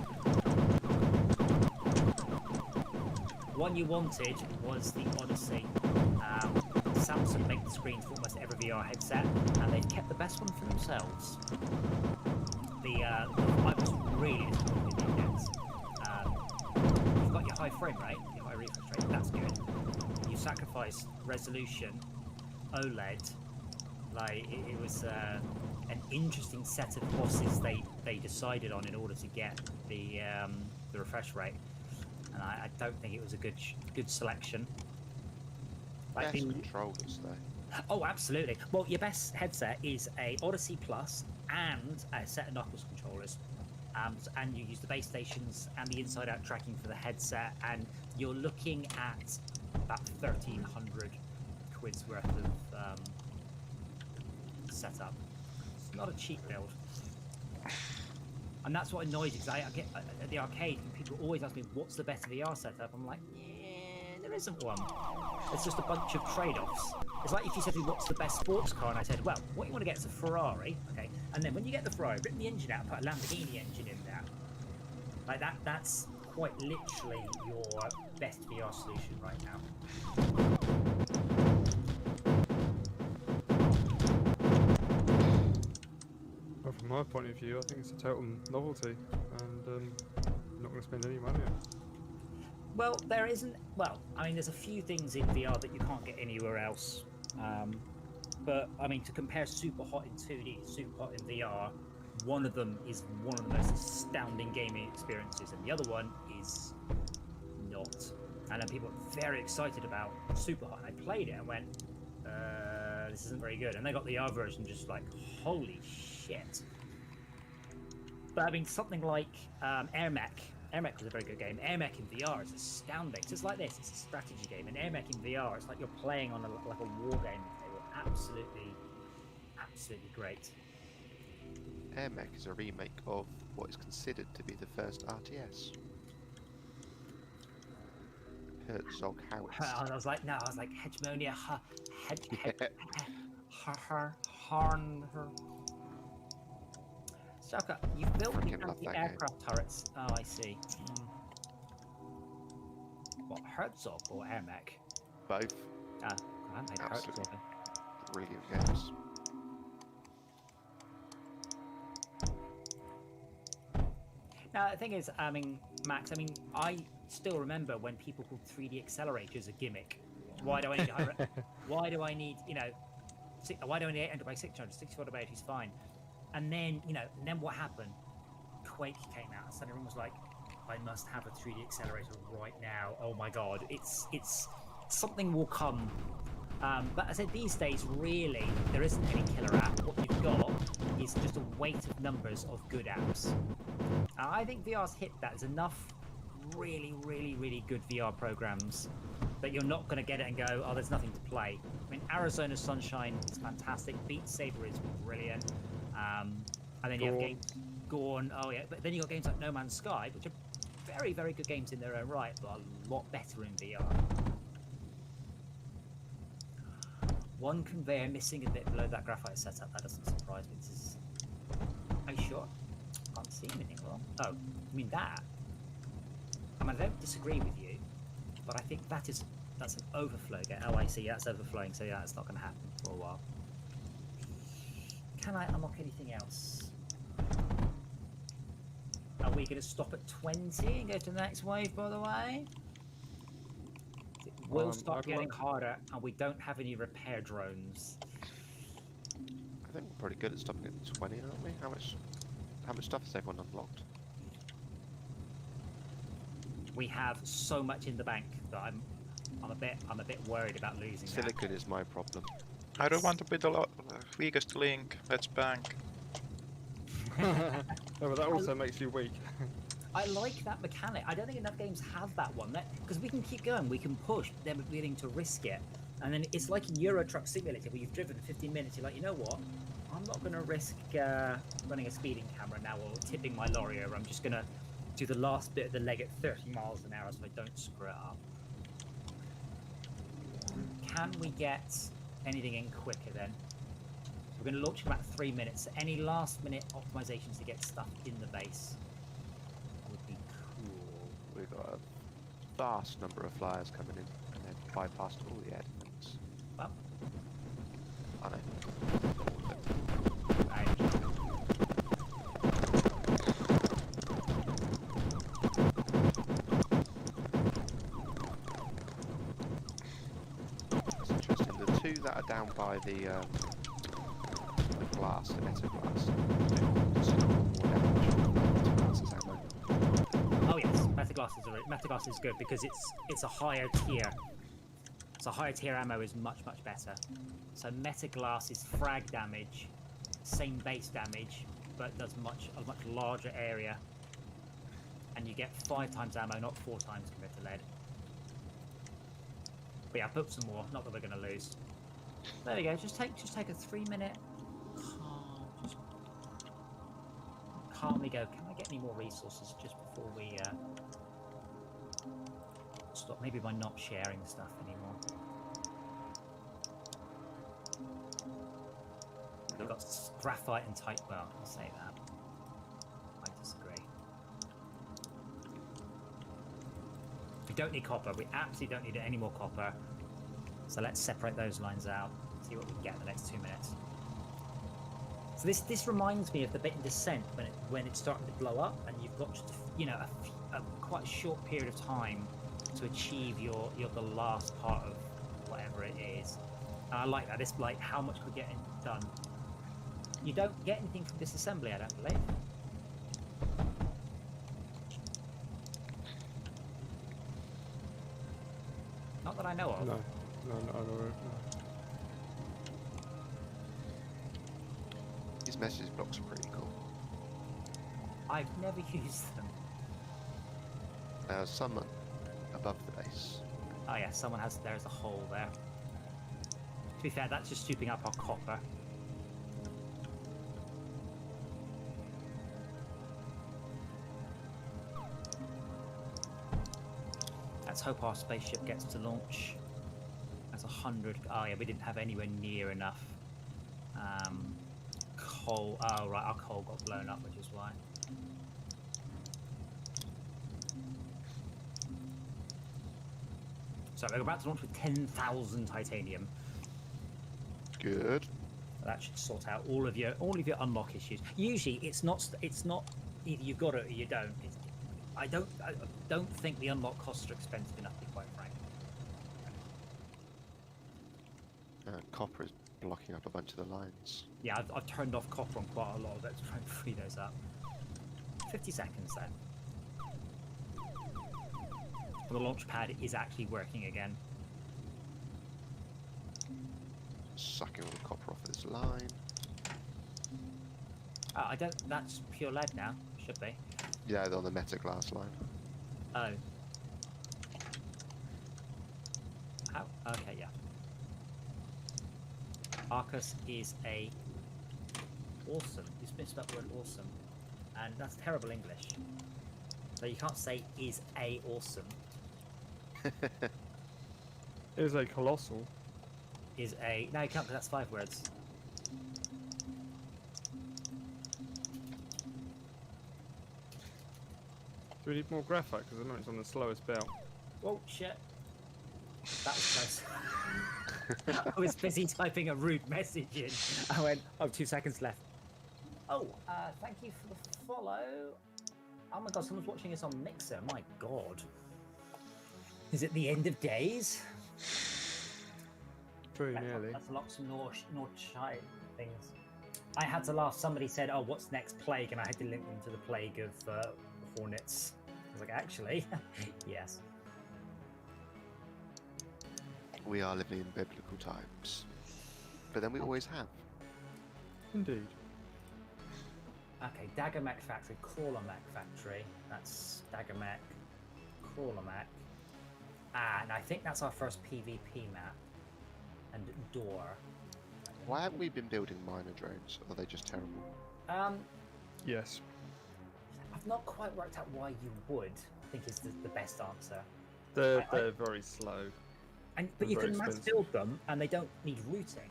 Speaker 2: One you wanted was the Odyssey. Samsung make the screens for almost every VR headset, and they've kept the best one for themselves. I was really disappointed with the Index. You've got your high frame rate, your high refresh rate, that's good. You sacrifice resolution, OLED. Like it was an interesting set of bosses they decided on in order to get the refresh rate, and I don't think it was a good selection.
Speaker 1: Best controllers though.
Speaker 2: Oh, absolutely. Well, your best headset is a Odyssey Plus and a set of Knuckles controllers, and you use the base stations and the inside-out tracking for the headset, and you're looking at about 1,300 quid's worth of setup. It's not a cheap build, and that's what annoys me, because I get at the arcade, people always ask me what's the best VR setup. I'm like, yeah, there isn't one. It's just a bunch of trade-offs. It's like if you said to me what's the best sports car, and I said, well, what you want to get is a Ferrari, okay, and then when you get the Ferrari, rip the engine out, put a Lamborghini engine in there. Like that's quite literally your best VR solution right now.
Speaker 4: Well, from my point of view, I think it's a total novelty, and I'm not going to spend any money on it.
Speaker 2: Well, there isn't. Well, I mean, there's a few things in VR that you can't get anywhere else. But I mean, to compare Super Hot in 2D, Super Hot in VR, one of them is one of the most astounding gaming experiences, and the other one is not. And then people are very excited about Super Hot, and I played it and went, this isn't very good. And they got the R version, just like, holy shit. But I mean, something like Air Mech. Air Mech was a very good game. Air Mech in VR is astounding. So it's like this, it's a strategy game. And Air Mech in VR, it's like you're playing on like a war game. They were absolutely great.
Speaker 1: Air Mech is a remake of what is considered to be the first RTS. Herzog Howitz.
Speaker 2: I was like, Hegemonia, Shaka, you've built the anti-aircraft turrets. Oh, I see. What, Herzog or Air Mech?
Speaker 1: Both.
Speaker 2: I haven't played Herzog.
Speaker 1: Brilliant games.
Speaker 2: Now, the thing is, I mean, Max, I still remember when people called 3D accelerators a gimmick. Why do I need, why do I need 800 by 600? 64 by 80 is fine. And then, and then what happened? Quake came out, and suddenly everyone was like, I must have a 3D accelerator right now. Oh my god, it's something will come. But I said these days, really, there isn't any killer app. What you've got is just a weight of numbers of good apps. I think VR's hit that. There's enough really, really, really good VR programs that you're not going to get it and go, oh, there's nothing to play. I mean, Arizona Sunshine is fantastic. Beat Saber is brilliant. And then you have games, Gorn, oh yeah, but then you got games like No Man's Sky, which are very, very good games in their own right, but a lot better in VR. One conveyor missing a bit below that graphite setup. That doesn't surprise me. This is... Are you sure? Can't see anything wrong. Oh, I mean that. I mean, I don't disagree with you, but I think that's an overflow. Oh, I see. That's overflowing. So yeah, it's not going to happen for a while. Can I unlock anything else? Are we going to stop at 20 and go to the next wave? By the way, it will start getting harder, and we don't have any repair drones.
Speaker 1: I think we're pretty good at stopping at 20, aren't we? How much stuff has everyone unlocked?
Speaker 2: We have so much in the bank that I'm a bit worried about losing that.
Speaker 1: Silicon is my problem.
Speaker 3: I don't want to be the weakest link. Let's bank.
Speaker 4: No, but that also makes you weak.
Speaker 2: I like that mechanic. I don't think enough games have that one. Because we can keep going, we can push, but then we're willing to risk it. And then it's like in Euro Truck Simulator, where you've driven 15 minutes, you're like, you know what? I'm not going to risk running a speeding camera now or tipping my lorry over. I'm just going to do the last bit of the leg at 30 miles an hour so I don't screw it up. Can we get anything in quicker then? So we're going to launch in about 3 minutes. So any last minute optimizations to get stuff in the base would be cool.
Speaker 1: We've got a vast number of flyers coming in, and they've bypassed all the air defense.
Speaker 2: Well,
Speaker 1: I know. It's interesting. The two that are down by the glass, the metal glass, they all still more damage. Metal glass is ammo.
Speaker 2: oh yes, Metaglass is good because it's a higher tier. So higher tier ammo is much better. So Metaglass is frag damage, same base damage, but does a much larger area, and you get 5 times ammo, not 4 times compared to lead. But yeah, I put some more. Not that we're going to lose. There we go. Just take a 3 minute. Just calmly go. Can I get any more resources just before we stop? Maybe by not sharing stuff anymore. We've got graphite and tight. Well, I'll say that. I disagree. We don't need copper. We absolutely don't need any more copper. So let's separate those lines out. See what we can get in the next 2 minutes. So this reminds me of the bit in Descent when it's starting to blow up, and you've got just a quite short period of time to achieve the last part of whatever it is. And I like that. It's like how much we're getting done. You don't get anything from this assembly, I don't believe. Not that I know of.
Speaker 4: No.
Speaker 1: These message blocks are pretty cool.
Speaker 2: I've never used them.
Speaker 1: Some above the base.
Speaker 2: Oh yeah, there's a hole there. To be fair, that's just scooping up our copper. Let's hope our spaceship gets to launch. That's 100. Oh yeah, we didn't have anywhere near enough coal. Oh right, our coal got blown up, which is why. So we're about to launch with 10,000 titanium.
Speaker 1: Good.
Speaker 2: That should sort out all of your unlock issues. Usually, it's not either you've got it or you don't. I don't think the unlock costs are expensive enough, to be quite frank.
Speaker 1: Copper is blocking up a bunch of the lines.
Speaker 2: Yeah, I've turned off copper on quite a lot of it to try and free those up. 50 seconds then. The launch pad is actually working again.
Speaker 1: Sucking all the copper off this line.
Speaker 2: Oh, I don't. That's pure lead now. Should be.
Speaker 1: Yeah, they're on the meta glass line.
Speaker 2: Oh. How? Okay, yeah. Arcus is a awesome. You misspelled the word awesome, and that's terrible English. So you can't say is a awesome.
Speaker 4: It is a colossal.
Speaker 2: Is a no, you can't because that's 5 words.
Speaker 4: Do we need more graphite? Because at the moment it's on the slowest belt.
Speaker 2: Oh shit! That was close. I was busy typing a rude message in. I went, oh, 2 seconds left. Oh, thank you for the follow. Oh my god, someone's watching us on Mixer. My god. Is it the end of days?
Speaker 4: Very nearly.
Speaker 2: Let's lock some more shy things. I had to laugh. Somebody said, oh, what's next plague? And I had to link them to the plague of hornets. I was like, actually, yes.
Speaker 1: We are living in biblical times. But then we always have.
Speaker 4: Indeed.
Speaker 2: Okay, Dagger Mech Factory, Crawler Mech Factory. That's Dagger Mech, Crawler Mech. And I think that's our first PvP map. And door.
Speaker 1: Why haven't we been building miner drones? Or are they just terrible?
Speaker 4: Yes.
Speaker 2: I've not quite worked out why you would. I think is the best answer.
Speaker 4: They're very slow.
Speaker 2: But you
Speaker 4: very
Speaker 2: can mass
Speaker 4: expensive.
Speaker 2: build them, and they don't need routing.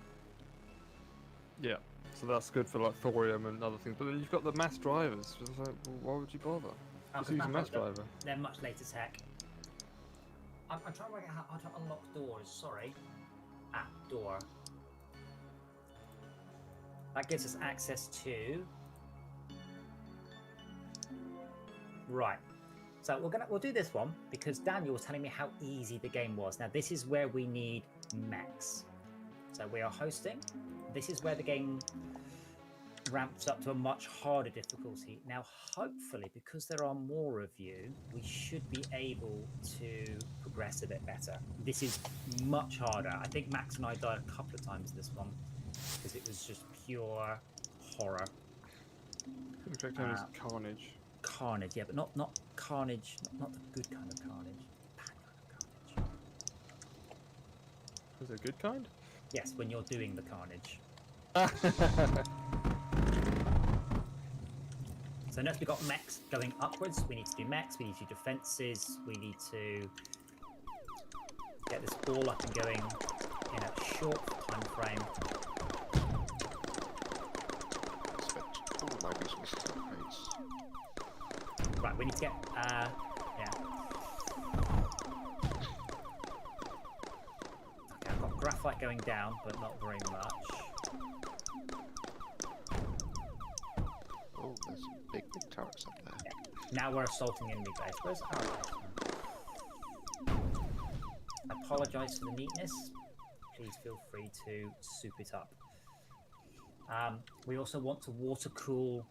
Speaker 4: Yeah. So that's good for like thorium and other things. But then you've got the mass drivers. So it's like, well, why would you bother? Just use a mass driver.
Speaker 2: They're much later tech. I'm trying to work out how to unlock doors. Sorry. Door. That gives us access to. Right. So we'll do this one because Daniel was telling me how easy the game was. Now this is where we need mechs. So we are hosting. This is where the game ramps up to a much harder difficulty. Now hopefully, because there are more of you, we should be able to progress a bit better. This is much harder. I think Max and I died a couple of times this one because it was just pure horror.
Speaker 4: The correct name is Carnage.
Speaker 2: Carnage, yeah, but not carnage, not the good kind of carnage. Bad kind of carnage.
Speaker 4: Is it a good kind?
Speaker 2: Yes, when you're doing the carnage. So notice we've got mechs going upwards. We need to do mechs, we need to do defenses, we need to get this all up and going in a short time frame.
Speaker 1: Spent all of my resources on upgrades.
Speaker 2: Right, we need to get, yeah. Okay, I've got graphite going down, but not very much.
Speaker 1: Oh, there's some big turrets up there.
Speaker 2: Now we're assaulting enemy base. Where's our base? I apologise for the neatness. Please feel free to soup it up. We also want to water cool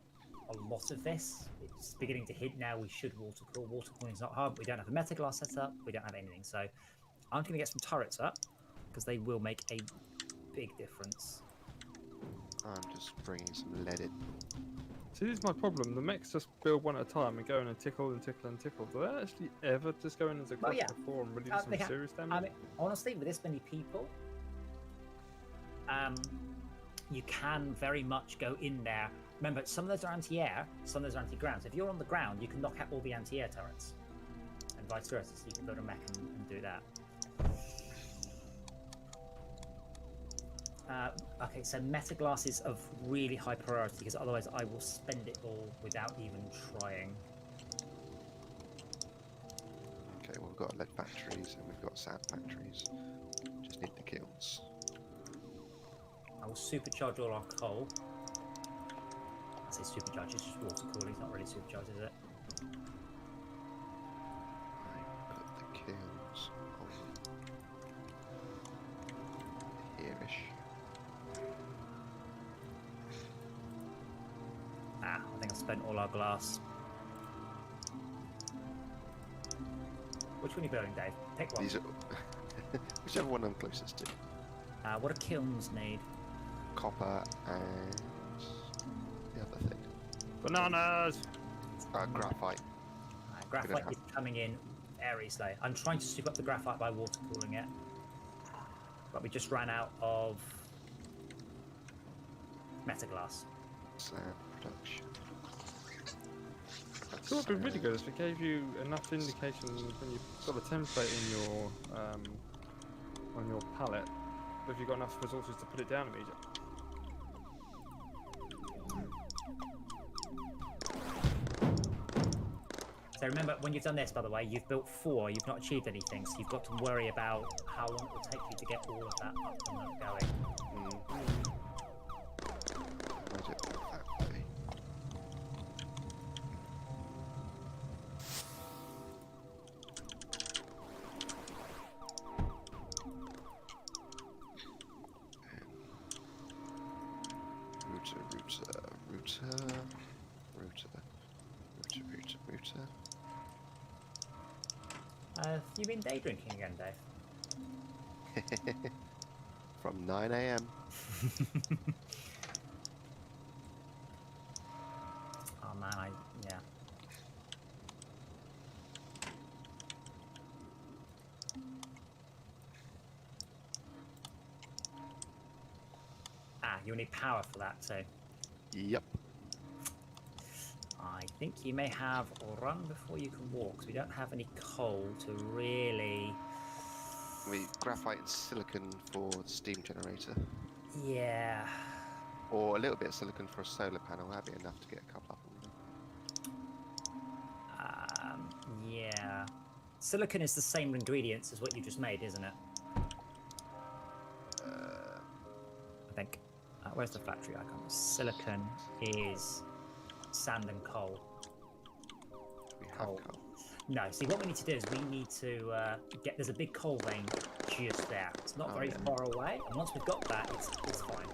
Speaker 2: a lot of this. It's beginning to hint now we should water cool. Water cooling is not hard. We don't have a metaglass set up. We don't have anything. So I'm going to get some turrets up because they will make a big difference.
Speaker 1: I'm just bringing some lead in.
Speaker 4: See, this is my problem. The mechs just build one at a time and go in and tickle and tickle and tickle. Do they actually ever just go in as a
Speaker 2: Oh, yeah.
Speaker 4: before and really do
Speaker 2: They
Speaker 4: some
Speaker 2: have-
Speaker 4: serious damage?
Speaker 2: I mean, honestly, with this many people, you can very much go in there. Remember, some of those are anti-air, some of those are anti-ground. So if you're on the ground, you can knock out all the anti-air turrets, and vice versa. So you can build a mech and do that. Okay, so metaglass is of really high priority because otherwise I will spend it all without even trying.
Speaker 1: Okay, well, we've got lead factories and we've got sand factories. Just need the kilns.
Speaker 2: I will supercharge all our coal. I say supercharge, it's just water cooling, it's not really supercharged, is it?
Speaker 1: I put the kilns on here-ish.
Speaker 2: I think I've spent all our glass. Which one are you building, Dave? Pick one.
Speaker 1: These are whichever one I'm closest to.
Speaker 2: What do kilns need?
Speaker 1: Copper and the other thing.
Speaker 4: Bananas!
Speaker 1: Graphite.
Speaker 2: Graphite
Speaker 1: have-
Speaker 2: is coming in very slow. I'm trying to soup up the graphite by water cooling it, but we just ran out of metaglass.
Speaker 1: Sand production.
Speaker 4: It would be really good if it gave you enough indication when you've got a template in your on your palette, but if you've got enough resources to put it down immediately.
Speaker 2: So remember, when you've done this, by the way, you've built 4, you've not achieved anything, so you've got to worry about how long it will take you to get all of that up and up going.
Speaker 1: I don't want that way. Router.
Speaker 2: You've been day drinking again, Dave?
Speaker 1: From 9 a.m.
Speaker 2: Oh man, yeah. You need power for that too.
Speaker 1: Yep.
Speaker 2: I think you may have run before you can walk, because we don't have any coal to really...
Speaker 1: Graphite and silicon for the steam generator.
Speaker 2: Yeah.
Speaker 1: Or a little bit of silicon for a solar panel. That'd be enough to get a couple up.
Speaker 2: Yeah. Silicon is the same ingredients as what you just made, isn't it? I think. Where's the factory icon? Silicon is sand and coal.
Speaker 1: We have coal.
Speaker 2: No, see what we need to do is we need to there's a big coal vein just there. It's not very far away, and once we've got that, it's fine.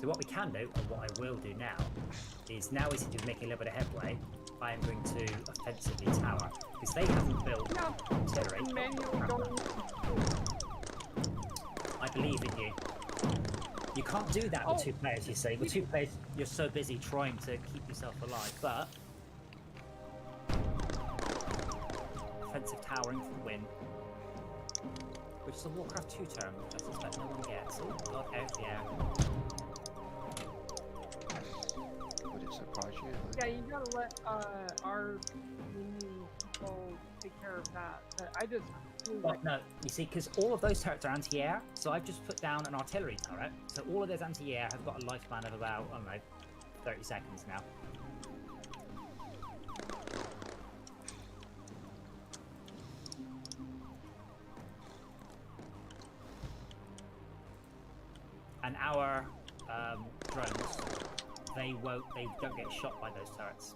Speaker 2: So what we can do, and what I will do now, is now we seem to be making a little bit of headway, I am going to offensively tower, because they haven't built artillery. I believe in you. You can't do that with 2 players, you see. With 2 players, you're so busy trying to keep yourself alive, but... offensive towering for the win. Which is a Warcraft 2 term, which I suspect no one gets. Oh, God, out the air.
Speaker 1: Would it surprise you?
Speaker 5: Yeah, you gotta let our new people take care of that. But I just flew
Speaker 2: Well, no, you see, because all of those turrets are anti-air, so I've just put down an artillery turret. So all of those anti-air have got a lifespan of about, I don't know, 30 seconds now. And our drones, they don't get shot by those turrets.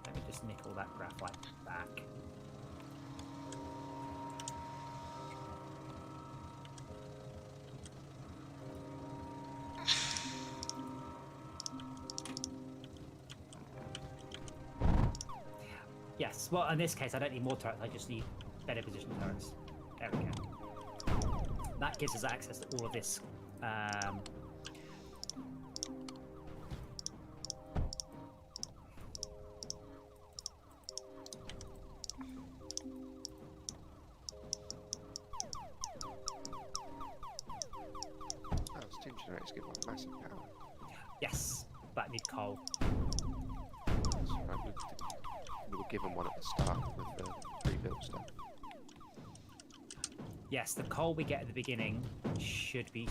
Speaker 2: Let me just nick all that graphite back. Yes, well, in this case, I don't need more turrets, I just need better position turrets. There we go. That gives us access to all of this.
Speaker 1: Steam generators give one massive power.
Speaker 2: Yes, but I need coal.
Speaker 1: That's right. We were given one at the start with the pre-built stuff.
Speaker 2: Yes, the coal we get at the beginning should be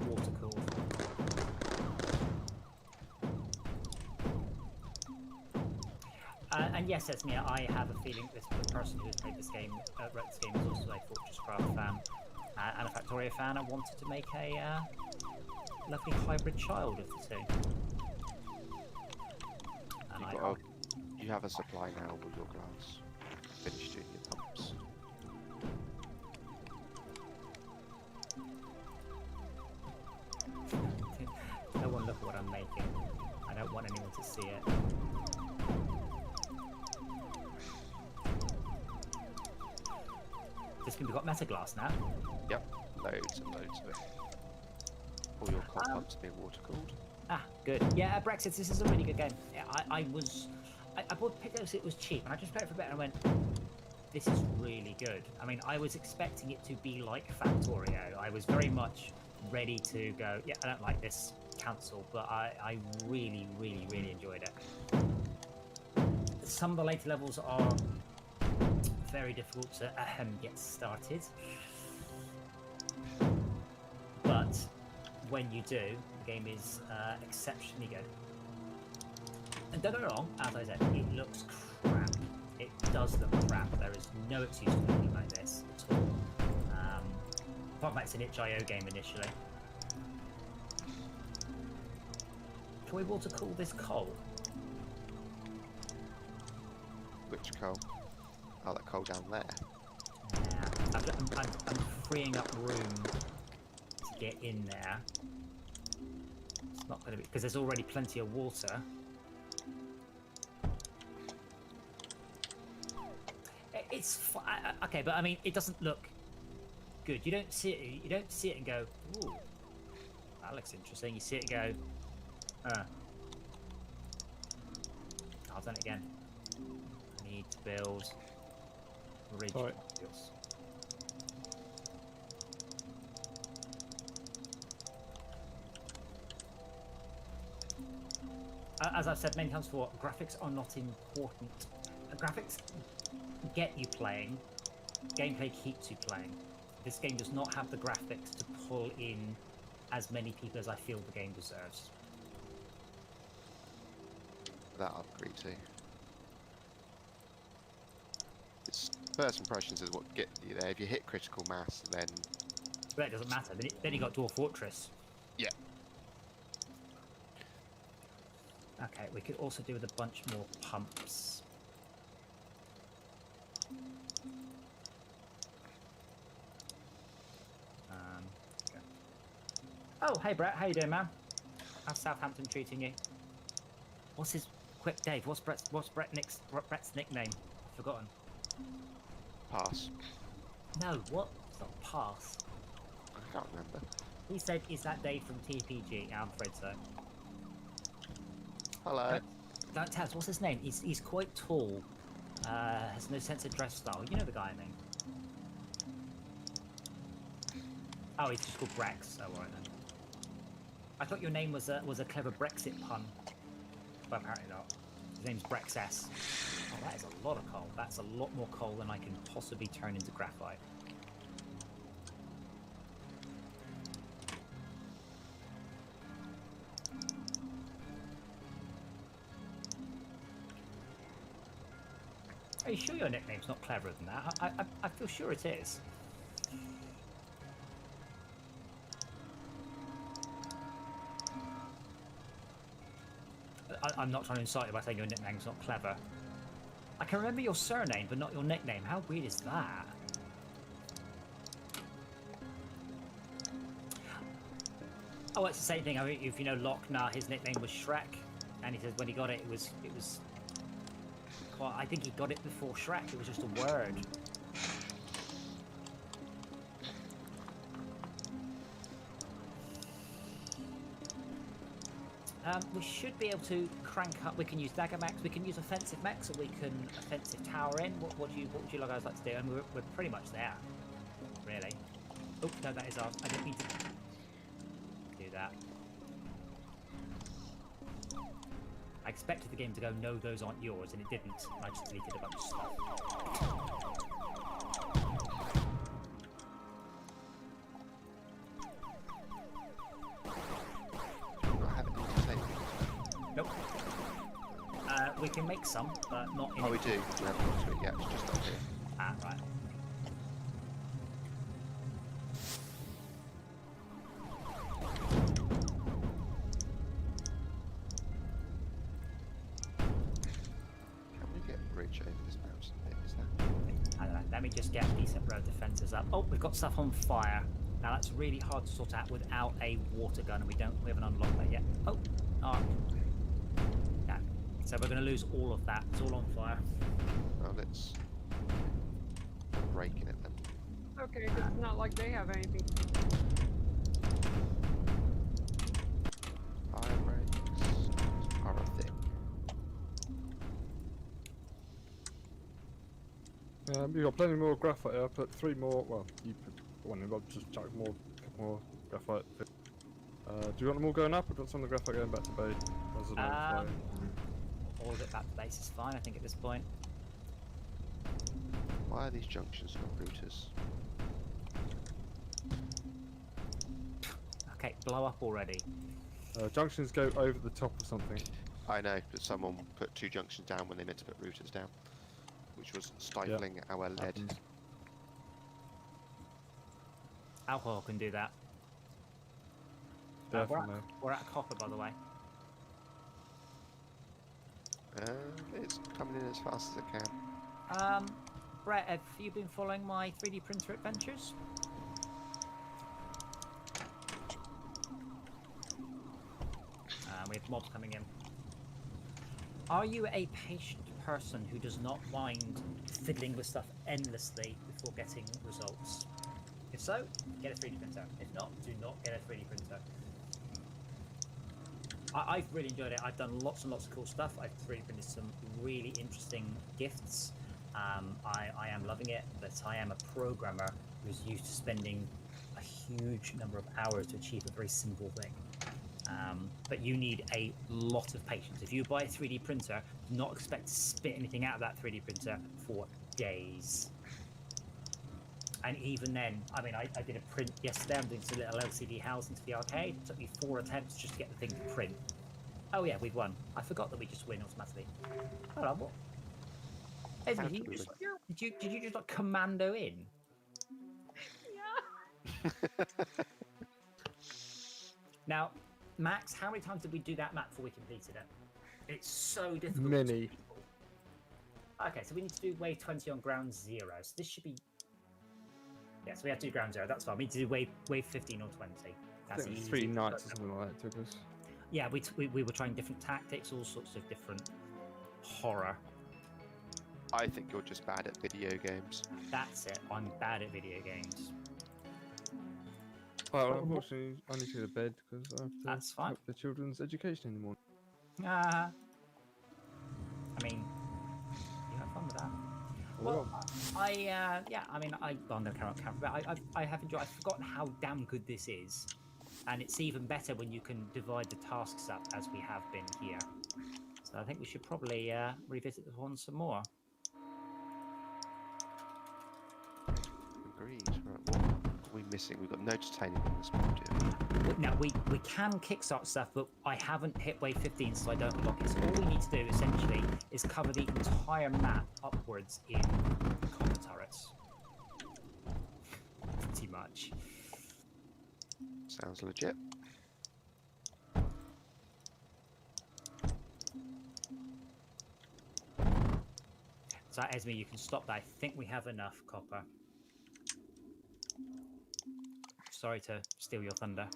Speaker 2: water cooled. And yes, that's me. I have a feeling the person who made this game, wrote this game, is also a Fortresscraft fan and a Factoria fan, and wanted to make a lovely hybrid child of the two. And
Speaker 1: You have a supply now with your glass. Finished doing your pumps.
Speaker 2: No one look what I'm making. I don't want anyone to see it. this we've got metaglass now.
Speaker 1: Yep, loads and loads of it. All your coal pumps being water cooled.
Speaker 2: Ah, good. Yeah, Brexit. This is a really good game. Yeah, I bought picked it because it was cheap, and I just played it for a bit, and I went, this is really good. I mean, I was expecting it to be like Factorio. I was very much ready to go, yeah, I don't like this, cancel, but I really, really, really enjoyed it. Some of the later levels are very difficult to get started, but when you do, the game is exceptionally good. And don't get me wrong, as I said, it looks crap. It does look crap. There is no excuse for anything like this at all. Apart from it's an itch.io game initially. Can we water cool this coal?
Speaker 1: Which coal? Oh, that coal down there.
Speaker 2: Yeah, I'm freeing up room to get in there. It's not going to be because there's already plenty of water. It's okay, but I mean, it doesn't look good. You don't see it. You don't see it and go, "Ooh, that looks interesting." You see it and go, I've done it again. I need to build ridge
Speaker 4: Right.
Speaker 2: modules. As I've said many times before, graphics are not important. Graphics get you playing, gameplay keeps you playing. This game does not have the graphics to pull in as many people as I feel the game deserves.
Speaker 1: That I'll agree to. It's first impressions is what get you there. If you hit critical mass, then
Speaker 2: But it doesn't matter. Then you got Dwarf Fortress.
Speaker 1: yeah.
Speaker 2: Okay, we could also do with a bunch more pumps. Okay. Oh, hey Brett, how you doing, man? How's Southampton treating you? What's his quick Dave? What's Brett's nickname? I've forgotten.
Speaker 1: Pass.
Speaker 2: No, what? It's not pass.
Speaker 1: I can't remember.
Speaker 2: He said, "Is that Dave from TPG?" Yeah, I'm afraid so.
Speaker 1: Hello.
Speaker 2: Don't tell us. What's his name? He's quite tall. Has no sense of dress style. You know the guy I mean. Oh, he's just called Brex. Oh, right then. I thought your name was a clever Brexit pun, but apparently not. His name's Brex S. Oh, that is a lot of coal. That's a lot more coal than I can possibly turn into graphite. Are you sure your nickname's not cleverer than that? I feel sure it is. I'm not trying to insult you by saying your nickname's not clever. I can remember your surname, but not your nickname. How weird is that? Oh, it's the same thing. I mean, if you know Lochnar, his nickname was Shrek, and he says when he got it, it was. Well, I think he got it before Shrek. It was just a word. We should be able to crank up. We can use dagger mechs. We can use offensive mechs, or we can offensive tower in. What would you guys like to do? And we're pretty much there, really. Oh no, that is ours. I didn't mean to do that. I expected the game to go, no, those aren't yours, and it didn't. I just deleted a bunch of stuff.
Speaker 1: I haven't even taken.
Speaker 2: Nope. We can make some, but not in
Speaker 1: Oh,
Speaker 2: it.
Speaker 1: we do. We haven't got to it yet. It's just up here.
Speaker 2: Ah, right.
Speaker 1: Can we get a bridge over this mountain bit? Is that?
Speaker 2: I don't know. Let me just get decent road defences up. Oh, we've got stuff on fire. Now that's really hard to sort out without a water gun, and we haven't unlocked that yet. Oh, alright. Yeah. So we're going to lose all of that. It's all on fire.
Speaker 1: Well, let's break in it then.
Speaker 5: okay, 'cause it's not like they have anything.
Speaker 1: Fire breaks are a thing.
Speaker 4: You've got plenty more graphite. I put 3 more. Well, you put one in. I'll just chuck more, couple more graphite. Do you want them all going up, or do you want some of the graphite going back to bay? As an overflow?
Speaker 2: All of it back to base is fine, I think, at this point.
Speaker 1: Why are these junctions not routers?
Speaker 2: Okay, blow up already.
Speaker 4: Junctions go over the top of something.
Speaker 1: I know, but someone put 2 junctions down when they meant to put routers down, which was stifling our lead.
Speaker 4: Happens.
Speaker 2: Alcohol can do that.
Speaker 4: Definitely.
Speaker 2: We're at copper, by the way.
Speaker 1: It's coming in as fast as it can.
Speaker 2: Brett, have you been following my 3D printer adventures? We have mobs coming in. Are you a patient person who does not mind fiddling with stuff endlessly before getting results? If so, get a 3D printer. If not, do not get a 3D printer. I've really enjoyed it. I've done lots and lots of cool stuff. I've 3D printed some really interesting gifts. I am loving it, but I am a programmer who's used to spending a huge number of hours to achieve a very simple thing. But you need a lot of patience. If you buy a 3D printer, do not expect to spit anything out of that 3D printer for days. And even then, I mean, I did a print yesterday. I'm doing some little LCD housing to the arcade. It took me 4 attempts just to get the thing to print. Oh yeah, we've won. I forgot that we just win automatically. Hold on, what? Esme, did you just like commando in?
Speaker 5: Yeah.
Speaker 2: Now, Max, how many times did we do that map before we completed it? It's so difficult.
Speaker 4: Many.
Speaker 2: Okay, so we need to do wave 20 on ground 0. So this should be... Yeah, so we have to do ground 0. That's fine. We need to do wave 15 or 20. That's
Speaker 4: I think it was
Speaker 2: easy.
Speaker 4: 3 nights or something like that took us.
Speaker 2: Yeah, we were trying different tactics, all sorts of different horror.
Speaker 1: I think you're just bad at video games.
Speaker 2: That's it. I'm bad at video games.
Speaker 4: Well, unfortunately, I need to go to bed because I have to
Speaker 2: That's fine.
Speaker 4: help the children's education in the morning.
Speaker 2: I mean, you have fun with that. Well, I'm going to carry on camera, but I have enjoyed. I've forgotten how damn good this is, and it's even better when you can divide the tasks up as we have been here. So I think we should probably revisit this one some more.
Speaker 1: Agreed. Right, what are we missing? We've got no titanium in this one, do we?
Speaker 2: Now, we can kickstart stuff, but I haven't hit wave 15, so I don't unlock it. So all we need to do, essentially, is cover the entire map upwards in copper turrets. Pretty much.
Speaker 1: Sounds legit.
Speaker 2: So, Esme, you can stop that. I think we have enough copper. Sorry to steal your thunder.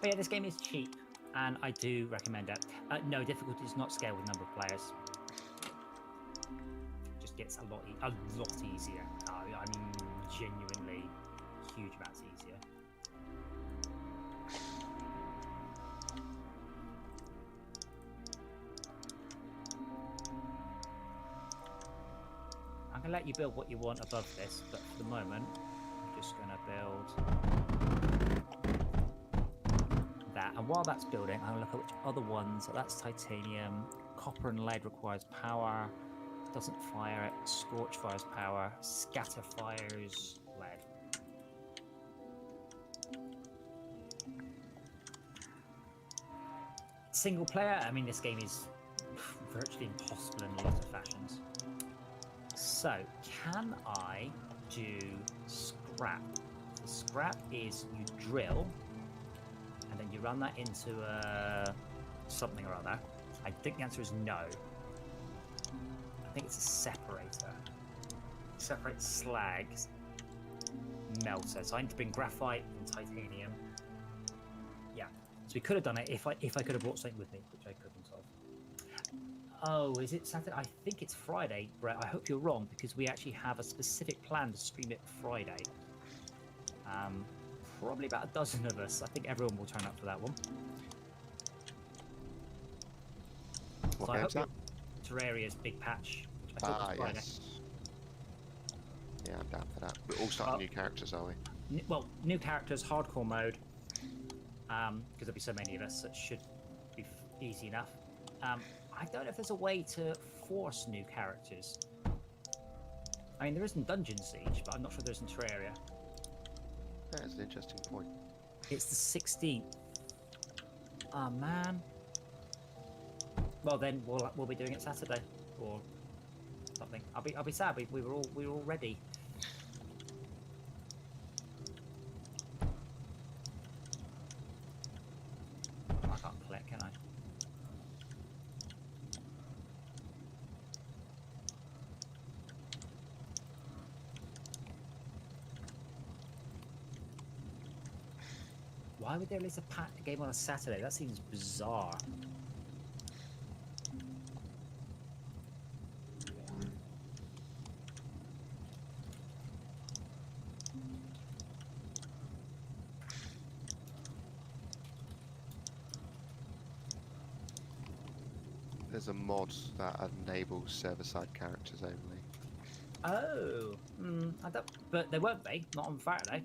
Speaker 2: But yeah, this game is cheap, and I do recommend it. No, difficulty does not scale with number of players. It just gets a lot easier. I mean, genuinely huge amounts easier. I'm going to let you build what you want above this, but for the moment, I'm just going to build that. And while that's building, I'm going to look at which other ones. So that's titanium. Copper and lead requires power. Doesn't fire it. Scorch fires power. Scatter fires lead. Single player, I mean, this game is virtually impossible in a lot of fashions. So, can I do scrap? The scrap is you drill, and then you run that into something or other. I think the answer is no. I think it's a separator. Separate slags, melter. So I need to bring graphite and titanium. Yeah. So we could have done it if I could have brought something with me, which I couldn't have. Oh, is it Saturday? I think it's Friday, Brett. I hope you're wrong because we actually have a specific plan to stream it Friday. Probably about a dozen of us. I think everyone will turn up for that one.
Speaker 1: What
Speaker 2: So I hope
Speaker 1: game's that?
Speaker 2: Terraria's big patch, which I thought was Friday.
Speaker 1: Yes. Yeah, I'm down for that. We're all starting new characters, are we?
Speaker 2: Well, new characters, hardcore mode. Because there'll be so many of us, so it should be easy enough. I don't know if there's a way to force new characters. I mean, there is in Dungeon Siege, but I'm not sure there's in Terraria.
Speaker 1: That's an interesting point.
Speaker 2: It's the 16th. Oh man. Well, then we'll be doing it Saturday or something. I'll be sad. We were all ready. I can't click, can I? Why would they release a game on a Saturday? That seems bizarre.
Speaker 1: There's a mod that enables server-side characters only.
Speaker 2: Oh, I don't. But they won't be. Not on Saturday.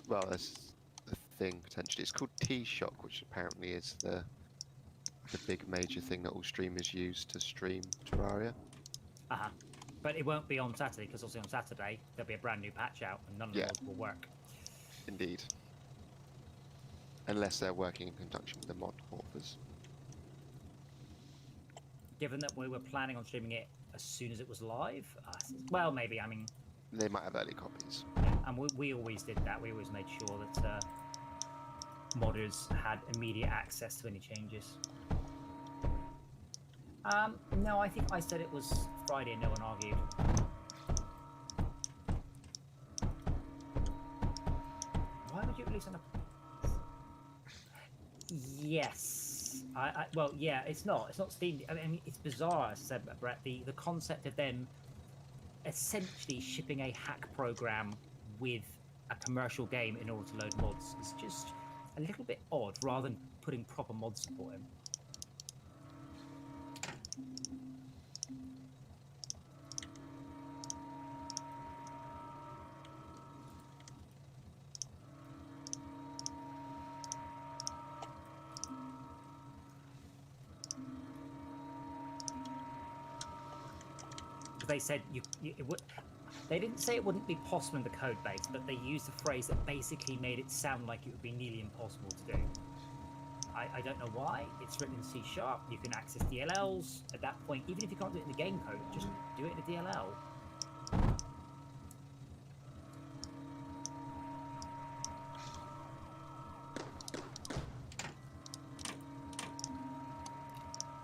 Speaker 1: Well, that's the thing potentially. It's called T-Shock, which apparently is the big major thing that all streamers use to stream Terraria.
Speaker 2: But it won't be on Saturday because obviously on Saturday there'll be a brand new patch out and none of
Speaker 1: Yeah.
Speaker 2: those will work.
Speaker 1: Indeed. Unless they're working in conjunction with the mod authors.
Speaker 2: Given that we were planning on streaming it as soon as it was live, well, maybe. I mean,
Speaker 1: They might have early copies.
Speaker 2: yeah, and we always did that. We always made sure that modders had immediate access to any changes. No, I think I said it was Friday and no one argued. Why would you release on a... Yes. Well, yeah, it's not Steam. I mean, it's bizarre, as I said, Brett. The concept of them essentially shipping a hack program with a commercial game in order to load mods is just a little bit odd, rather than putting proper mod support in. They said it would. They didn't say it wouldn't be possible in the code base, but they used a phrase that basically made it sound like it would be nearly impossible to do. I don't know why. It's written in C#. You can access DLLs at that point. Even if you can't do it in the game code, just do it in a DLL.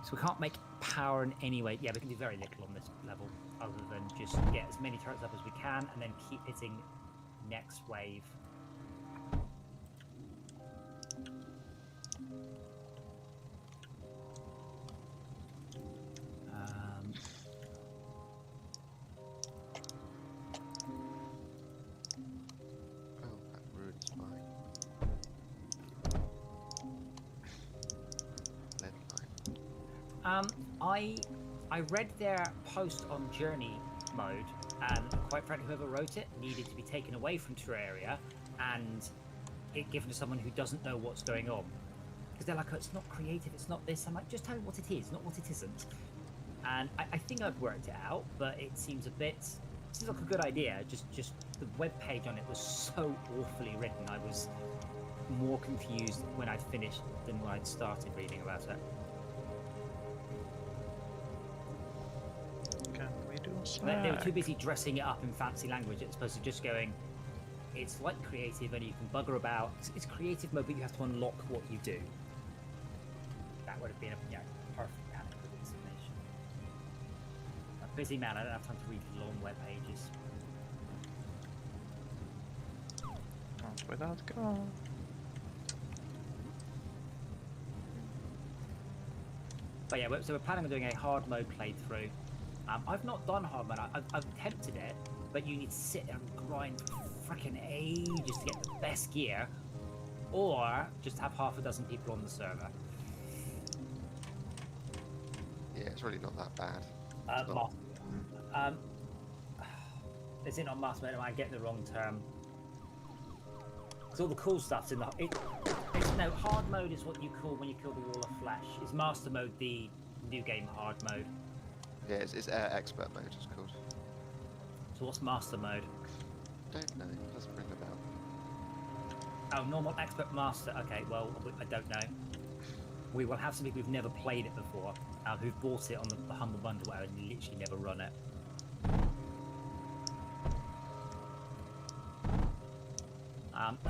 Speaker 2: So we can't make power in any way. Yeah, we can do very little on this level, other than just get as many turrets up as we can, and then keep hitting next wave.
Speaker 1: Oh, that ruins my lead line.
Speaker 2: I read their post on Journey mode, and quite frankly, whoever wrote it needed to be taken away from Terraria and it given to someone who doesn't know what's going on. Because they're like, oh, it's not creative, it's not this. I'm like, just tell me what it is, not what it isn't. And I think I've worked it out, but it seems like a good idea. Just the web page on it was so awfully written. I was more confused when I'd finished than when I'd started reading about it. They were too busy dressing it up in fancy language as opposed to just going, it's like creative and you can bugger about. It's creative mode, but you have to unlock what you do. That would have been a perfect adequate explanation. I'm a busy man, I don't have time to read long web pages.
Speaker 3: Not without God.
Speaker 2: But yeah, so we're planning on doing a hard mode playthrough. I've not done hard mode. I've attempted it, but you need to sit there and grind for freaking ages to get the best gear, or just have half a dozen people on the server.
Speaker 1: Yeah, it's really not that bad.
Speaker 2: Is it not master mode? Am I getting the wrong term? Because all the cool stuff's in the. No, hard mode is what you call when you kill the wall of flesh. Is master mode the new game hard mode?
Speaker 1: Yeah, it's expert mode, it's called.
Speaker 2: So what's master mode?
Speaker 1: Don't know. It doesn't ring a bell.
Speaker 2: Oh, normal, expert, master. Okay, well, I don't know. We will have some people who've never played it before, who've bought it on the Humble Bundle and literally never run it.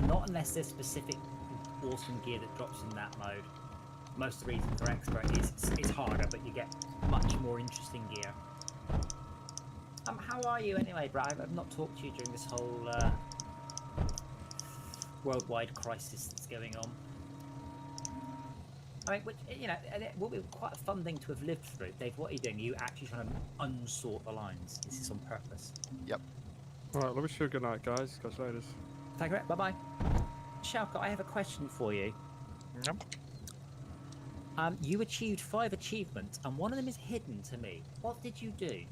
Speaker 2: Not unless there's specific awesome gear that drops in that mode. Most of the reason for expert is it's harder, but you get much more interesting gear. How are you anyway, Brad? I've not talked to you during this whole worldwide crisis that's going on. I mean, which, you know, it will be quite a fun thing to have lived through. Dave, what are you doing? Are you actually trying to unsort the lines? Is this on purpose?
Speaker 1: Yep.
Speaker 4: Alright, let me show you good night, guys. Catch you later.
Speaker 2: Thank you. Bye-bye. Shalka, I have a question for you.
Speaker 3: Yep.
Speaker 2: You achieved 5 achievements, and one of them is hidden to me. What did you do?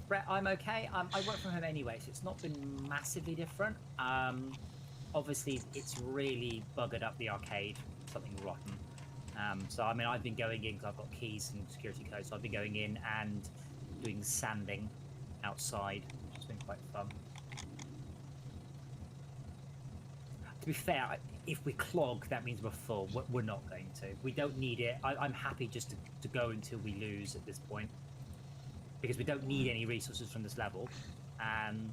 Speaker 2: Brett, I'm okay. I work from home anyway, so it's not been massively different. Obviously, it's really buggered up the arcade, something rotten. So, I mean, I've been going in because I've got keys and security codes, so I've been going in and doing sanding outside, which has been quite fun. To be fair, if we clog, that means we're full. We're not going to. We don't need it. I'm happy just to go until we lose at this point, because we don't need any resources from this level, and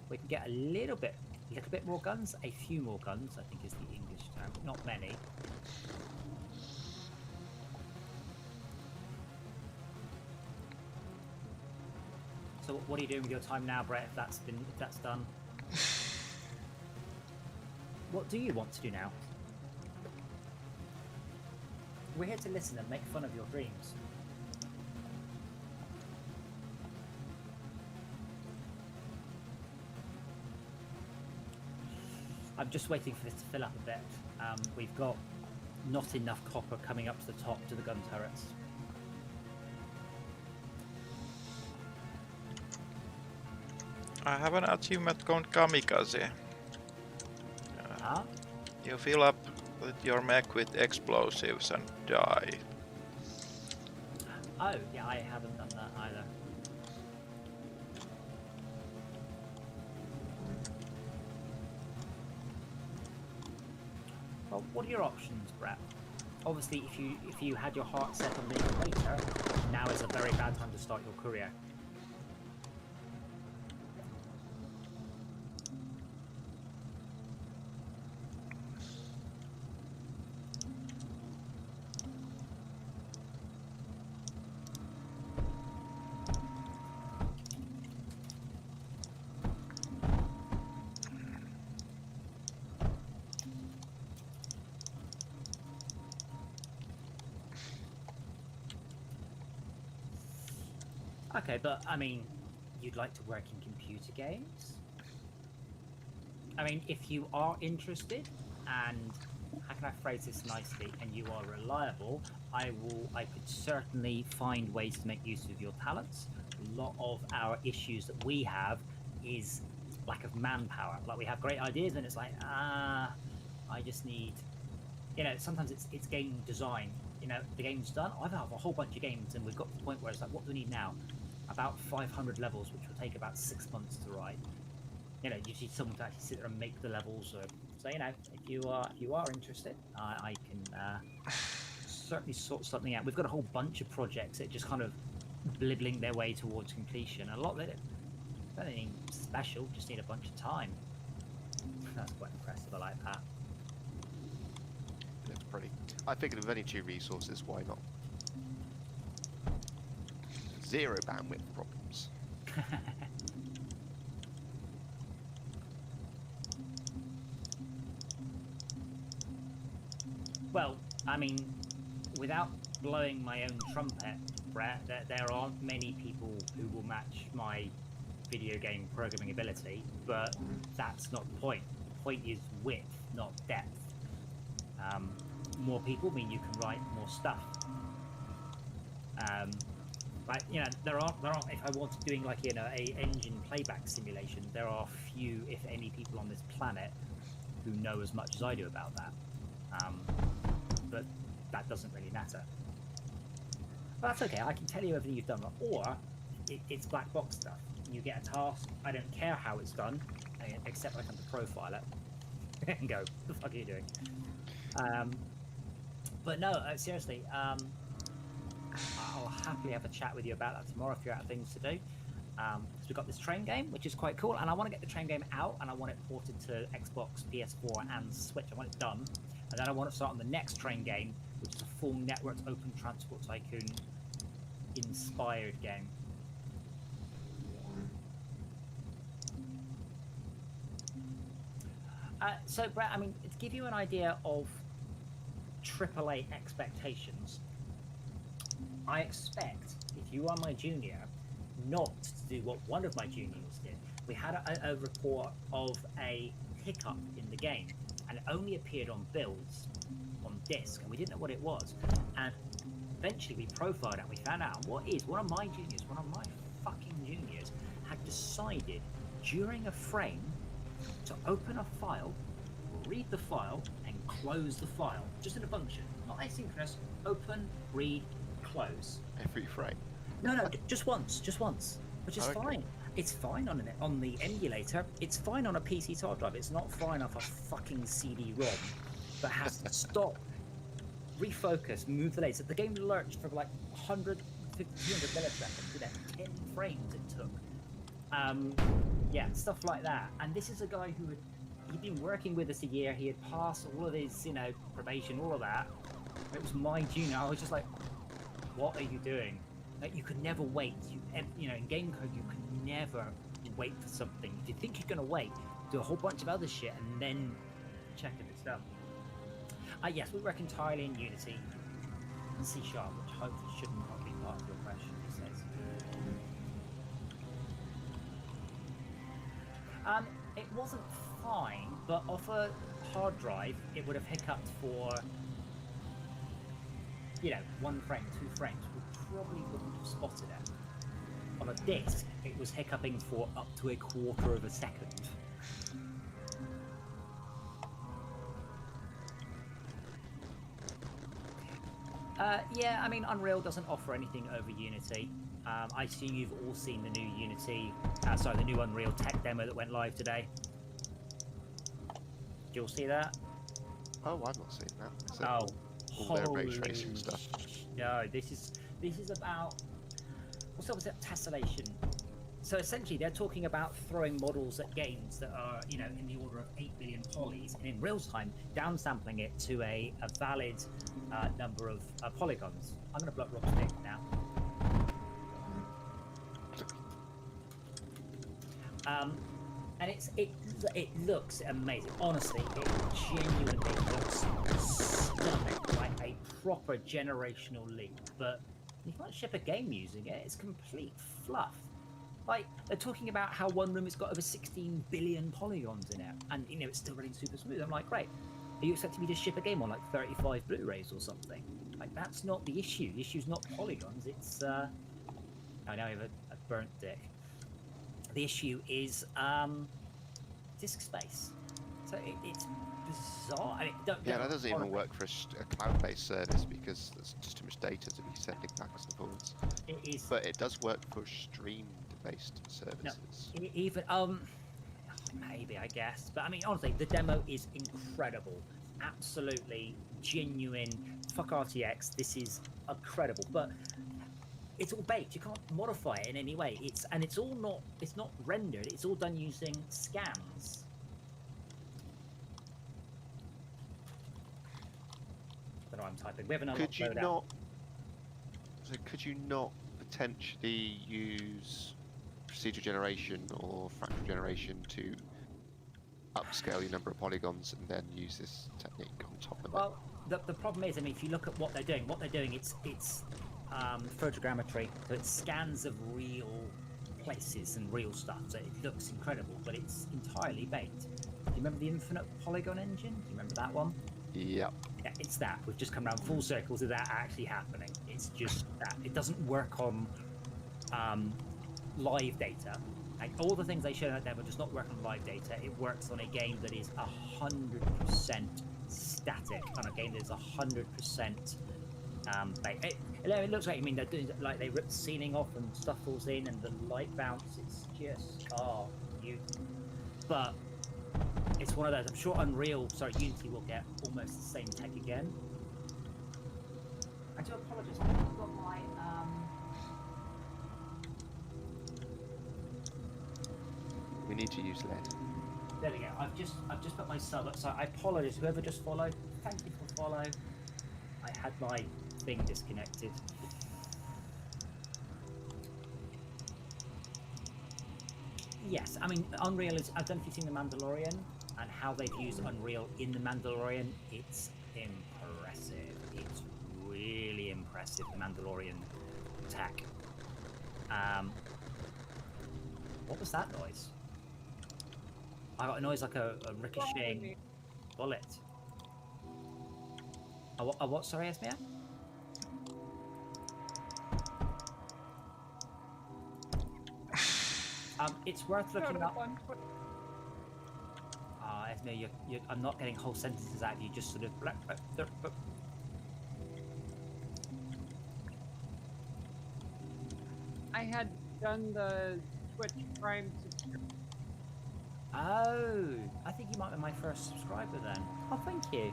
Speaker 2: we can get a little bit more guns. A few more guns, I think, is the English term. Not many. So what are you doing with your time now, Brett? If that's done, what do you want to do now? We're here to listen and make fun of your dreams. I'm just waiting for this to fill up a bit. We've got not enough copper coming up to the top to the gun turrets.
Speaker 3: I have an achievement called Kamikaze.
Speaker 2: Ah?
Speaker 3: You fill up with your mech with explosives and die.
Speaker 2: Oh, yeah, I haven't done that either. Well, what are your options, Brett? Obviously, if you had your heart set on being a waiter, now is a very bad time to start your career. Okay, but I mean, you'd like to work in computer games? I mean, if you are interested, and how can I phrase this nicely, and you are reliable, I could certainly find ways to make use of your talents. A lot of our issues that we have is lack of manpower. Like, we have great ideas, and it's like, I just need, you know, sometimes it's game design. You know, the game's done. I have a whole bunch of games, and we've got to the point where it's like, what do we need now? About 500 levels, which will take about 6 months to write. You know, you need someone to actually sit there and make the levels. So, you know, if you are interested, I can certainly sort something out. We've got a whole bunch of projects that just kind of blibbling their way towards completion. A lot of it, not anything special, just need a bunch of time. That's quite impressive. I like that.
Speaker 1: It's pretty. I figured with only 2 resources, why not? 0 bandwidth problems.
Speaker 2: Well, I mean, without blowing my own trumpet, Brett, there aren't many people who will match my video game programming ability, but that's not the point. The point is width, not depth. More people mean you can write more stuff. Like, you know, there aren't. If I wanted doing like, you know, a engine playback simulation, there are few, if any, people on this planet who know as much as I do about that. But that doesn't really matter. But that's okay. I can tell you everything you've done, or it's black box stuff. You get a task. I don't care how it's done, except I come to profile it and go, "What the fuck are you doing?" But no, seriously. I'll happily have a chat with you about that tomorrow if you're out of things to do. Because we've got this train game, which is quite cool, and I want to get the train game out, and I want it ported to Xbox, PS4, and Switch. I want it done, and then I want to start on the next train game, which is a full networked open transport tycoon inspired game. So, Brett, I mean, to give you an idea of AAA expectations, I expect, if you are my junior, not to do what one of my juniors did. We had a report of a hiccup in the game, and it only appeared on builds, on disk, and we didn't know what it was. And eventually we profiled it, and we found out what is one of my fucking juniors, had decided during a frame to open a file, read the file, and close the file. Just in a function, not asynchronous. Open, read, close.
Speaker 1: Every frame.
Speaker 2: No, just once, which is
Speaker 1: Okay.
Speaker 2: fine. It's fine on the emulator. It's fine on a PC hard drive. It's not fine off a fucking CD-ROM that has to stop, refocus, move the laser. The game lurched for like 150, 200 milliseconds. You know, 10 frames it took. Yeah, stuff like that. And this is a guy who he'd been working with us a year. He had passed all of his, you know, probation, all of that. It was my junior. I was just like, what are you doing? Like, you could never wait. You know, in game code, you could never wait for something. If you think you're going to wait, do a whole bunch of other shit and then check if it's done. Yes, we work entirely in Unity and C#, which hopefully shouldn't not be part of your question, he says. It wasn't fine, but off a hard drive, it would have hiccuped for, you know, 1 frame, 2 frames. We probably wouldn't have spotted it. On a disk, it was hiccuping for up to a quarter of a second. Yeah, I mean, Unreal doesn't offer anything over Unity. I assume you've all seen the new Unity, the new Unreal tech demo that went live today. Did you all see that?
Speaker 1: Oh, I've not seen that. Is it
Speaker 2: Oh,
Speaker 1: all their ray
Speaker 2: holy
Speaker 1: tracing stuff?
Speaker 2: No, this is about, what's up with that tessellation? So essentially, they're talking about throwing models at games that are, you know, in the order of 8 billion polys, and in real time, downsampling it to a valid number of polygons. I'm going to blow up Rob's dick now. And it looks amazing. Honestly, it genuinely looks stunning, like a proper generational leap. But you can't ship a game using it. It's complete fluff. Like, they're talking about how one room has got over 16 billion polygons in it, and you know it's still running super smooth. I'm like, great. Are you expecting me to ship a game on like 35 Blu-rays or something? Like, that's not the issue. The issue's not polygons. It's I now have a burnt dick. The issue is disk space. So it's bizarre. I mean,
Speaker 1: Yeah, that doesn't even work for a cloud-based service because there's just too much data to be sending backwards and forwards.
Speaker 2: It is.
Speaker 1: But it does work for streamed-based services.
Speaker 2: No, even maybe, I guess. But I mean, honestly, the demo is incredible. Absolutely genuine. Fuck RTX. This is incredible. But it's all baked. You can't modify it in any way. It's not rendered. It's all done using scans. I don't know what I'm typing. We have another
Speaker 1: Could you not potentially use procedure generation or fractal generation to upscale your number of polygons and then use this technique on top of
Speaker 2: Well, the problem is, I mean, if you look at what they're doing, it's photogrammetry, so it scans of real places and real stuff, so it looks incredible, but it's entirely baked. Do you remember the Infinite Polygon engine? Do you remember that one?
Speaker 1: Yep.
Speaker 2: Yeah, it's that. We've just come around full circles of that actually happening. It's just that. It doesn't work on live data. Like, all the things they showed out there does not work on live data. It works on a game that is 100% static, on a game that is 100% baked. It looks like, I mean, they're doing, like, they rip the ceiling off and stuff falls in and the light bounce. It's just, oh, beautiful. But it's one of those. I'm sure Unity will get almost the same tech again. I do apologise. I haven't got my
Speaker 1: We need to use lead.
Speaker 2: There we go. I've just put my sub up. So I apologise. Whoever just followed, thank you for follow. I had my thing disconnected. Yes, I mean, Unreal is... I don't know if you've seen The Mandalorian and how they've used Unreal in The Mandalorian. It's impressive. It's really impressive, The Mandalorian tech. What was that noise? I got a noise like a ricocheting bullet. A what, sorry, Esmia? It's worth looking up. Esmia, I'm not getting whole sentences out of you, just sort of...
Speaker 5: I had done the Twitch Prime subscription.
Speaker 2: Oh, I think you might be my first subscriber then. Oh, thank you.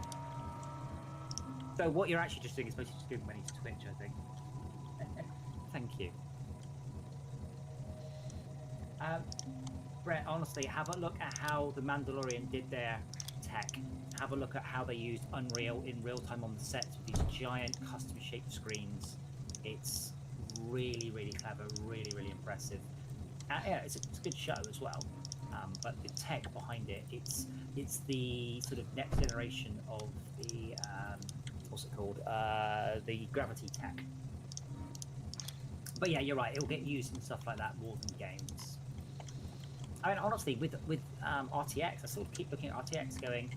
Speaker 2: So what you're actually just doing is mostly just giving money to Twitch, I think. Thank you. Brett, honestly, have a look at how The Mandalorian did their tech. Have a look at how they used Unreal in real time on the sets with these giant custom-shaped screens. It's really, really clever, really, really impressive. Yeah, it's a good show as well. But the tech behind it, it's the sort of next generation of the what's it called? The gravity tech. But yeah, you're right. It will get used in stuff like that more than games. I mean, honestly, with RTX, I sort of keep looking at RTX, going,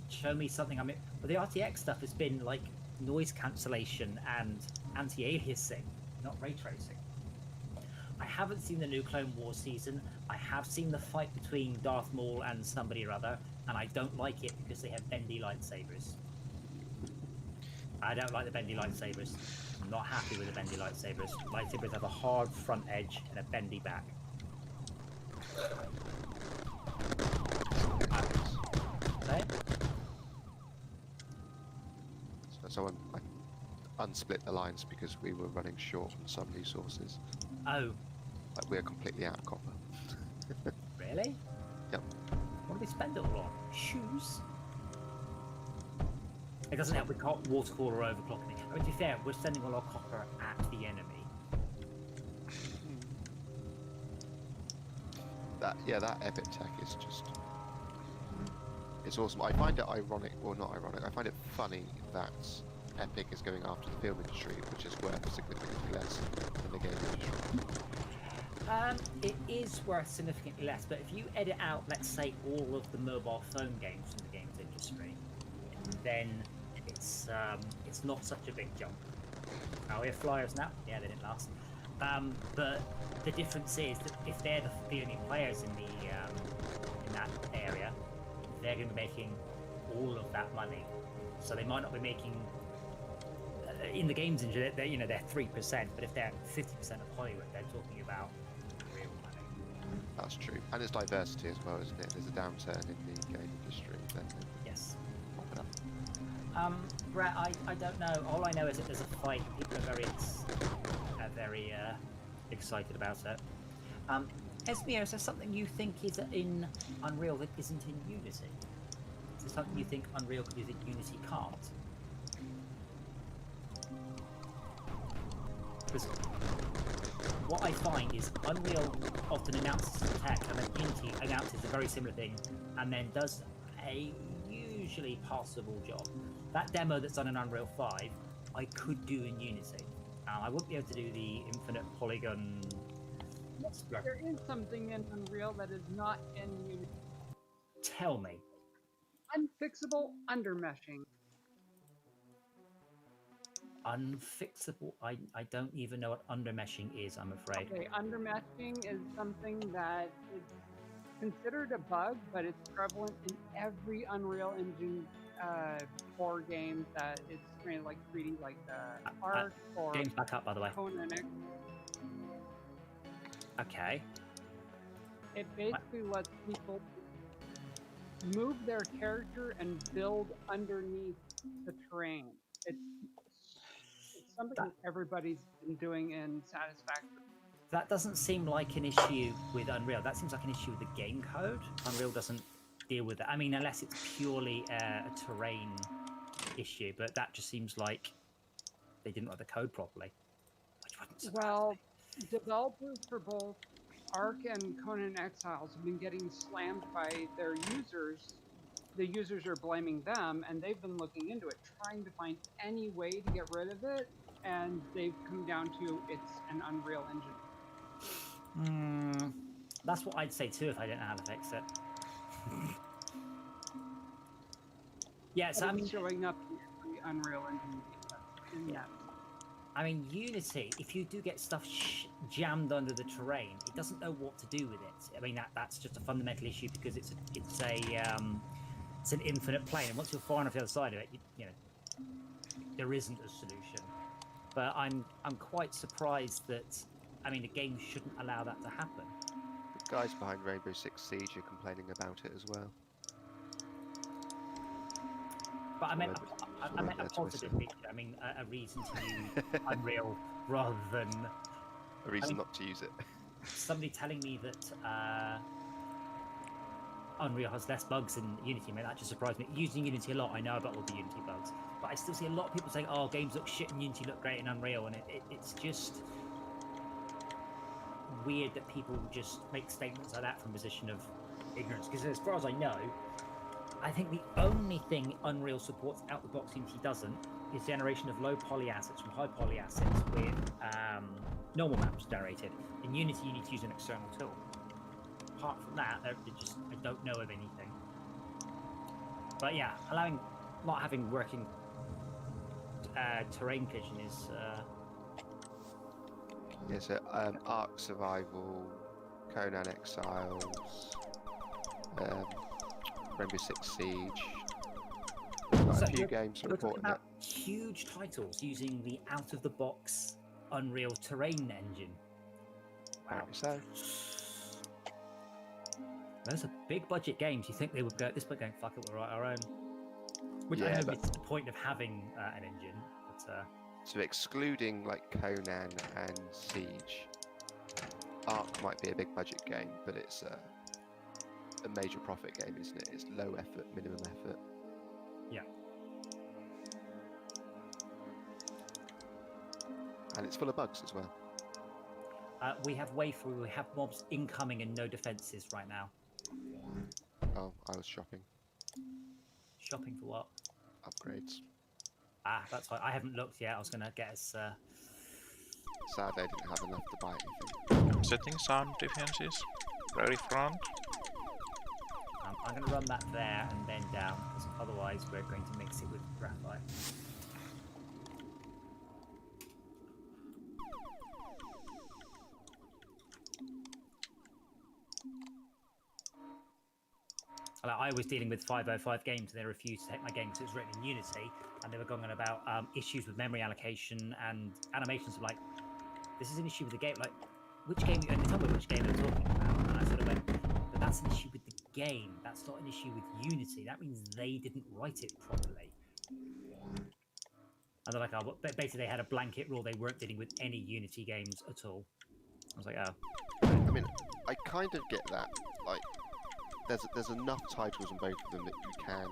Speaker 2: show me something. I mean, but the RTX stuff has been like noise cancellation and anti-aliasing, not ray tracing. I haven't seen the new Clone Wars season. I have seen the fight between Darth Maul and somebody or other, and I don't like it because they have bendy lightsabers. I don't like the bendy lightsabers. I'm not happy with the bendy lightsabers. Lightsabers have a hard front edge and a bendy back.
Speaker 1: So I unsplit the lines because we were running short on some resources.
Speaker 2: Oh.
Speaker 1: Like, we're completely out of copper.
Speaker 2: Really?
Speaker 1: Yep.
Speaker 2: What do we spend it all on? Shoes? It doesn't help we can't water cooler or overclocking it. I mean, to be fair, we're sending all our copper at the enemy.
Speaker 1: That Epic tech is just... It's awesome. I find it ironic, or not ironic, I find it funny that Epic is going after the film industry, which is worth significantly less than the game industry.
Speaker 2: It is worth significantly less, but if you edit out, let's say, all of the mobile phone games from the games industry, then it's not such a big jump. Oh, we have flyers now? Yeah, they didn't last. But the difference is that if they're the only players in that area, they're going to be making all of that money. So they might not be making in the games industry. They're 3%, but if they're 50% of Hollywood, they're talking about real money.
Speaker 1: That's true, and it's diversity as well, isn't it? There's a downturn in the game industry. Then
Speaker 2: yes.
Speaker 1: Pop it up.
Speaker 2: Brett, I don't know. All I know is that there's a fight. People are very excited about it. Esmio, is there something you think is in Unreal that isn't in Unity? Is there something you think Unreal can do that Unity can't? Because what I find is Unreal often announces the tech, and then Unity announces a very similar thing, and then does a huge usually passable job. That demo that's done in Unreal 5, I could do in Unity. I wouldn't be able to do the infinite polygon.
Speaker 5: There is something in Unreal that is not in Unity.
Speaker 2: Tell me.
Speaker 5: Unfixable undermeshing.
Speaker 2: Unfixable. I don't even know what undermeshing is, I'm afraid.
Speaker 5: Okay, undermeshing is something that is considered a bug, but it's prevalent in every Unreal Engine 4 game that it's trained like 3D, like Arc or
Speaker 2: Game's back up, by the way.
Speaker 5: Conan X.
Speaker 2: Okay.
Speaker 5: It basically lets people move their character and build underneath the terrain. It's something that everybody's been doing in Satisfactory.
Speaker 2: That doesn't seem like an issue with Unreal. That seems like an issue with the game code. Unreal doesn't deal with it. I mean, unless it's purely a terrain issue, but that just seems like they didn't write the code properly. Which wouldn't surprise
Speaker 5: Well,
Speaker 2: me.
Speaker 5: developers for both Arc and Conan Exiles have been getting slammed by their users. The users are blaming them, and they've been looking into it, trying to find any way to get rid of it, and they've come down to it's an Unreal Engine.
Speaker 2: That's what I'd say too if I didn't know how to fix it. Yeah, so
Speaker 5: But
Speaker 2: I mean,
Speaker 5: it's showing up in every Unreal Engine game.
Speaker 2: Yeah. I mean, Unity, if you do get stuff jammed under the terrain, it doesn't know what to do with it. I mean, that's just a fundamental issue because it's an infinite plane, and once you're far enough the other side of it, you know, there isn't a solution. But I'm quite surprised that, I mean, the game shouldn't allow that to happen.
Speaker 1: The guys behind Rainbow Six Siege are complaining about it as well.
Speaker 2: But I meant
Speaker 1: Well,
Speaker 2: I meant a
Speaker 1: that's
Speaker 2: positive
Speaker 1: missing.
Speaker 2: feature. I mean, a reason to use Unreal rather than
Speaker 1: A reason
Speaker 2: mean-
Speaker 1: not to use it.
Speaker 2: somebody telling me that Unreal has less bugs than Unity. I mean, that just surprised me. Using Unity a lot, I know about all the Unity bugs, but I still see a lot of people saying, "Oh, games look shit in Unity, look great in Unreal," and it's just weird that people just make statements like that from a position of ignorance. Because as far as I know, I think the only thing Unreal supports out the box Unity doesn't is generation of low poly assets from high poly assets with normal maps generated. In Unity, you need to use an external tool. Apart from that, I don't know of anything. But yeah, not having working terrain vision is.
Speaker 1: Yeah, so Ark Survival, Conan Exiles, Rainbow Six Siege. Quite
Speaker 2: So
Speaker 1: a few
Speaker 2: you're-
Speaker 1: games are
Speaker 2: We're talking
Speaker 1: reporting it.
Speaker 2: about huge titles using the out-of-the-box Unreal terrain engine. Wow.
Speaker 1: Apparently so.
Speaker 2: Those are big budget games. You think they would go at this point going, fuck it, we'll write our own. Which I
Speaker 1: Yeah,
Speaker 2: know
Speaker 1: but-
Speaker 2: it's the point of having an engine. But
Speaker 1: So excluding like Conan and Siege, Ark might be a big budget game, but it's a major profit game, isn't it? It's low effort, minimum effort.
Speaker 2: Yeah.
Speaker 1: And it's full of bugs as well.
Speaker 2: we have mobs incoming and no defenses right now.
Speaker 1: Oh, I was shopping.
Speaker 2: Shopping for what?
Speaker 1: Upgrades.
Speaker 2: Ah, that's fine. I haven't looked yet. I was going to get us...
Speaker 1: Sadly, I didn't have enough to buy anything.
Speaker 3: Setting sound defenses. Very front.
Speaker 2: I'm going to run that there and then down, because otherwise we're going to mix it with graphite. I was dealing with 505 games and they refused to take my game because it was written in Unity, and they were going on about issues with memory allocation and animations. Like, this is an issue with the game. Like, which game? And they tell me which game they're talking about, and I sort of went, but that's an issue with the game. That's not an issue with Unity. That means they didn't write it properly. And they're like, oh, but basically they had a blanket rule. They weren't dealing with any Unity games at all. I was like, oh.
Speaker 1: I mean, I kind of get that. Like, there's enough titles in both of them that you can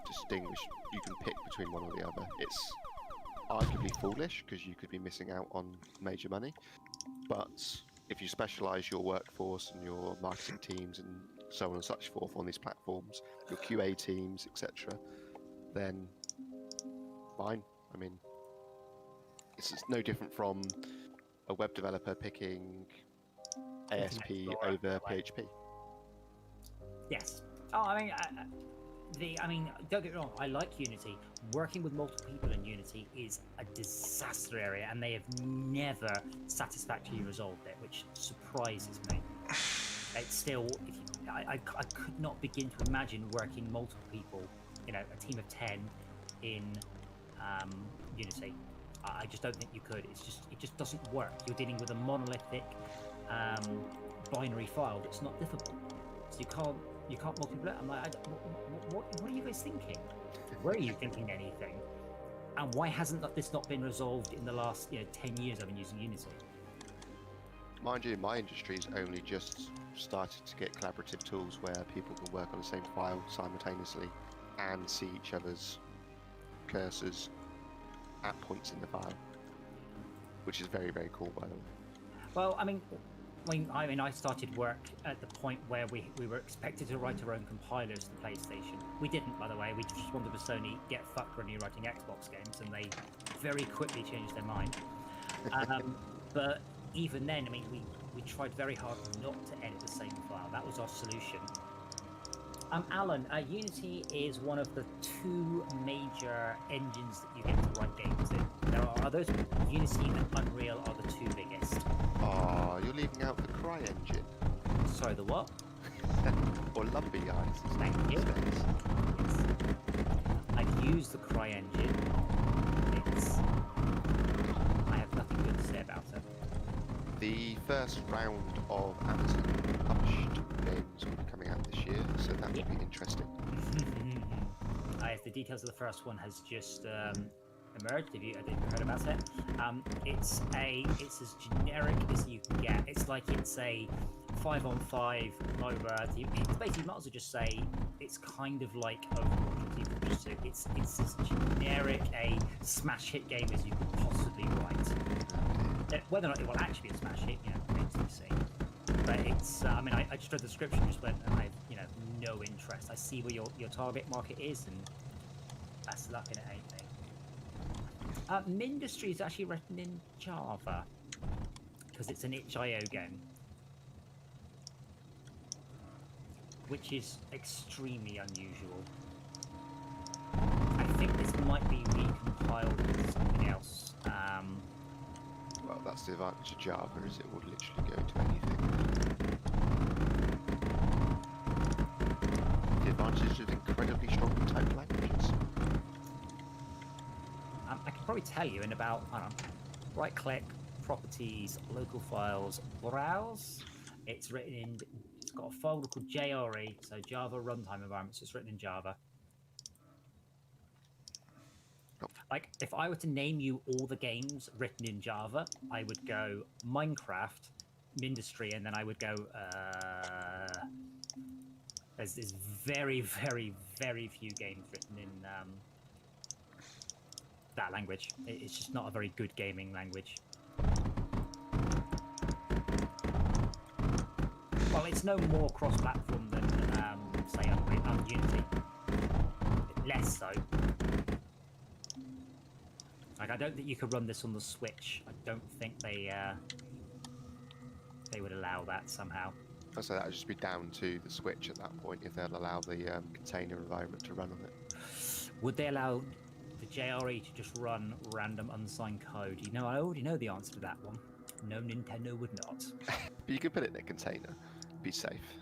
Speaker 1: distinguish. You can pick between one or the other. It's arguably foolish because you could be missing out on major money. But if you specialise your workforce and your marketing teams and so on and such forth on these platforms, your QA teams, etc., then fine. I mean, it's no different from a web developer picking ASP
Speaker 2: Explorer,
Speaker 1: over
Speaker 2: like-
Speaker 1: PHP.
Speaker 2: Yes. Oh, I mean, don't get me wrong. I like Unity. Working with multiple people in Unity is a disaster area, and they have never satisfactorily resolved it, which surprises me. It's still, I could not begin to imagine working multiple people, a team of 10 in Unity. I just don't think you could. It just doesn't work. You're dealing with a monolithic binary file that's not difficult, so you can't multiply it. I'm like, what are you guys thinking? Were you thinking anything? And why hasn't this not been resolved in the last 10 years I've been using Unity?
Speaker 1: Mind you, my industry's only just started to get collaborative tools where people can work on the same file simultaneously and see each other's cursors at points in the file, which is very, very cool, by the way.
Speaker 2: Well, I mean, I started work at the point where we were expected to write our own compilers to the PlayStation. We didn't, by the way. We just wanted to Sony get fucked when you're writing Xbox games, and they very quickly changed their mind. But even then, I mean, we tried very hard not to edit the same file. That was our solution. Alan, Unity is one of the two major engines that you get to write games in. There are others. Unity and Unreal are the two biggest.
Speaker 1: Oh, you're leaving out the Cry engine.
Speaker 2: Sorry, the what?
Speaker 1: Or Lumpy Eyes.
Speaker 2: Thank you. Yes. I've used the Cry engine. I have nothing good to say about it.
Speaker 1: The first round of Amazon published games will be coming out this year, so that will be interesting.
Speaker 2: The details of the first one has just emerged. Have you heard about it? It's as generic as you can get. It's like it's a 5-on-5 MOBA. It's basically, you might as well just say it's kind of like Overwatch. It's as generic a smash hit game as you could possibly write. Whether or not it will actually be a smash hit, remains to be seen. But it's, I mean, I just read the description, just went, and I have, no interest. I see where your target market is, and that's luck in it, ain't they? Mindustry is actually written in Java because it's an itch.io game, which is extremely unusual. I think this might be recompiled with something else.
Speaker 1: Well, that's the advantage of Java, is it will literally go to anything. The advantage of incredibly strong typed languages.
Speaker 2: I can probably tell you in about, I don't know, right click, properties, local files, browse. It's got a folder called JRE, so Java Runtime Environment, so it's written in Java. Like, if I were to name you all the games written in Java, I would go Minecraft, Mindustry, and then I would go, there's very, very, very few games written in that language. It's just not a very good gaming language. Well, it's no more cross-platform than, say, Unity. Less so. Like, I don't think you could run this on the Switch. I don't think they would allow that somehow.
Speaker 1: So that would just be down to the Switch at that point, if they'll allow the container environment to run on it.
Speaker 2: Would they allow the JRE to just run random unsigned code? I already know the answer to that one. No, Nintendo would not.
Speaker 1: But you could put it in a container, be safe.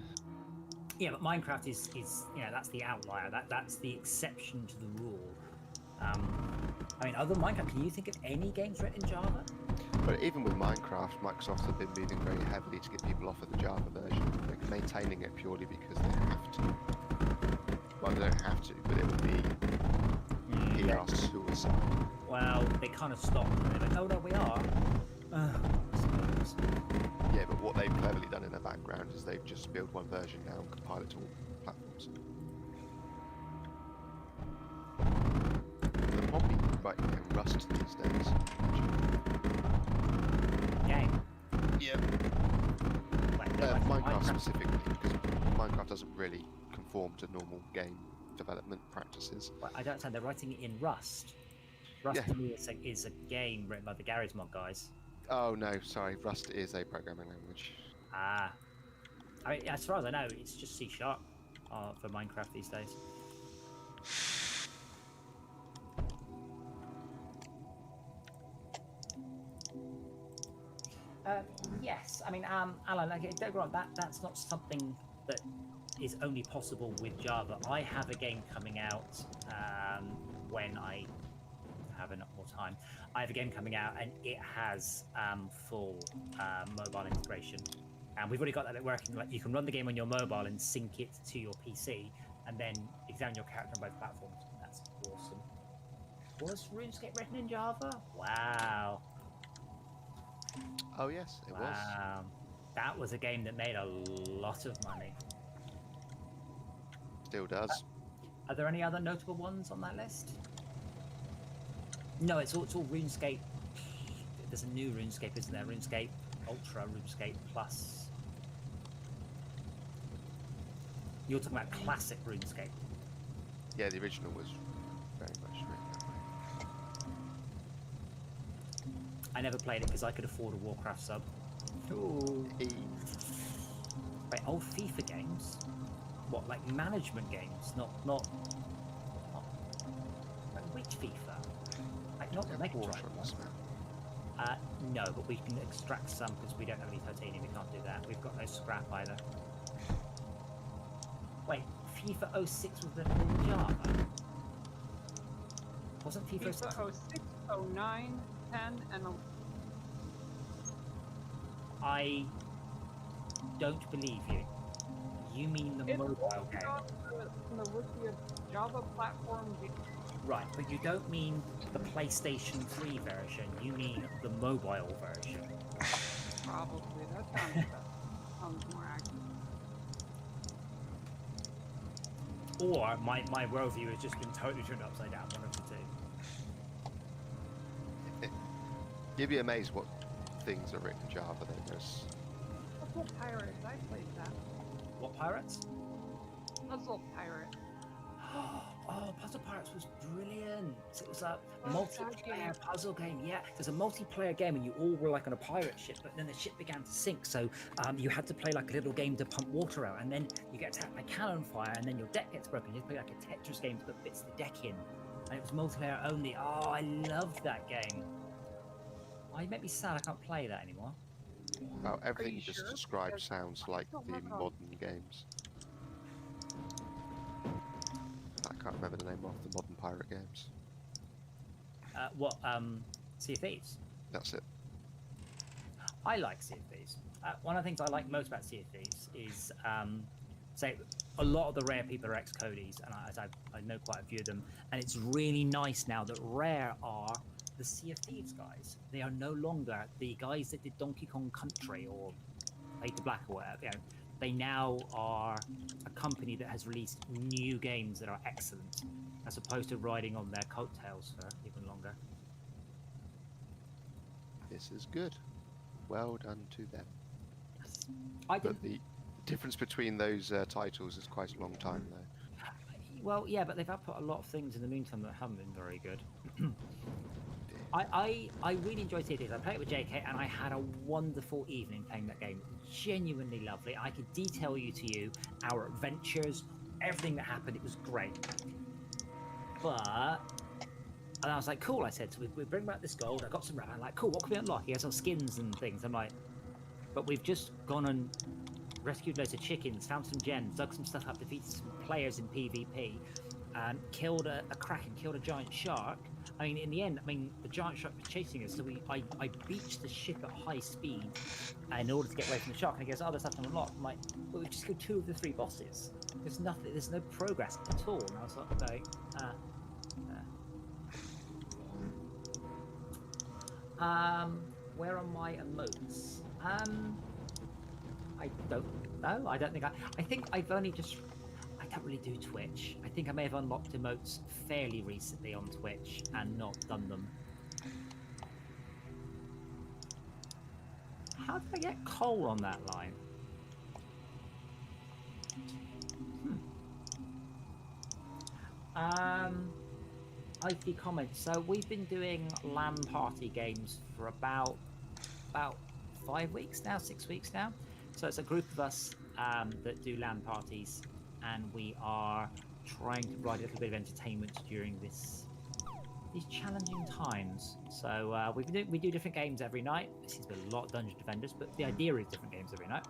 Speaker 2: Yeah, but Minecraft is that's the outlier. That's the exception to the rule. I mean, other than Minecraft, can you think of any games written in Java?
Speaker 1: But even with Minecraft, Microsoft have been moving very heavily to get people off of the Java version. They're maintaining it purely because they have to. Well, they don't have to, but it would be PR suicide.
Speaker 2: Well, they kind of stopped. And they're like, oh no, we are. I suppose.
Speaker 1: Yeah, but what they've cleverly done in the background is they've just built one version now and compiled it to all platforms. There might be writing Rust these days.
Speaker 2: Game.
Speaker 1: Yeah.
Speaker 2: Like
Speaker 1: Minecraft specifically, because Minecraft doesn't really conform to normal game development practices.
Speaker 2: Well, I don't understand. They're writing it in Rust. Rust
Speaker 1: Yeah.
Speaker 2: to me is a game written by the Garry's Mod guys.
Speaker 1: Oh no, sorry, Rust is a programming language.
Speaker 2: Ah, I mean, as far as I know, it's just C# for Minecraft these days. Yes, I mean, Alan, like, don't get me wrong, that's not something that is only possible with Java. I have a game coming out when I have enough more time. I have a game coming out, and it has full mobile integration, and we've already got that working. Like, you can run the game on your mobile and sync it to your PC, and then examine your character on both platforms. That's awesome. Was RuneScape written in Java? Wow.
Speaker 1: Oh yes, it was.
Speaker 2: Wow. That was a game that made a lot of money.
Speaker 1: Still does.
Speaker 2: Are there any other notable ones on that list? No, it's all RuneScape. There's a new RuneScape, isn't there? RuneScape Ultra, RuneScape Plus. You're talking about classic RuneScape.
Speaker 1: Yeah, the original was very much written that way.
Speaker 2: I never played it because I could afford a Warcraft sub. Ooh.
Speaker 1: Hey,
Speaker 2: Wait, old FIFA games? What, like management games? Not like which FIFA? Like not the Mega
Speaker 1: water
Speaker 2: Drive
Speaker 1: on
Speaker 2: ones.
Speaker 1: this map.
Speaker 2: No, but we can extract some because we don't have any titanium. We can't do that. We've got no scrap either. Wait, FIFA 06 was written in Java? Wasn't FIFA 06?
Speaker 5: FIFA 06, 09, 10, and 11.
Speaker 2: I don't believe you. You mean the
Speaker 5: It's
Speaker 2: mobile game?
Speaker 5: on the Wiki of Java platform.
Speaker 2: Right, but you don't mean the PlayStation 3 version. You mean the mobile version.
Speaker 5: Probably that sounds more accurate.
Speaker 2: Or my worldview has just been totally turned upside down. One of the two.
Speaker 1: You'd be amazed what things are written in Java. Then there's
Speaker 5: Puzzle Pirates, I played that.
Speaker 2: What Pirates?
Speaker 5: Puzzle Pirate.
Speaker 2: Oh, Puzzle Pirates was brilliant. It was a
Speaker 5: Oh,
Speaker 2: multiplayer
Speaker 5: that
Speaker 2: puzzle game. Yeah, there's a multiplayer game, and you all were like on a pirate ship. But then the ship began to sink, so you had to play like a little game to pump water out, and then you get attacked by cannon fire, and then your deck gets broken. You have to play like a Tetris game to put bits of the deck in, and it was multiplayer only. Oh, I loved that game. Oh, you make me sad. I can't play that anymore.
Speaker 1: well, everything
Speaker 5: you
Speaker 1: you just
Speaker 5: sure?
Speaker 1: described
Speaker 5: Because
Speaker 1: sounds
Speaker 5: I
Speaker 1: like
Speaker 5: don't
Speaker 1: the
Speaker 5: recall.
Speaker 1: modern games. I can't remember the name of the modern pirate games.
Speaker 2: What? Sea of Thieves.
Speaker 1: That's it.
Speaker 2: I like Sea of Thieves. One of the things I like most about Sea of Thieves is, say, a lot of the Rare people are ex-Codies, and I know quite a few of them, and it's really nice now that Rare are the Sea of Thieves guys. They are no longer the guys that did Donkey Kong Country or Fade to Black or whatever. You know, they now are a company that has released new games that are excellent, as opposed to riding on their coattails for even longer.
Speaker 1: This is good. Well done to them.
Speaker 2: I didn't.
Speaker 1: But the difference between those titles is quite a long time, though.
Speaker 2: Well, yeah, but they've put a lot of things in the meantime that haven't been very good. I really enjoyed Sea of Thieves. I played it with JK, and I had a wonderful evening playing that game. Genuinely lovely. I could detail you our adventures, everything that happened. It was great. But, and I was like, cool. I said, so we bring back this gold. I got some. I'm like, cool. What can we unlock? He has some skins and things. I'm like, but we've just gone and rescued loads of chickens, found some gems, dug some stuff up, defeated some players in PvP, killed a kraken, killed a giant shark. I mean, in the end, the giant shark was chasing us, so I beached the ship at high speed in order to get away from the shark. And he goes, oh, there's stuff to unlock. I'm like, well, we just killed 2 of the 3 bosses. There's nothing. There's no progress at all. And I was like, okay. Where are my emotes? I don't know. I don't think I think I've only just. I don't really do Twitch. I think I may have unlocked emotes fairly recently on Twitch and not done them. How did I get coal on that line? IT comments. So we've been doing LAN party games for about 5 weeks now, 6 weeks now. So it's a group of us that do LAN parties, and we are trying to provide a little bit of entertainment during these challenging times. So we do different games every night. This seems to be a lot of Dungeon Defenders, but the idea is different games every night.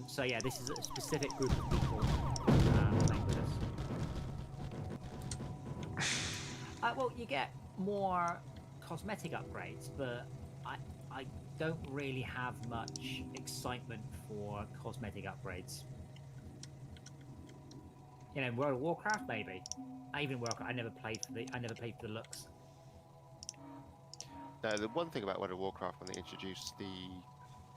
Speaker 2: So yeah, this is a specific group of people playing with us. Well, you get more cosmetic upgrades, but I don't really have much excitement for cosmetic upgrades. You know, World of Warcraft maybe. I never played for the looks.
Speaker 1: No, the one thing about World of Warcraft when they introduced the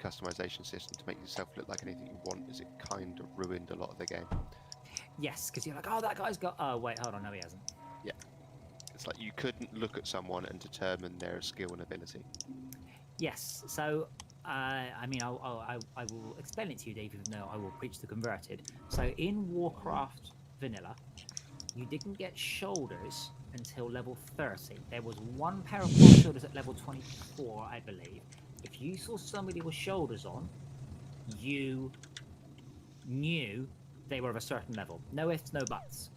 Speaker 1: customization system to make yourself look like anything you want is it kind of ruined a lot of the game.
Speaker 2: Yes, because you're like, oh, that guy's got. Oh, wait, hold on, no, he hasn't.
Speaker 1: Yeah. It's like you couldn't look at someone and determine their skill and ability.
Speaker 2: Yes, so I mean, I will explain it to you, Dave, even though I will preach the converted. So in Warcraft Vanilla, you didn't get shoulders until level 30. There was one pair of cross shoulders at level 24, I believe. If you saw somebody with shoulders on, you knew they were of a certain level. No ifs, no buts.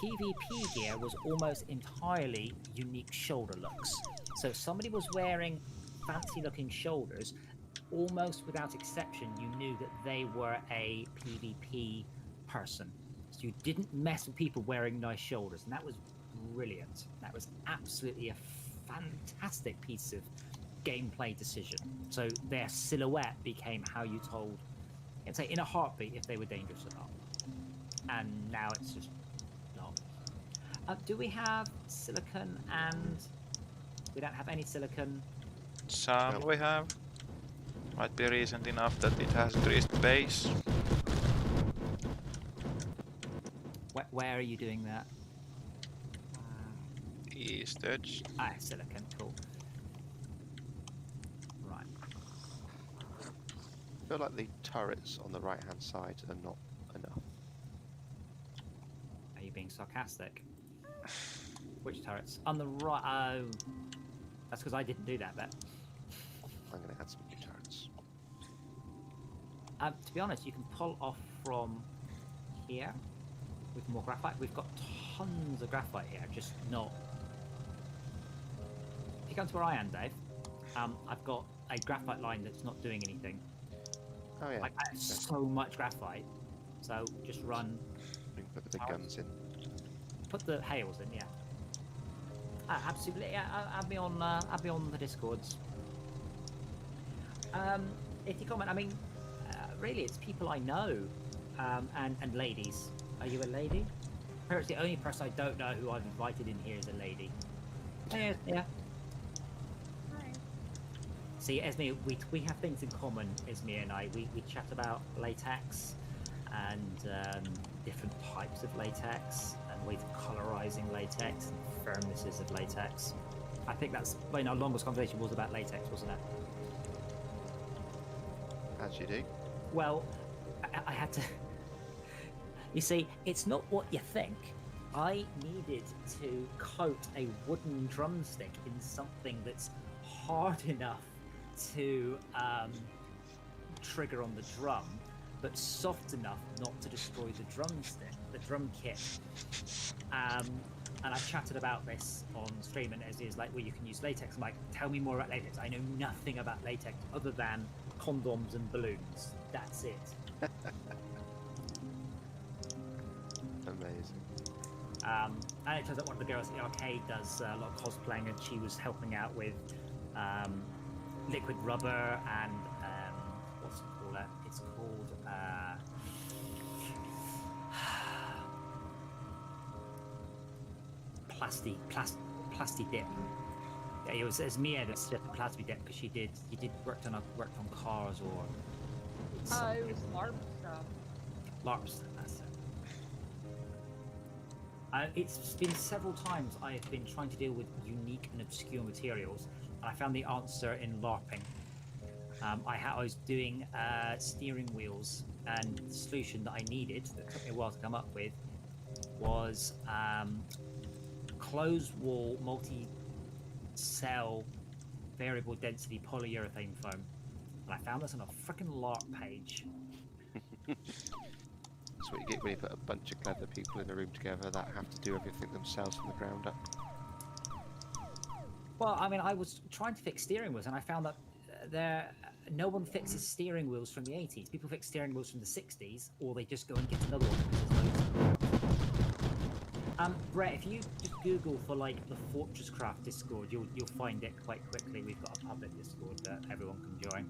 Speaker 2: PvP gear was almost entirely unique shoulder looks. So if somebody was wearing fancy looking shoulders, almost without exception, you knew that they were a PvP person. So you didn't mess with people wearing nice shoulders, and that was brilliant. That was absolutely a fantastic piece of gameplay decision. So their silhouette became how you told, I'd say, in a heartbeat if they were dangerous or not. And now it's just not. Do we have silicon? And we don't have any silicon.
Speaker 3: Some we have. Might be recent enough that it has increased base.
Speaker 2: Where are you doing that?
Speaker 3: East edge.
Speaker 2: Ah, silicon, cool. Right.
Speaker 1: I feel like the turrets on the right-hand side are not enough.
Speaker 2: Are you being sarcastic? Which turrets? On the right. Oh, that's because I didn't do that bit.
Speaker 1: I'm going to add some new turrets.
Speaker 2: To be honest, you can pull off from here with more graphite. We've got tons of graphite here, just not. If you come to where I am, Dave, I've got a graphite line that's not doing anything.
Speaker 1: Oh yeah.
Speaker 2: Like, I have so much graphite, so just run.
Speaker 1: We can put the big guns in.
Speaker 2: Put the hails in, yeah. Absolutely. Yeah, add me on the Discords. If you comment, I mean, really, it's people I know, and ladies. Are you a lady? Apparently, the only person I don't know who I've invited in here is a lady. Yeah.
Speaker 5: Hi.
Speaker 2: See, Esme, we have things in common, Esme and I. We chat about latex and different types of latex and ways of colorizing latex and firmnesses of latex. I think that's when our longest conversation was about latex, wasn't it?
Speaker 1: As you do.
Speaker 2: Well, I had to. You see, it's not what you think. I needed to coat a wooden drumstick in something that's hard enough to trigger on the drum, but soft enough not to destroy the drumstick, the drum kit. And I chatted about this on stream, and Ezzy is like, well, you can use latex. I'm like, tell me more about latex. I know nothing about latex other than condoms and balloons. That's it.
Speaker 1: Amazing.
Speaker 2: And it turns out one of the girls at the arcade does a lot of cosplaying, and she was helping out with liquid rubber and what's it called? It's called plasti dip. Yeah, it was Mia that suggested plasti dip because you did worked on cars or
Speaker 5: It
Speaker 2: something.
Speaker 5: was LARP stuff.
Speaker 2: LARPs, that's it. It's been several times I have been trying to deal with unique and obscure materials, and I found the answer in LARPing. I was doing steering wheels, and the solution that I needed, that took me a while to come up with, was closed wall multi-cell variable density polyurethane foam. And I found this on a freaking LARP page.
Speaker 1: That's what you get when you put a bunch of clever people in a room together that have to do everything themselves from the ground up.
Speaker 2: Well, I mean, I was trying to fix steering wheels, and I found that no one fixes steering wheels from the 80s. People fix steering wheels from the 60s, or they just go and get another one. Brett, if you just Google for like the Fortresscraft Discord, you'll find it quite quickly. We've got a public Discord that everyone can join.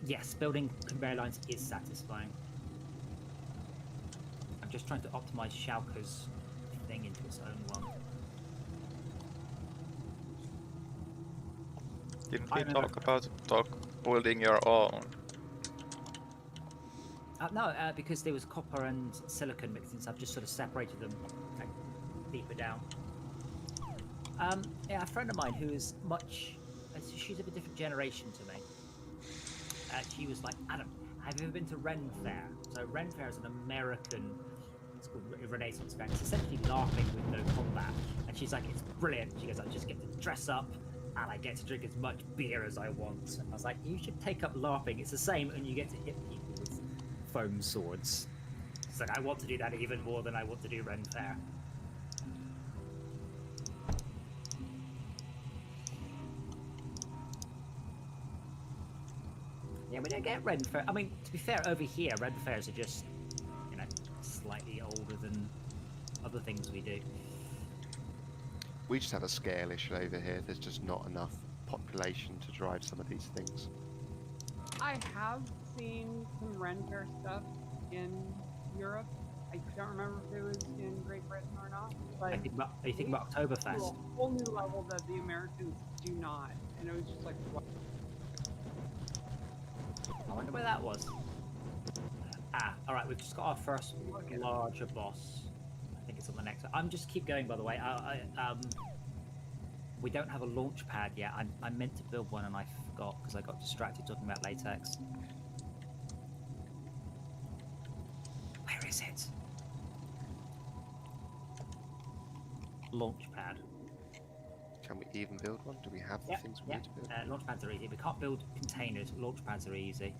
Speaker 2: Yes, building conveyor lines is satisfying. I'm just trying to optimize Schalke's thing into its own one.
Speaker 3: Didn't we talk about building your own?
Speaker 2: No, because there was copper and silicon mixed in, so I've just sort of separated them like, deeper down. Yeah, a friend of mine who is she's of a different generation to me. She was like, Adam, have you ever been to Ren Fair? So Ren Fair is an American, it's called Renaissance Fair. It's essentially LARPing with no combat. And she's like, it's brilliant. She goes, I just get to dress up and I get to drink as much beer as I want. And I was like, you should take up LARPing. It's the same, and you get to hit people with foam swords. It's like, I want to do that even more than I want to do Ren Fair. Yeah, we don't get Ren Fair. I mean, to be fair, over here, Ren Fairs are just, you know, slightly older than other things we do.
Speaker 1: We just have a scale issue over here. There's just not enough population to drive some of these things.
Speaker 5: I have seen some Ren Fair stuff in Europe. I don't remember if it was in Great Britain or not. But
Speaker 2: Are you thinking about Oktoberfest?
Speaker 5: to a whole new level that the Americans do not. And it was just like, what?
Speaker 2: I wonder where that was. Alright, we've just got our first larger boss. I think it's on the next. I'm just keep going, by the way. We don't have a launch pad yet. I meant to build one and I forgot because I got distracted talking about latex. Where is it? Launch pad.
Speaker 1: Can we even build one? Do we have the things we need to build?
Speaker 2: Launch pads are easy. We can't build containers. Launch pads are easy.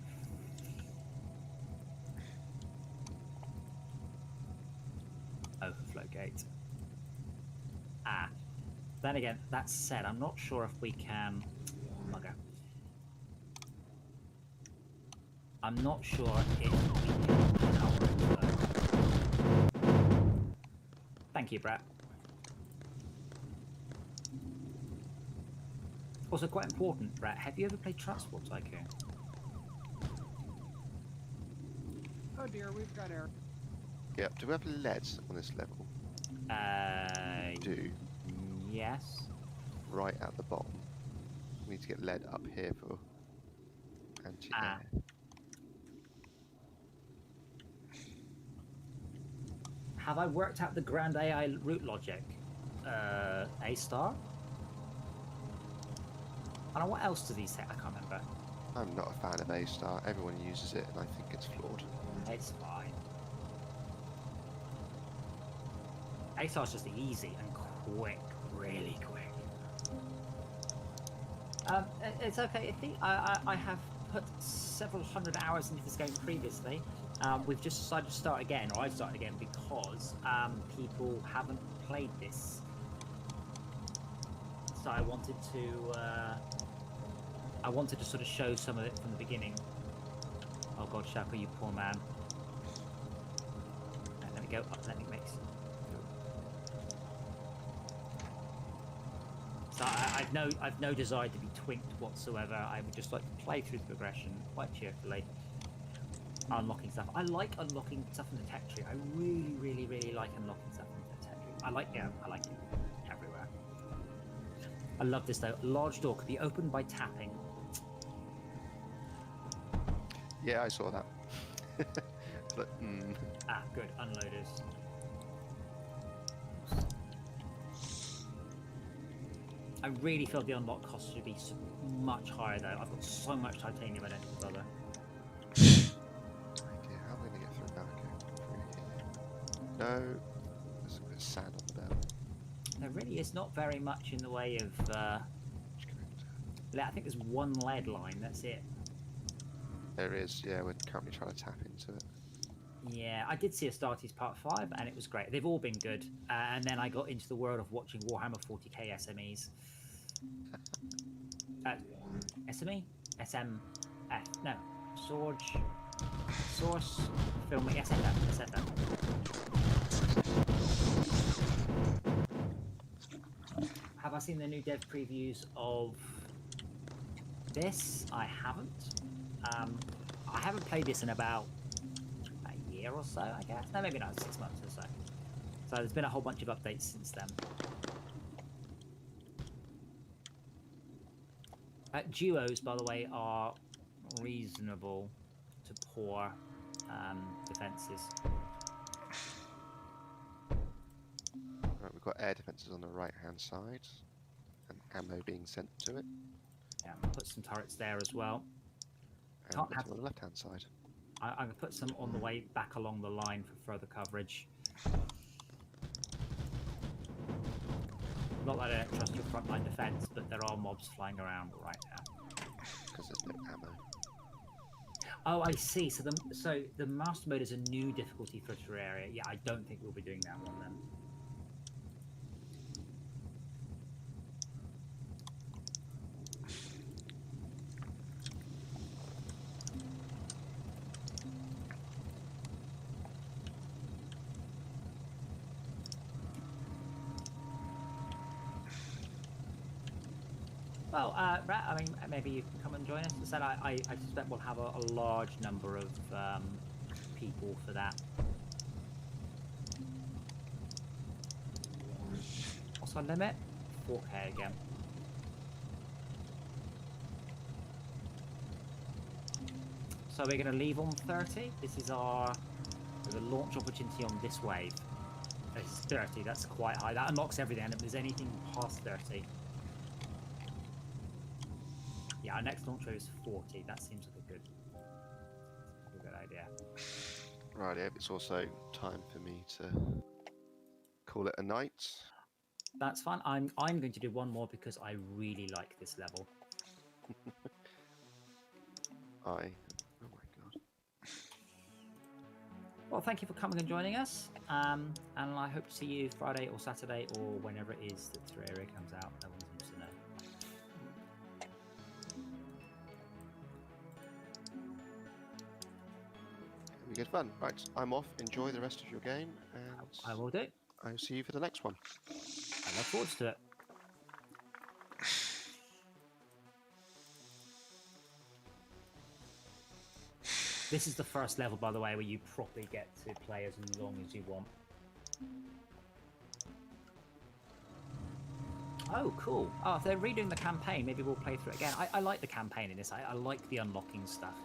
Speaker 2: Overflow gate. Then again, that said, I'm not sure if we can... Bugger. I'm not sure if we can overflow. Thank you, Brett. Also, quite important, Brett, have you ever played Transport Tycoon?
Speaker 5: Oh dear, we've got error.
Speaker 1: Yeah, do we have lead on this level? Do.
Speaker 2: Yes.
Speaker 1: Right at the bottom. We need to get lead up here for anti-air.
Speaker 2: Have I worked out the grand AI route logic? A star? I don't know, what else do these say? I can't remember.
Speaker 1: I'm not a fan of A-star. Everyone uses it and I think it's flawed.
Speaker 2: It's fine. A star's just easy and quick, really quick. It's okay. I think I have put several hundred hours into this game previously. We've just decided to start again, or I've started again because people haven't played this. So I wanted to sort of show some of it from the beginning. Oh God, Shaka, you poor man. Right, let me go up. Let me mix. So I've no desire to be twinked whatsoever. I would just like to play through the progression quite cheerfully, unlocking stuff. I like unlocking stuff in the tech tree. I really, really, really like unlocking stuff in the tech tree. I like it everywhere. I love this though. A large door could be opened by tapping.
Speaker 1: Yeah, I saw that. But,
Speaker 2: Good. Unloaders. I really feel the unlock cost should be much higher though. I've got so much titanium I don't bother.
Speaker 1: idea how am I going to get through that? No. There's a bit of sand on the bell.
Speaker 2: There really is not very much in the way of.
Speaker 1: Which connector?
Speaker 2: I think there's one lead line. That's it.
Speaker 1: There is, yeah, we're currently trying to tap into it.
Speaker 2: Yeah, I did see Astartes Part 5, and it was great. They've all been good. And then I got into the world of watching Warhammer 40k SMEs. SME? SMF. No. Source Filming. SFF. Have I seen the new dev previews of this? I haven't. I haven't played this in about a year or so, I guess. No, maybe not 6 months or so. So there's been a whole bunch of updates since then. Duos, by the way, are reasonable to poor defences.
Speaker 1: Right, we've got air defences on the right-hand side, and ammo being sent to it.
Speaker 2: Yeah, put some turrets there as well.
Speaker 1: And
Speaker 2: Can't
Speaker 1: bits
Speaker 2: have-
Speaker 1: on the left-hand side.
Speaker 2: I'm going to put some on the way back along the line for further coverage. Not that I don't trust your frontline defence, but there are mobs flying around right now.
Speaker 1: Because there's no ammo.
Speaker 2: Oh, I see. So the master mode is a new difficulty for Terraria. Yeah, I don't think we'll be doing that one then. Well, I mean, maybe you can come and join us. As I said, I suspect we'll have a large number of people for that. What's our limit? 4K again. So we're going to leave on 30. This is the launch opportunity on this wave. This is 30. That's quite high. That unlocks everything. And if there's anything past 30. Yeah, our next launch rate is 40. That seems like a good idea.
Speaker 1: Right, yeah, it's also time for me to call it a night.
Speaker 2: That's fine. I'm going to do one more because I really like this level.
Speaker 1: Oh my god.
Speaker 2: Well, thank you for coming and joining us. And I hope to see you Friday or Saturday or whenever it is that Terraria comes out. No one seems to know.
Speaker 1: It'll be good fun. Right, I'm off. Enjoy the rest of your game, and
Speaker 2: I will do.
Speaker 1: I'll see you for the next one.
Speaker 2: I look forward to it. This is the first level, by the way, where you properly get to play as long as you want. Oh, cool. Oh, if they're redoing the campaign, maybe we'll play through it again. I like the campaign in this. I like the unlocking stuff.